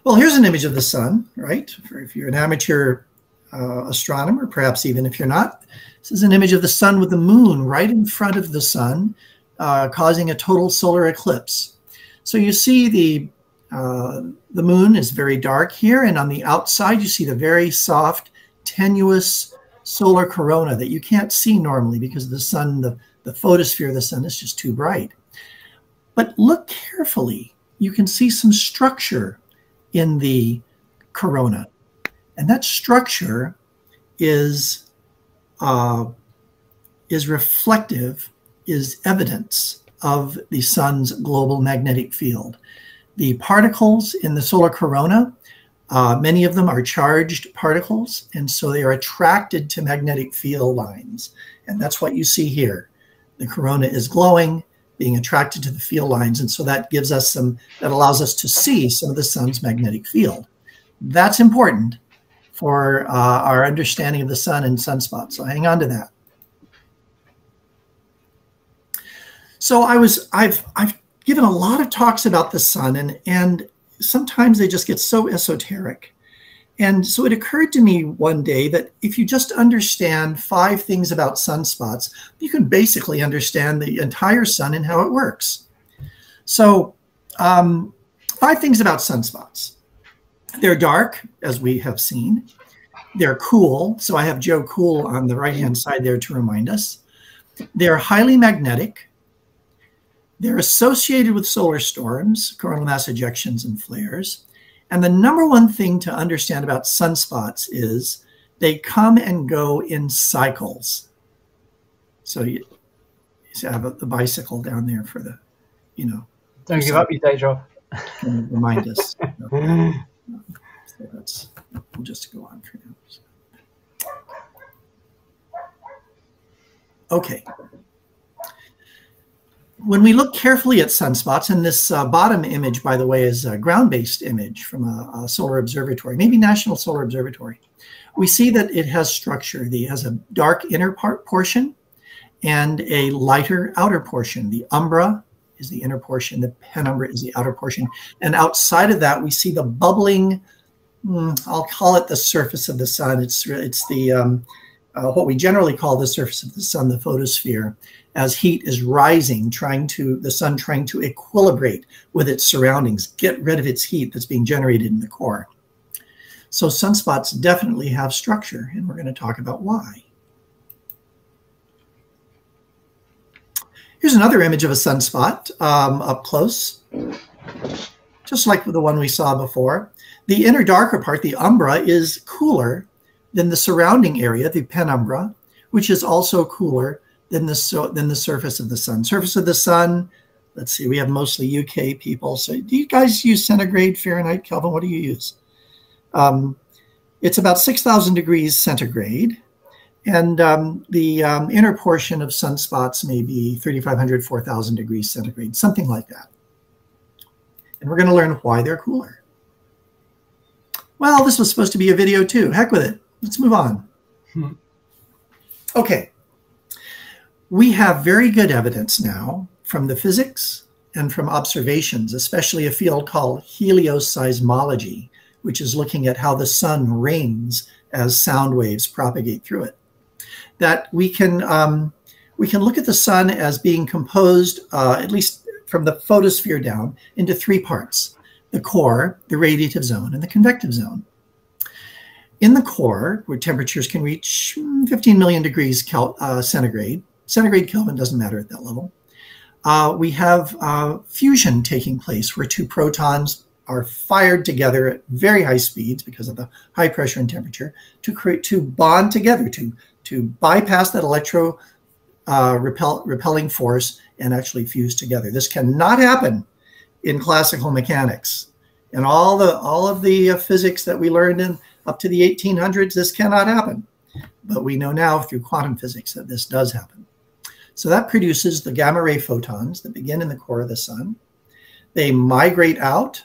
Well, here's an image of the sun, right? If you're an amateur astronomer, perhaps even if you're not. This is an image of the sun with the moon right in front of the sun, causing a total solar eclipse. So you see the moon is very dark here, and on the outside you see the very soft, tenuous solar corona that you can't see normally because the sun, the photosphere of the sun is just too bright. But look carefully. You can see some structure in the corona. And that structure is reflective, is evidence of the sun's global magnetic field. The particles in the solar corona, many of them are charged particles, and so they are attracted to magnetic field lines. And that's what you see here. The corona is glowing, being attracted to the field lines, and so that gives us that allows us to see some of the sun's magnetic field. That's important for our understanding of the sun and sunspots, so hang on to that. So I've given a lot of talks about the sun, and sometimes they just get so esoteric. And so it occurred to me one day that if you just understand 5 things about sunspots, you can basically understand the entire sun and how it works. So 5 things about sunspots. They're dark, as we have seen. They're cool. So I have Joe Cool on the right-hand side there to remind us. They're highly magnetic. They're associated with solar storms, coronal mass ejections, and flares. And the number one thing to understand about sunspots is they come and go in cycles. So you have the bicycle down there for the, Don't give up your day job. Remind us. So we'll just go on for now. Okay. When we look carefully at sunspots, and this bottom image, by the way, is a ground-based image from a solar observatory, maybe National Solar Observatory, we see that it has structure. It has a dark inner portion and a lighter outer portion. The umbra is the inner portion, the penumbra is the outer portion. And outside of that, we see the bubbling, I'll call it the surface of the sun. It's the what we generally call the surface of the sun, the photosphere, as heat is rising, the sun trying to equilibrate with its surroundings, get rid of its heat that's being generated in the core. So sunspots definitely have structure, and we're going to talk about why. Here's another image of a sunspot up close, just like the one we saw before. The inner darker part, the umbra, is cooler than the surrounding area, the penumbra, which is also cooler than the surface of the sun. Surface of the sun, let's see, we have mostly UK people. So do you guys use centigrade, Fahrenheit, Kelvin? What do you use? It's about 6,000 degrees centigrade. And the inner portion of sunspots may be 3,500, 4,000 degrees centigrade, something like that. And we're going to learn why they're cooler. Well, this was supposed to be a video too. Heck with it. Let's move on. Okay. We have very good evidence now from the physics and from observations, especially a field called helioseismology, which is looking at how the sun rings as sound waves propagate through it, that we can look at the sun as being composed, at least from the photosphere down, into three parts: the core, the radiative zone, and the convective zone. In the core, where temperatures can reach 15 million degrees centigrade, centigrade Kelvin doesn't matter at that level, we have fusion taking place where two protons are fired together at very high speeds because of the high pressure and temperature to bond together, to bypass that repelling force and actually fuse together. This cannot happen in classical mechanics. And all of the physics that we learned in up to the 1800s, this cannot happen. But we know now through quantum physics that this does happen. So that produces the gamma ray photons that begin in the core of the sun. They migrate out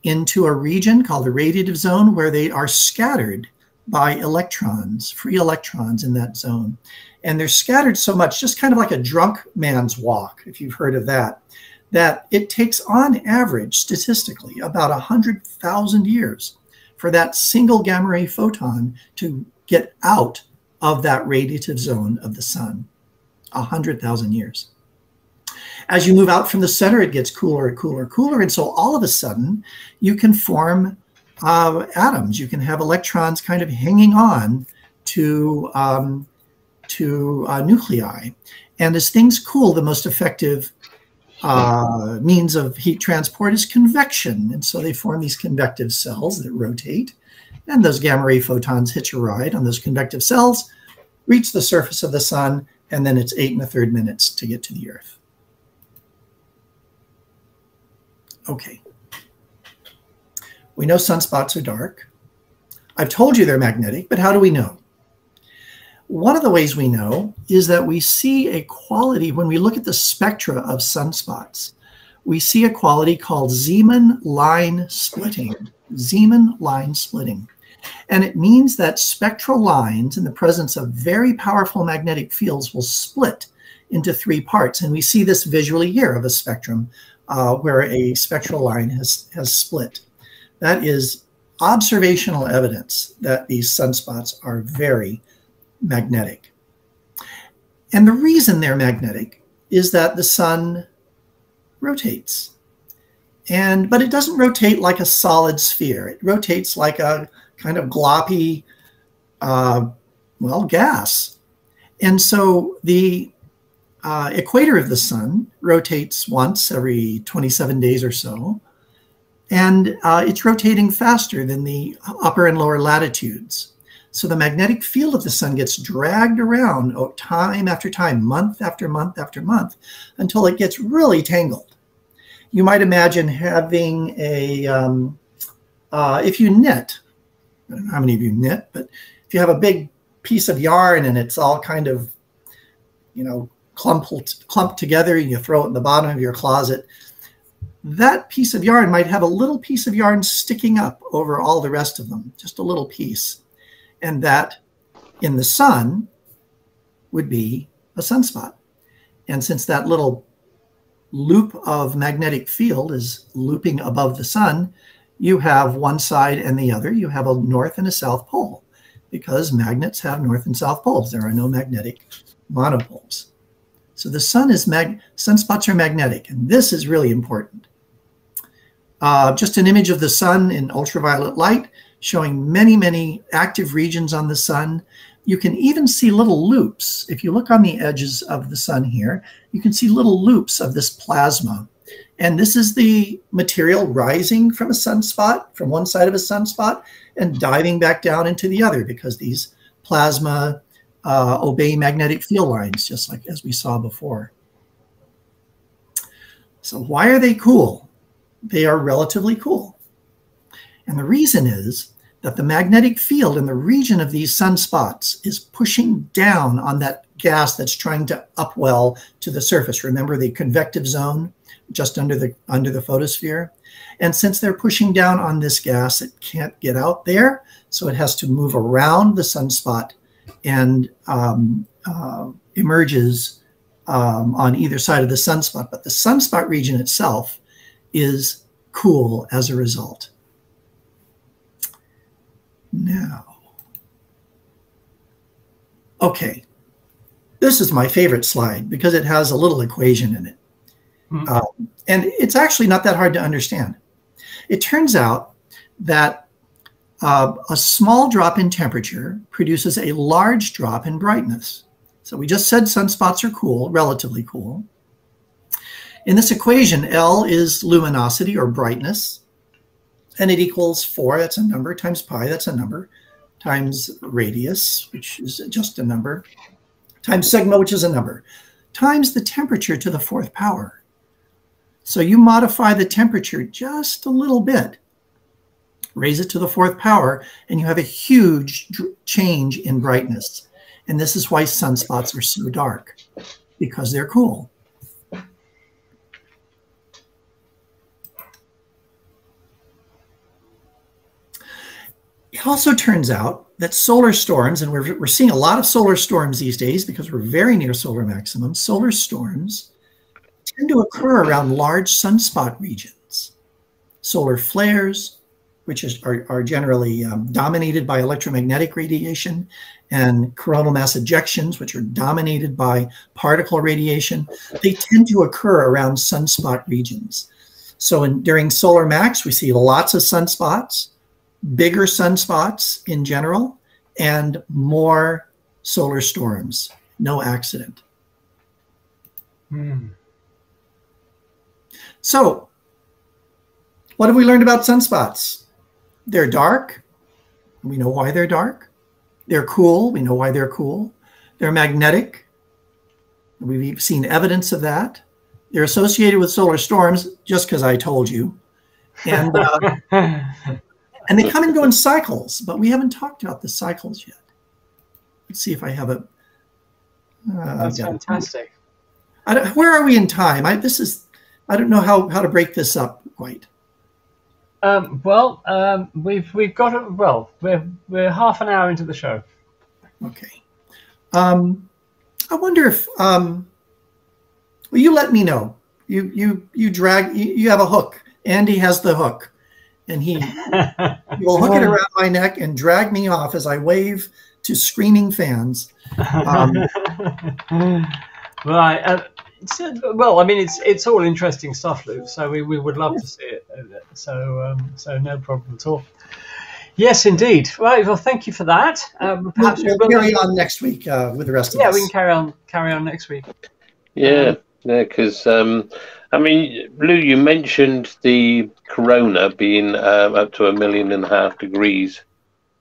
into a region called the radiative zone where they are scattered by electrons, free electrons in that zone. And they're scattered so much, just kind of like a drunk man's walk, if you've heard of that, that it takes on average, statistically, about 100,000 years for that single gamma ray photon to get out of that radiative zone of the sun. 100,000 years. As you move out from the center, it gets cooler and cooler and cooler. And so all of a sudden, you can form atoms. You can have electrons kind of hanging on to nuclei. And as things cool, the most effective means of heat transport is convection. And so they form these convective cells that rotate. And those gamma ray photons hitch a ride on those convective cells, reach the surface of the sun, and then it's 8 1/3 minutes to get to the Earth. Okay. We know sunspots are dark. I've told you they're magnetic, but how do we know? One of the ways we know is that we see a quality when we look at the spectra of sunspots. We see a quality called Zeeman line splitting. Zeeman line splitting. And it means that spectral lines in the presence of very powerful magnetic fields will split into three parts. And we see this visually here of a spectrum where a spectral line has split. That is observational evidence that these sunspots are very magnetic. And the reason they're magnetic is that the sun rotates. But it doesn't rotate like a solid sphere. It rotates like a kind of gloppy, gas. And so the equator of the sun rotates once every 27 days or so. And it's rotating faster than the upper and lower latitudes. So the magnetic field of the sun gets dragged around time after time, month after month after month, until it gets really tangled. You might imagine having if you knit, I don't know how many of you knit, but if you have a big piece of yarn and it's all kind of clumped together, and you throw it in the bottom of your closet. That piece of yarn might have a little piece of yarn sticking up over all the rest of them, just a little piece. And that in the sun would be a sunspot. And since that little loop of magnetic field is looping above the sun, you have one side and the other. You have a north and a south pole, because magnets have north and south poles. There are no magnetic monopoles. So the sun is sunspots are magnetic, and this is really important. Just an image of the sun in ultraviolet light, showing many, many active regions on the sun. You can even see little loops. If you look on the edges of the sun here, you can see little loops of this plasma. And this is the material rising from a sunspot, from one side of a sunspot, and diving back down into the other, because these plasma obey magnetic field lines, just like as we saw before. So why are they cool? They are relatively cool. And the reason is that the magnetic field in the region of these sunspots is pushing down on that gas that's trying to upwell to the surface. Remember the convective zone just under the photosphere? And since they're pushing down on this gas, it can't get out there, so it has to move around the sunspot and emerges on either side of the sunspot. But the sunspot region itself is cool as a result. Now, okay, this is my favorite slide because it has a little equation in it. And it's actually not that hard to understand. It turns out that a small drop in temperature produces a large drop in brightness. So we just said sunspots are cool, relatively cool. In this equation, L is luminosity or brightness, and it equals 4, that's a number, times pi, that's a number, times radius, which is just a number, times sigma, which is a number, times the temperature to the 4th power. So you modify the temperature just a little bit, raise it to the 4th power, and you have a huge change in brightness. And this is why sunspots are so dark, because they're cool. It also turns out that solar storms, and we're seeing a lot of solar storms these days because we're very near solar maximum, solar storms tend to occur around large sunspot regions. Solar flares, which are generally dominated by electromagnetic radiation, and coronal mass ejections, which are dominated by particle radiation, they tend to occur around sunspot regions. So during solar max, we see lots of sunspots, bigger sunspots in general, and more solar storms. No accident. So, what have we learned about sunspots? They're dark. We know why they're dark. They're cool. We know why they're cool. They're magnetic. We've seen evidence of that. They're associated with solar storms, just because I told you. And and they come and go in cycles, but we haven't talked about the cycles yet. Let's see if I have a... That's fantastic. Where are we in time? I don't know how to break this up quite. We've got we're half an hour into the show. Okay. I wonder if well, you let me know. You have a hook. Andy has the hook. And he will hook it around my neck and drag me off as I wave to screaming fans. Right. Well, I mean, it's all interesting stuff, Lou. So we would love to see it. So no problem at all. Yes, indeed. Right. Well, thank you for that. Perhaps we'll carry on next week with the rest of us. Yeah, we can carry on next week. Yeah, because I mean, Lou, you mentioned the corona being up to 1.5 million degrees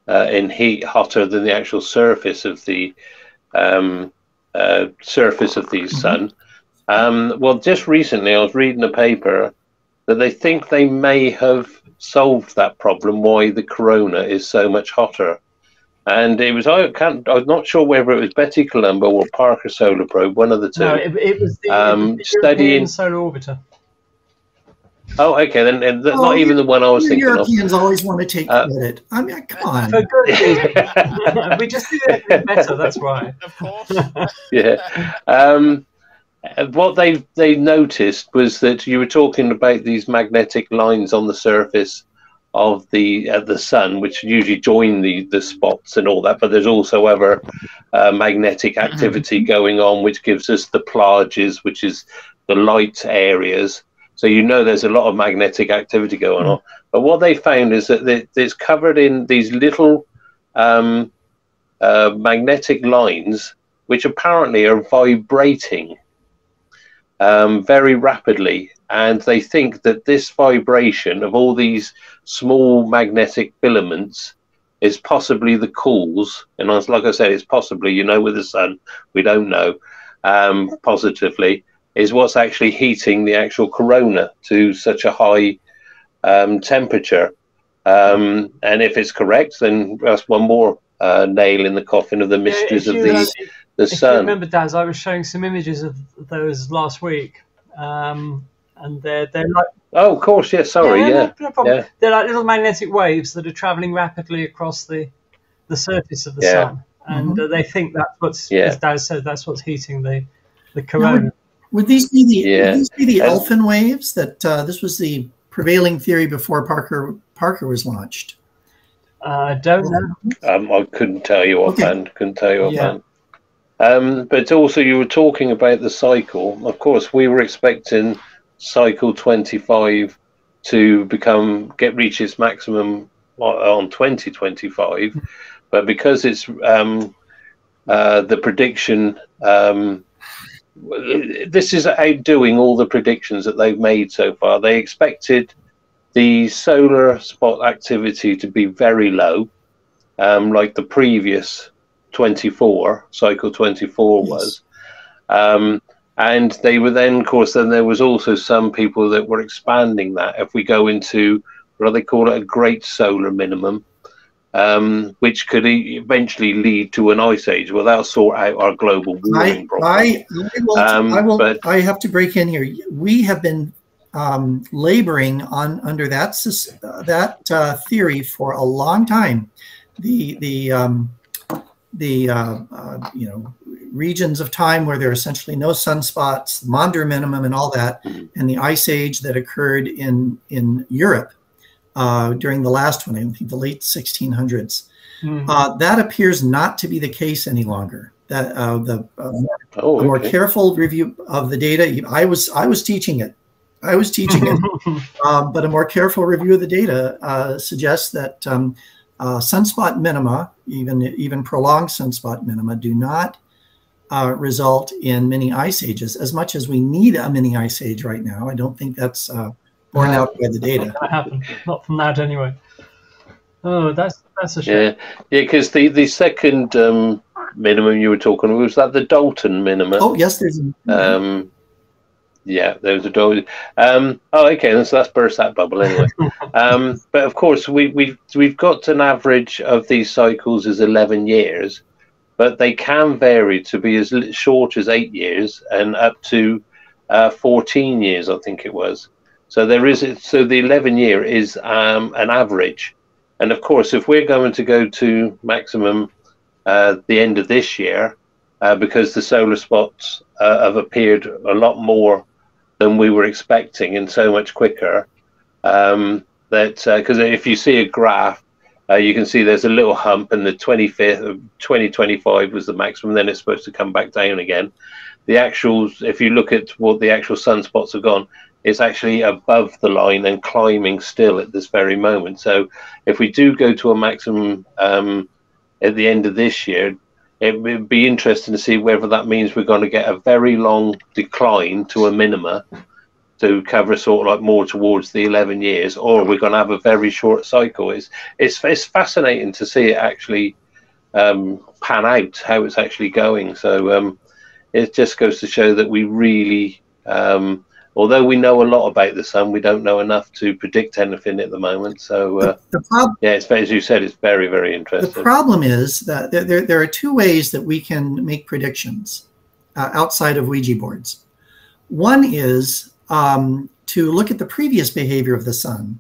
in heat, hotter than the actual surface of the sun. Well, just recently I was reading a paper that they think they may have solved that problem, why the corona is so much hotter. And it was I'm not sure whether it was Betty Colombo or Parker Solar Probe, one of the two. No, it was the studying European Solar Orbiter. Oh, okay, then not even the one I was thinking of. Europeans always want to take credit. I mean, come on. For good reason. We just do it better, that's why. Of course. Yeah. What they noticed was that you were talking about these magnetic lines on the surface of the sun, which usually join the spots and all that, but there's also other magnetic activity going on, which gives us the plages, which is the light areas. So there's a lot of magnetic activity going on. But what they found is that it's covered in these little magnetic lines, which apparently are vibrating very rapidly. And they think that this vibration of all these small magnetic filaments is possibly the cause. And like I said, it's possibly, with the sun, we don't know positively, is what's actually heating the actual corona to such a high temperature. And if it's correct, then that's one more nail in the coffin of the mysteries of the sun. If you remember, Daz, I was showing some images of those last week. And they're like... Oh, of course, yeah, sorry, yeah. No problem. Yeah. They're like little magnetic waves that are travelling rapidly across the surface of the sun. And they think that's what's, as Daz said, that's what's heating the corona. Would these be the Elfin waves? That this was the prevailing theory before Parker was launched. I don't know. I couldn't tell you offhand. But also, you were talking about the cycle. Of course, we were expecting cycle 25 to reach its maximum on 2025, but because it's the prediction. This is outdoing all the predictions that they've made so far. They expected the solar spot activity to be very low, like the previous cycle 24 was. And they were then, of course, then there was also some people that were expanding that. If we go into, what do they call it, a great solar minimum, which could eventually lead to an ice age. Well, that'll sort out our global warming problem. I have to break in here. We have been laboring under that theory for a long time. Regions of time where there are essentially no sunspots, Maunder minimum, and all that, and the ice age that occurred in Europe. During the last one, I think the late 1600s. That appears not to be the case any longer. That a more careful review of the data. I was teaching it. But a more careful review of the data suggests that sunspot minima, even prolonged sunspot minima, do not result in mini ice ages as much as we need a mini ice age right now. I don't think that's borne out by the data. Not happen. Not from that anyway. Oh, that's a shame. Yeah, because the second minimum you were talking about, was that the Dalton minimum? Oh yes, there's yeah, there's a Dalton. Okay, so that's burst that bubble anyway. But of course, we've got an average of these cycles is 11 years, but they can vary to be as short as 8 years and up to 14 years, I think it was. So the 11-year is an average, and of course, if we're going to go to maximum the end of this year, because the solar spots have appeared a lot more than we were expecting and so much quicker, that because if you see a graph, you can see there's a little hump, and the 25th of 2025 was the maximum. Then it's supposed to come back down again. The actuals, if you look at what the actual sunspots have gone, it's actually above the line and climbing still at this very moment. So if we do go to a maximum at the end of this year, it would be interesting to see whether that means we're going to get a very long decline to a minima to cover sort of like more towards the 11 years, or we're going to have a very short cycle. It's fascinating to see it actually pan out, how it's actually going. So it just goes to show that we really although we know a lot about the sun, we don't know enough to predict anything at the moment. So yeah, it's, as you said, it's very, very interesting. The problem is that there are two ways that we can make predictions outside of Ouija boards. One is to look at the previous behavior of the sun,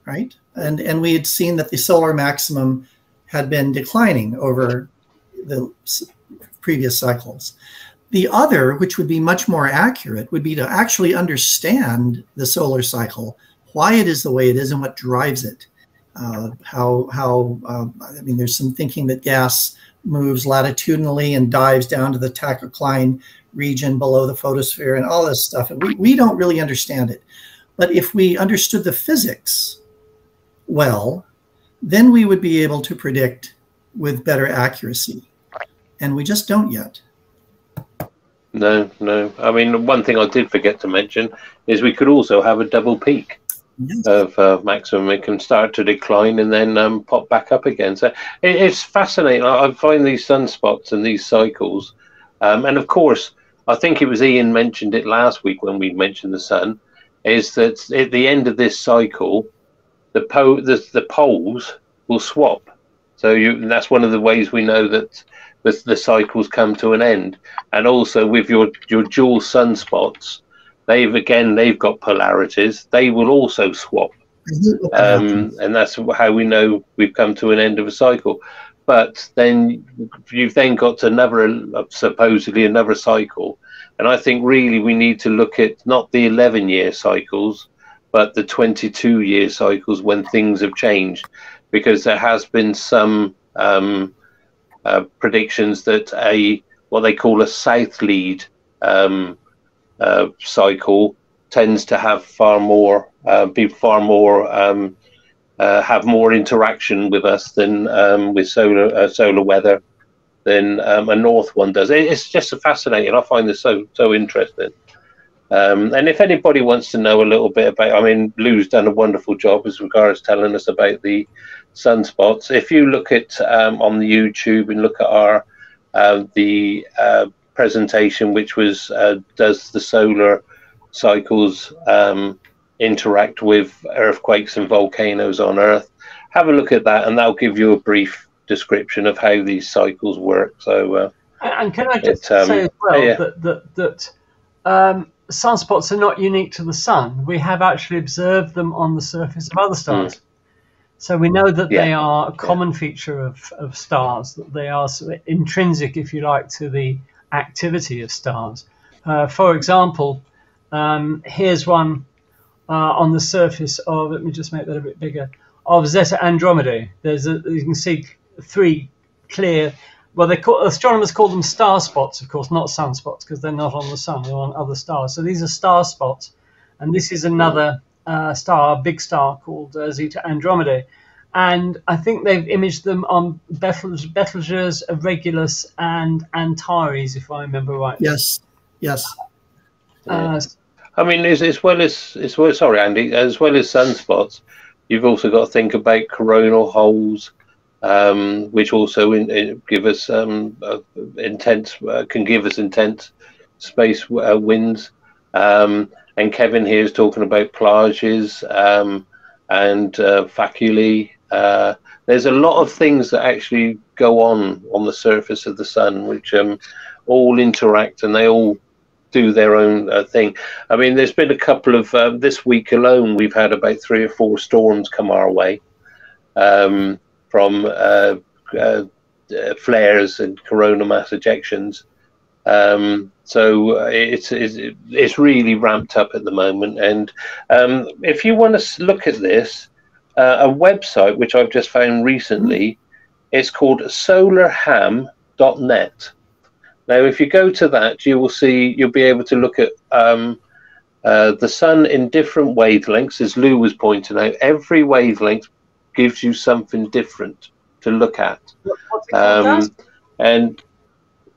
right? And we had seen that the solar maximum had been declining over the previous cycles. The other, which would be much more accurate, would be to actually understand the solar cycle, why it is the way it is and what drives it. I mean, there's some thinking that gas moves latitudinally and dives down to the tachocline region below the photosphere and all this stuff. And we don't really understand it. But if we understood the physics well, then we would be able to predict with better accuracy. And we just don't yet. No. I mean, one thing I did forget to mention is we could also have a double peak. Yes. Of maximum. It can start to decline and then pop back up again. So it's fascinating. I find these sunspots and these cycles, and of course, I think it was Ian mentioned it last week when we mentioned the sun, is that at the end of this cycle, the poles will swap. So that's one of the ways we know that the cycles come to an end. And also with your dual sunspots, they've got polarities. They will also swap, and that's how we know we've come to an end of a cycle. But then you've then got supposedly another cycle, and I think really we need to look at not the 11-year cycles, but the 22-year cycles when things have changed, because there has been some predictions that what they call a south lead cycle tends to have have more interaction with us than with solar weather than a north one does. It's just fascinating. I find this so interesting. And if anybody wants to know a little bit about, I mean, Lou's done a wonderful job as regards telling us about the sunspots. If you look at on the YouTube and look at our the presentation, which was does the solar cycles interact with earthquakes and volcanoes on Earth, have a look at that, and that'll give you a brief description of how these cycles work. So and can I just say as well that sunspots are not unique to the sun. We have actually observed them on the surface of other stars. So we know that they are a common feature of stars, that they are sort of intrinsic, if you like, to the activity of stars. For example, here's one on the surface of, let me just make that a bit bigger, of Zeta Andromedae. You can see three clear, well, astronomers call them star spots, of course, not sunspots, because they're not on the sun, they're on other stars. So these are star spots, and this is another star, a big star called Zeta Andromedae. And I think they've imaged them on Betelgeuse, Regulus, and Antares, if I remember right. Yes. I mean, as well as sorry, Andy, as well as sunspots, you've also got to think about coronal holes, which also give us can give us intense space winds. And Kevin here is talking about plages and faculae. There's a lot of things that actually go on the surface of the sun, which all interact, and they all do their own thing. I mean, there's been a couple of this week alone, we've had about 3 or 4 storms come our way from flares and coronal mass ejections. So it's really ramped up at the moment. And if you want to look at this, a website which I've just found recently, it's called solarham.net. Now, if you go to that, you'll be able to look at the sun in different wavelengths, as Lou was pointing out. Every wavelength gives you something different to look at. And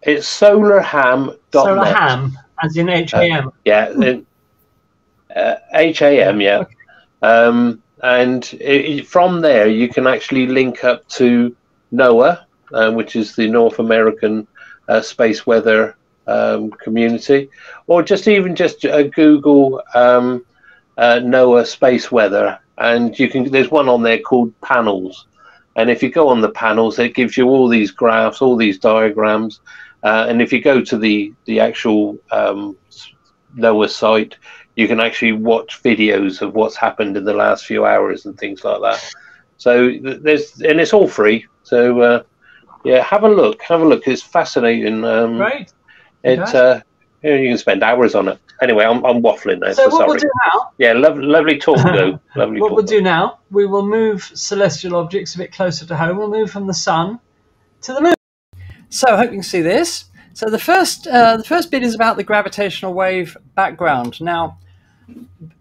it's solarham.net. Solarham, as in H-A-M. H-A-M, yeah. Okay. And from there, you can actually link up to NOAA, which is the North American Space Weather community, or just Google NOAA space weather, and there's one on there called panels, and if you go on the panels, it gives you all these graphs, all these diagrams, and if you go to the actual NOAA site, you can actually watch videos of what's happened in the last few hours and things like that. So and it's all free. So yeah, have a look. It's fascinating. Great. You can spend hours on it. Anyway, I'm waffling now. So what sorry. we'll do now? Yeah, lovely talk, though. Lovely. What talk, we'll do now? We will move celestial objects a bit closer to home. We'll move from the sun to the moon. So I hope you can see this. So the first bit is about the gravitational wave background. Now,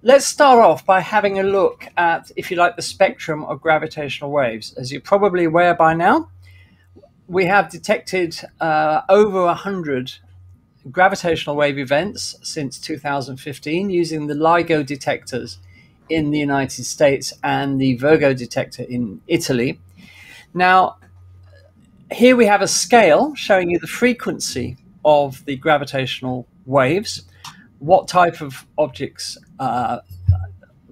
let's start off by having a look at, if you like, the spectrum of gravitational waves. As you're probably aware by now, we have detected over 100 gravitational wave events since 2015 using the LIGO detectors in the United States and the Virgo detector in Italy. Now, here we have a scale showing you the frequency of the gravitational waves, what type of objects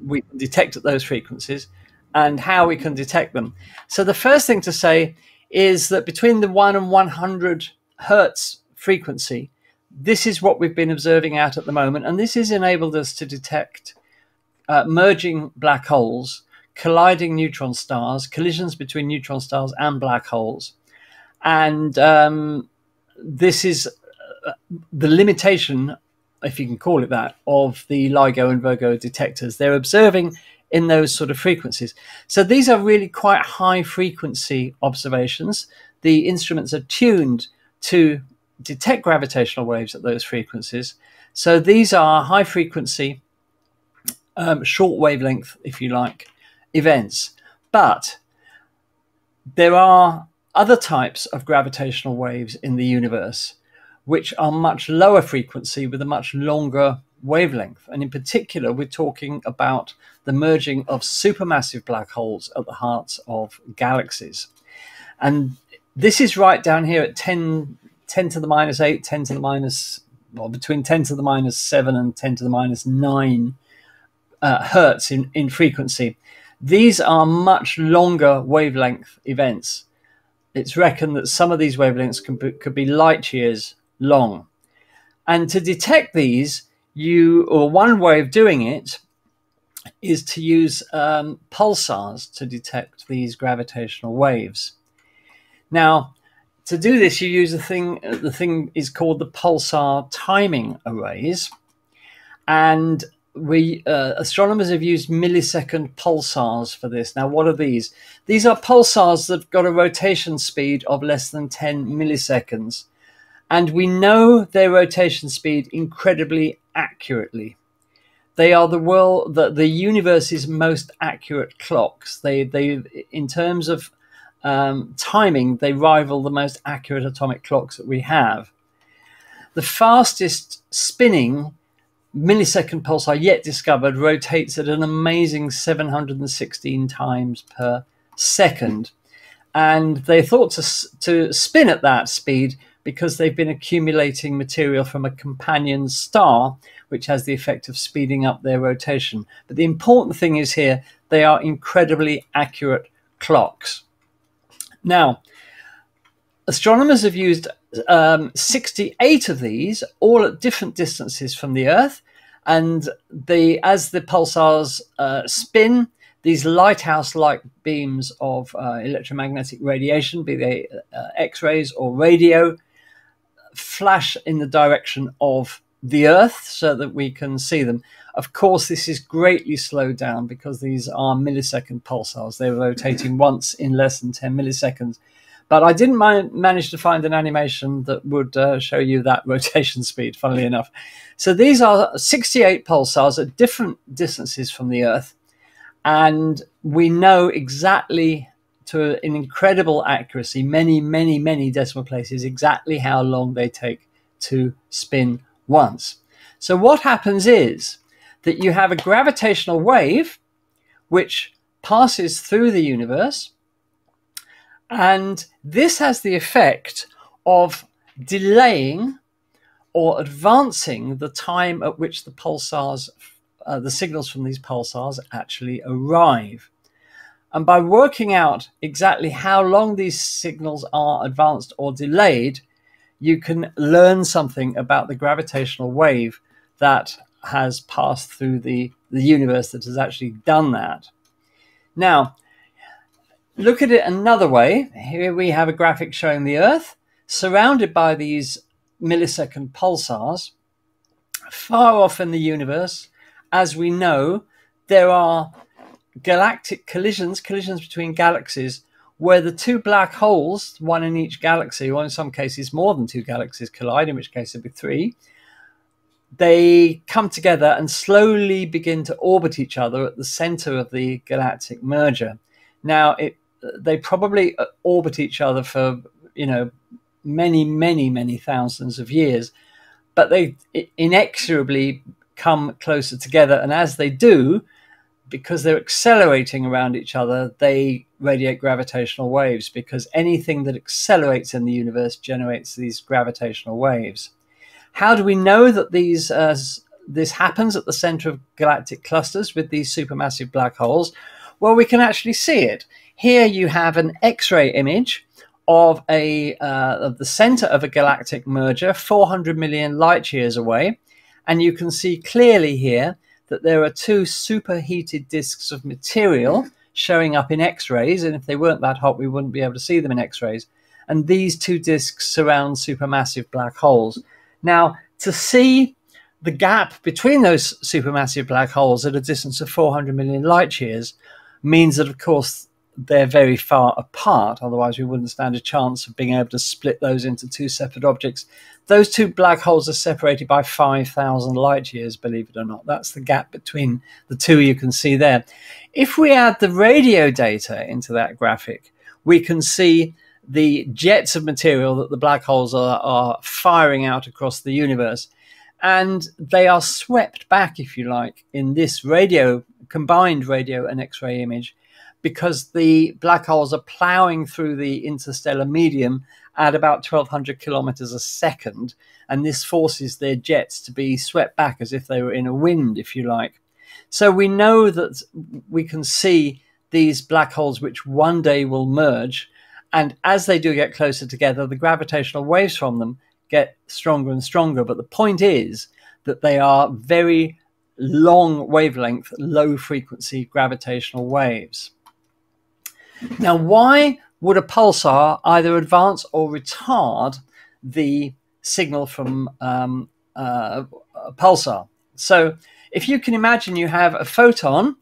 we can detect at those frequencies, and how we can detect them. So the first thing to say is that between the 1 and 100 hertz frequency, this is what we've been observing out at the moment, and this has enabled us to detect merging black holes, colliding neutron stars, collisions between neutron stars and black holes. And this is the limitation, if you can call it that, of the LIGO and Virgo detectors. They're observing in those sort of frequencies. So these are really quite high frequency observations. The instruments are tuned to detect gravitational waves at those frequencies. So these are high frequency, short wavelength, if you like, events. But there are other types of gravitational waves in the universe which are much lower frequency with a much longer wavelength. And in particular, we're talking about the merging of supermassive black holes at the hearts of galaxies. And this is right down here at 10 to the minus 8, 10 to the minus, well, between 10 to the minus 7 and 10 to the minus 9 hertz in frequency. These are much longer wavelength events. It's reckoned that some of these wavelengths could be light years long. And to detect these, one way of doing it is to use pulsars to detect these gravitational waves. Now, to do this, you use the thing is called the pulsar timing arrays, and astronomers have used millisecond pulsars for this. Now, what are these? These are pulsars that have got a rotation speed of less than 10 milliseconds, and we know their rotation speed incredibly accurately. They are the universe's most accurate clocks. They in terms of timing, they rival the most accurate atomic clocks that we have. The fastest spinning millisecond pulsar yet discovered rotates at an amazing 716 times per second. And they thought to spin at that speed because they've been accumulating material from a companion star, which has the effect of speeding up their rotation. But the important thing is here, they are incredibly accurate clocks. Now, astronomers have used 68 of these, all at different distances from the Earth, and as the pulsars spin, these lighthouse-like beams of electromagnetic radiation, be they X-rays or radio, flash in the direction of the Earth so that we can see them. Of course, this is greatly slowed down because these are millisecond pulsars. They're rotating once in less than 10 milliseconds. But I didn't manage to find an animation that would show you that rotation speed, funnily enough. So these are 68 pulsars at different distances from the Earth. And we know exactly, to an incredible accuracy, many, many, many decimal places, exactly how long they take to spin once. So what happens is that you have a gravitational wave which passes through the universe, and this has the effect of delaying or advancing the time at which the pulsars, the signals from these pulsars actually arrive. And by working out exactly how long these signals are advanced or delayed, you can learn something about the gravitational wave that has passed through the universe that has actually done that. Now, look at it another way. Here we have a graphic showing the Earth surrounded by these millisecond pulsars. Far off in the universe, as we know, there are galactic collisions between galaxies, where the two black holes, one in each galaxy, or in some cases more than two galaxies collide, in which case it'd be three, they come together and slowly begin to orbit each other at the center of the galactic merger. Now, they probably orbit each other for, many thousands of years, but they inexorably come closer together. And as they do, because they're accelerating around each other, they radiate gravitational waves, because anything that accelerates in the universe generates these gravitational waves. How do we know that this happens at the center of galactic clusters with these supermassive black holes? Well, we can actually see it. Here you have an X-ray image of the center of a galactic merger 400 million light years away, and you can see clearly here that there are two superheated disks of material showing up in X-rays, and if they weren't that hot, we wouldn't be able to see them in X-rays. And these two disks surround supermassive black holes. Now, to see the gap between those supermassive black holes at a distance of 400 million light years means that, of course, they're very far apart. Otherwise, we wouldn't stand a chance of being able to split those into two separate objects. Those two black holes are separated by 5,000 light years, believe it or not. That's the gap between the two you can see there. If we add the radio data into that graphic, we can see the jets of material that the black holes are firing out across the universe. And they are swept back, if you like, in this combined radio and X-ray image, because the black holes are plowing through the interstellar medium at about 1,200 kilometers a second, and this forces their jets to be swept back as if they were in a wind, if you like. So we know that we can see these black holes which one day will merge, and as they do get closer together, the gravitational waves from them get stronger and stronger. But the point is that they are very long wavelength, low frequency gravitational waves. Now, why would a pulsar either advance or retard the signal from a pulsar? So if you can imagine, you have a photon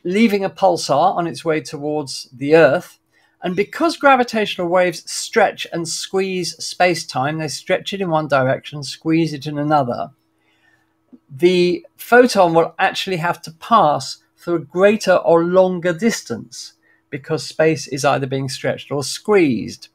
leaving a pulsar on its way towards the Earth, and because gravitational waves stretch and squeeze space-time, they stretch it in one direction, squeeze it in another, the photon will actually have to pass through a greater or longer distance, because space is either being stretched or squeezed.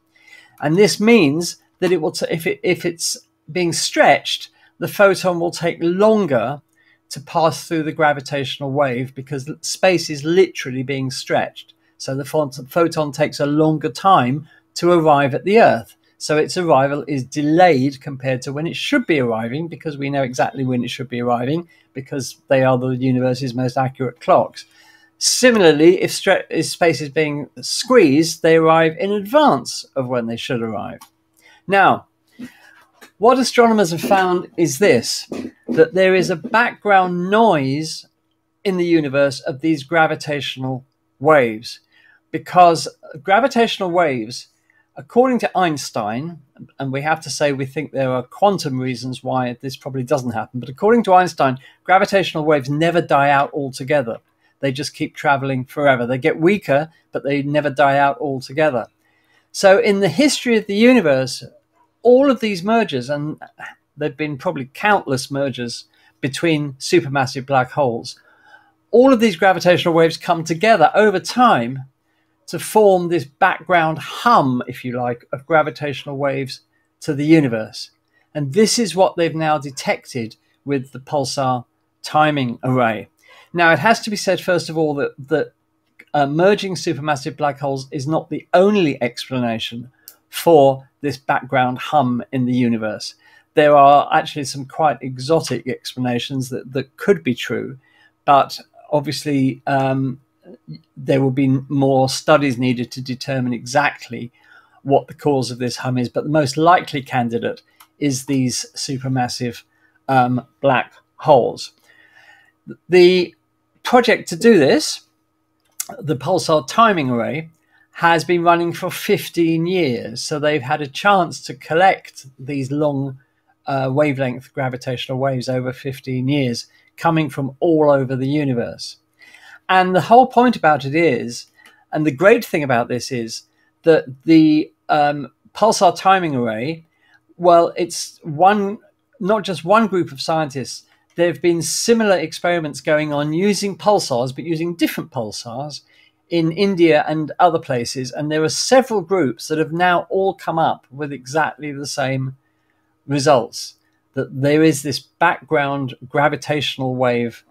And this means that it will if it's being stretched, the photon will take longer to pass through the gravitational wave, because space is literally being stretched. So the photon takes a longer time to arrive at the Earth. So its arrival is delayed compared to when it should be arriving, because we know exactly when it should be arriving, because they are the universe's most accurate clocks. Similarly, if space is being squeezed, they arrive in advance of when they should arrive. Now, what astronomers have found is this, that there is a background noise in the universe of these gravitational waves, because gravitational waves, according to Einstein, and we have to say we think there are quantum reasons why this probably doesn't happen, but according to Einstein, gravitational waves never die out altogether. They just keep traveling forever. They get weaker, but they never die out altogether. So in the history of the universe, all of these mergers, and there've been probably countless mergers between supermassive black holes, all of these gravitational waves come together over time to form this background hum, if you like, of gravitational waves to the universe. And this is what they've now detected with the pulsar timing array. Now, it has to be said, first of all, that merging supermassive black holes is not the only explanation for this background hum in the universe. there are actually some quite exotic explanations that could be true, but obviously there will be more studies needed to determine exactly what the cause of this hum is. But the most likely candidate is these supermassive black holes. The project to do this, the pulsar timing array, has been running for 15 years. So they've had a chance to collect these long wavelength gravitational waves over 15 years, coming from all over the universe. And the whole point about it is, and the great thing about this is, that the pulsar timing array, well, it's not just one group of scientists. There have been similar experiments going on using pulsars, but using different pulsars in India and other places. And there are several groups that have now all come up with exactly the same results, that there is this background gravitational wave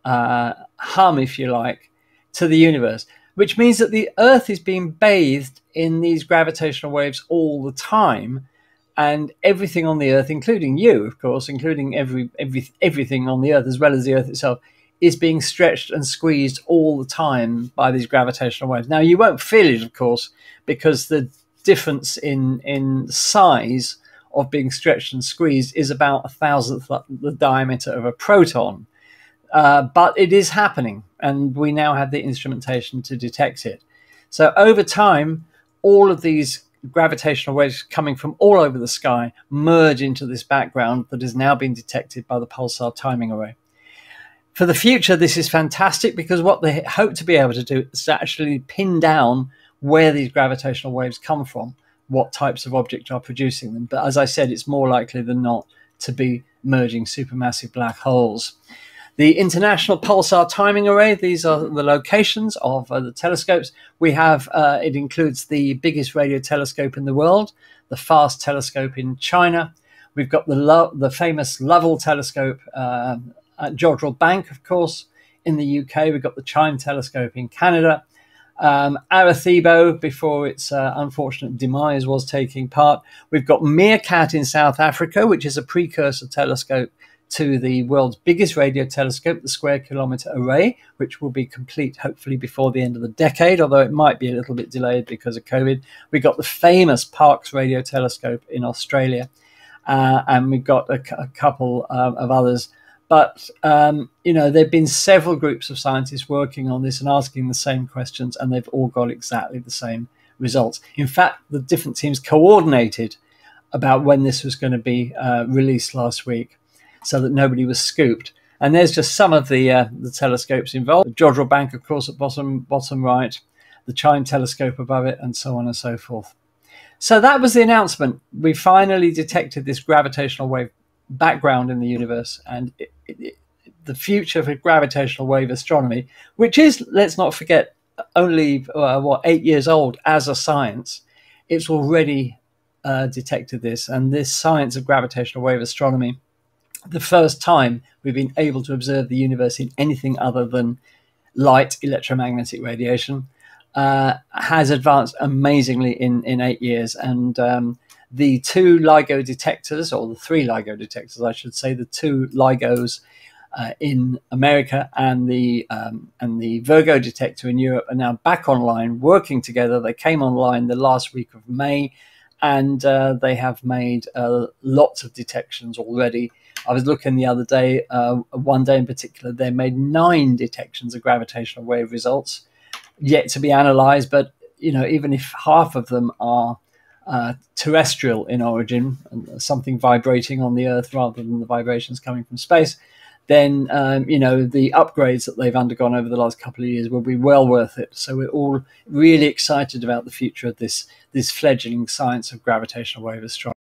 hum, if you like, to the universe, which means that the Earth is being bathed in these gravitational waves all the time. And everything on the Earth, including you, of course, including everything on the Earth, as well as the Earth itself, is being stretched and squeezed all the time by these gravitational waves. Now, you won't feel it, of course, because the difference in size of being stretched and squeezed is about 1,000th the diameter of a proton. But it is happening, and we now have the instrumentation to detect it. So over time, all of these gravitational waves coming from all over the sky merge into this background that has now been detected by the pulsar timing array. For the future, this is fantastic, because what they hope to be able to do is to actually pin down where these gravitational waves come from, what types of objects are producing them. But as I said, it's more likely than not to be merging supermassive black holes. The International Pulsar Timing Array, these are the locations of the telescopes. We have, it includes the biggest radio telescope in the world, the FAST telescope in China. We've got the famous Lovell telescope at Jodrell Bank, of course, in the UK. We've got the Chime telescope in Canada. Arecibo, before its unfortunate demise, was taking part. We've got Meerkat in South Africa, which is a precursor telescope to the world's biggest radio telescope, the Square Kilometre Array, which will be complete hopefully before the end of the decade, although it might be a little bit delayed because of COVID. We've got the famous Parkes Radio Telescope in Australia, and we've got a couple of others. But, you know, there have been several groups of scientists working on this and asking the same questions, and they've all got exactly the same results. In fact, the different teams coordinated about when this was going to be released last week, so that nobody was scooped. And there's just some of the telescopes involved. The Jodrell Bank, of course, at bottom right, the Chime telescope above it, and so on and so forth. So that was the announcement. We finally detected this gravitational wave background in the universe, and the future for gravitational wave astronomy, which is, let's not forget, only 8 years old as a science. It's already detected this, and this science of gravitational wave astronomy, the first time we've been able to observe the universe in anything other than light electromagnetic radiation, has advanced amazingly in 8 years. And the two LIGO detectors, or the three LIGO detectors, I should say, the two LIGOs in America and the Virgo detector in Europe are now back online, working together. They came online the last week of May, and they have made lots of detections already. I was looking the other day, one day in particular, they made 9 detections of gravitational wave results yet to be analysed. But, you know, even if half of them are terrestrial in origin, something vibrating on the Earth rather than the vibrations coming from space, then, you know, the upgrades that they've undergone over the last couple of years will be well worth it. So we're all really excited about the future of this fledgling science of gravitational wave astronomy.